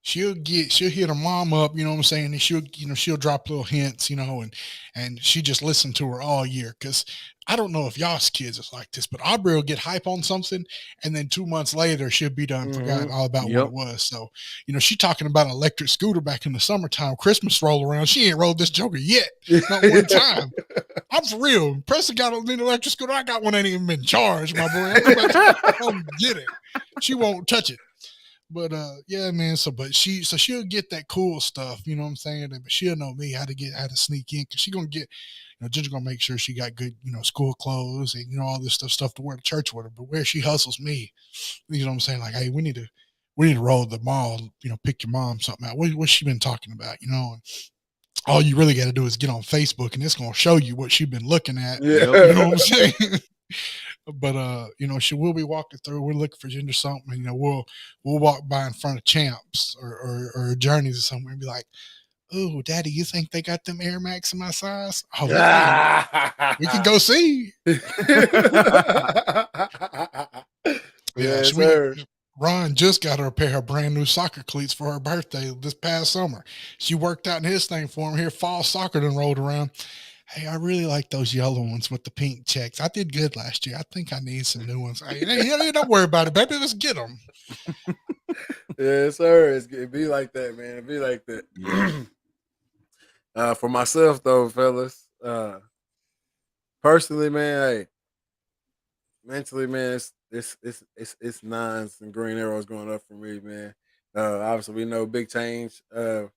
She'll hit her mom up, you know what I'm saying? And she'll drop little hints, and she just listened to her all year. Cause I don't know if y'all's kids is like this, but Aubrey will get hype on something, and then 2 months later she'll be done, forgotten all about what it was. So, she talking about an electric scooter back in the summertime, Christmas roll around. She ain't rode this joker yet. Not one time. I'm for real. Preston got an electric scooter. I got one, ain't even been charged, my boy. Come get it. She won't touch it. But yeah, man. She'll get that cool stuff, you know what I'm saying? But she'll know me how to sneak in, because she's gonna get, Ginger gonna make sure she got good, school clothes and all this stuff to wear to church with her. But where she hustles me, you know what I'm saying? Like, hey, we need to roll the mall, pick your mom something out. What's she been talking about, And all you really got to do is get on Facebook, and it's gonna show you what she's been looking at. Yeah. You know what I'm saying? But she will be walking through. We're looking for Ginger something. We'll walk by in front of Champs or Journeys or somewhere and be like, "Oh, Daddy, you think they got them Air Max in my size? Oh, we can go see." Yeah, Ron just got her a pair of brand new soccer cleats for her birthday this past summer. She worked out in his thing for him. Here, fall soccer done rolled around. Hey, I really like those yellow ones with the pink checks. I did good last year. I think I need some new ones. Hey, don't worry about it, baby. Let's get them. Yeah, sir. It be like that, man. It be like that. For myself, though, fellas, personally, man, hey, mentally, man, it's nines and green arrows going up for me, man. Obviously, we know big change in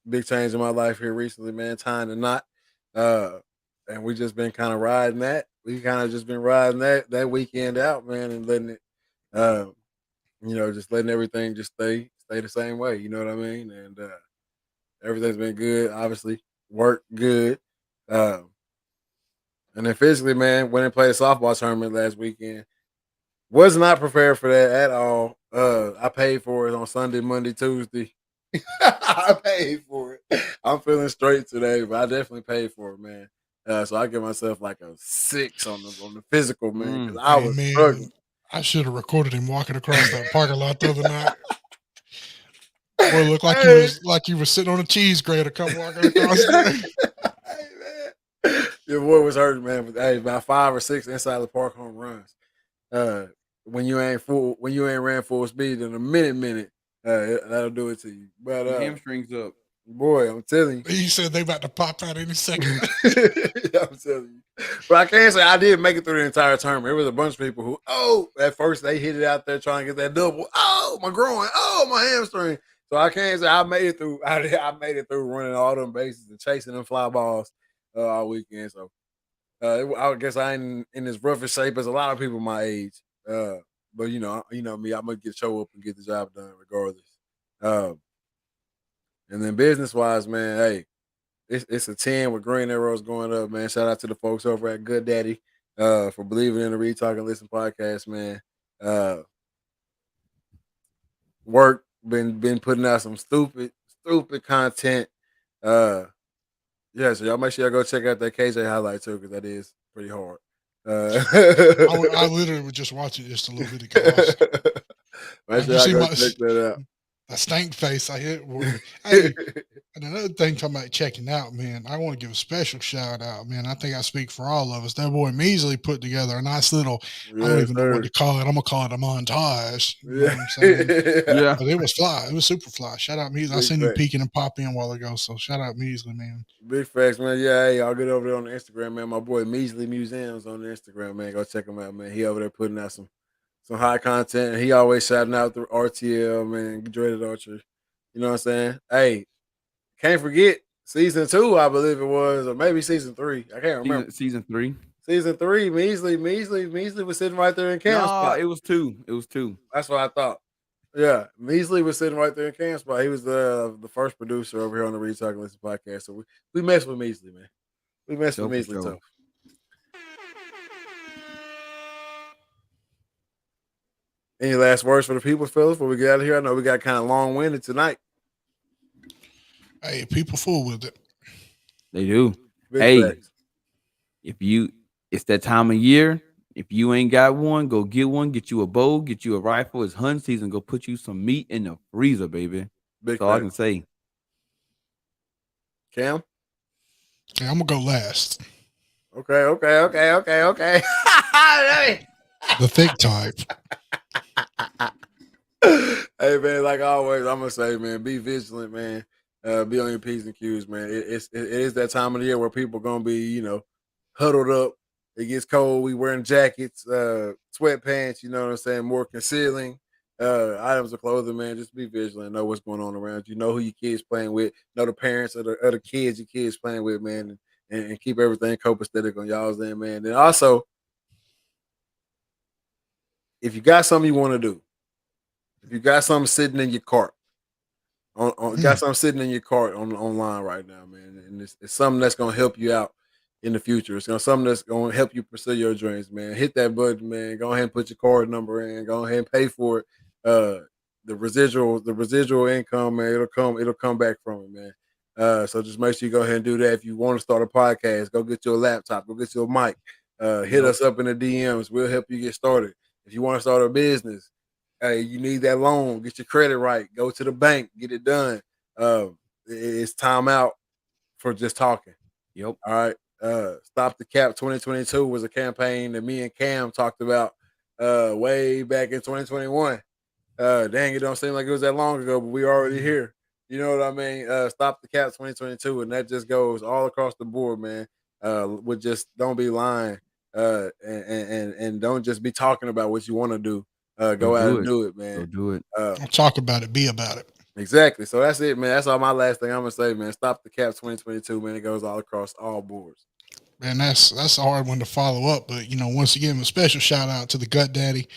my life here recently, man. Tying the knot. And we just been kind of riding that. We kind of just been riding that weekend out, man, and letting it, just letting everything just stay the same way. You know what I mean? And everything's been good. Obviously, work good. And then physically, man, went and played a softball tournament last weekend. Was not prepared for that at all. I paid for it on Sunday, Monday, Tuesday. I paid for it. I'm feeling straight today, but I definitely paid for it, man. So I give myself like a 6 on the physical, man, because I was struggling. I should have recorded him walking across that parking lot the other night. Boy, looked like you were sitting on a cheese grater, come walking across there. Hey, man. Your boy was hurting, man. But hey, about 5 or 6 inside the park home runs. When you ain't ran full speed in a minute, That'll do it to you. But Your hamstrings up. boy, I'm telling you. You said they about to pop out any second. I'm telling you. But I can't say I did make it through the entire tournament. There was a bunch of people who, at first they hit it out there trying to get that double. Oh, my groin. Oh, my hamstring. So I can't say I made it through. I made it through running all them bases and chasing them fly balls all weekend. So I guess I ain't in as rough a shape as a lot of people my age. But you know me, I'm gonna show up and get the job done regardless. And then business wise, man, hey, it's a 10 with green arrows going up, man. Shout out to the folks over at Good Daddy for believing in the Read, Talk, and Listen podcast, man. Work been putting out some stupid content. So y'all make sure y'all go check out that KJ highlight too, because that is pretty hard. I literally was just watching just a little bit ago. Make sure y'all go check that out. A stank face I hit. Hey, and another thing talking about checking out, man, I want to give a special shout out, man. I think I speak for all of us. That boy Measley put together a nice little, I don't even know what to call it. I'm going to call it a montage. You know what I'm saying? Yeah. But it was fly. It was super fly. Shout out Measley. I seen him peeking and pop in a while ago. So shout out Measley, man. Big facts, man. Yeah, hey, I'll get over there on the Instagram, man. My boy Measley Museums on the Instagram, man. Go check him out, man. He over there putting out some high content. He always shouting out the RTL, man, Dreaded Archer. You know what I'm saying? Hey, can't forget season 2, I believe it was, or maybe season 3. I can't remember. Season 3. Season 3, Measley was sitting right there in Cam's spot. It was 2. It was 2. That's what I thought. Yeah, Measley was sitting right there in Cam's spot. He was the first producer over here on the Read, Talk, and Listen podcast. So we mess with Measley, man. We mess with Measley too. Any last words for the people, fellas, before we get out of here? I know we got kind of long-winded tonight. Hey, people fool with it. They do. Big facts. It's that time of year. If you ain't got one, go get one. Get you a bow. Get you a rifle. It's hunt season. Go put you some meat in the freezer, baby. That's all I can say. Cam? Okay, I'm going to go last. Okay. The thick type. Hey, man, like always, I'm going to say, man, be vigilant, man. Be on your P's and Q's, man. It is that time of the year where people are going to be, huddled up. It gets cold. We wearing jackets, sweatpants, you know what I'm saying? More concealing items of clothing, man. Just be vigilant. Know what's going on around you. Know who your kids playing with. Know the parents of the kids your kids playing with, man. And keep everything copacetic on y'all's end, man. And also, if you got something you want to do, if you got something sitting in your cart, got something sitting in your cart online right now, man, and it's something that's gonna help you out in the future. It's something that's gonna help you pursue your dreams, man. Hit that button, man. Go ahead and put your card number in. Go ahead and pay for it. The residual income, man, it'll come back from it, man. So just make sure you go ahead and do that. If you want to start a podcast, go get your laptop, go get your mic. Hit us up in the DMs. We'll help you get started. If you want to start a business, hey, you need that loan, get your credit right, go to the bank, get it done. It's time out for just talking. Yep. All right. Stop the Cap 2022 was a campaign that me and Cam talked about way back in 2021. Dang, it don't seem like it was that long ago, but we already here. You know what I mean? Stop the Cap 2022, and that just goes all across the board, man. With just don't be lying. And don't just be talking about what you want to do. Go out and do it, man. Go do it. Don't talk about it, be about it. Exactly. So that's it, man. That's all my last thing I'm gonna say, man. Stop the Cap 2022, man. It goes all across all boards. Man, that's a hard one to follow up. But once again, a special shout out to the Gut Daddy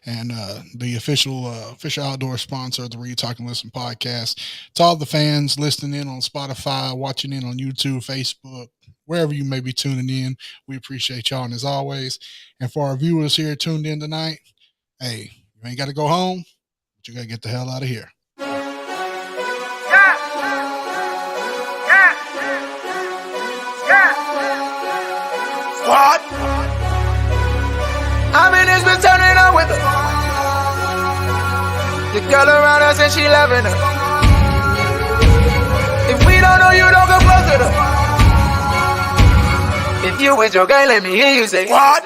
and the official outdoor sponsor of the Read, Talk, and Listen podcast. To all the fans listening in on Spotify, watching in on YouTube, Facebook, wherever you may be tuning in, we appreciate y'all. And as always, and for our viewers here tuned in tonight, hey, you ain't got to go home, but you got to get the hell out of here. What? I mean, it's been turning up with her. The girl around us and she loving her. If we don't know you, don't go close to her. If you with your gang, let me hear you say, what?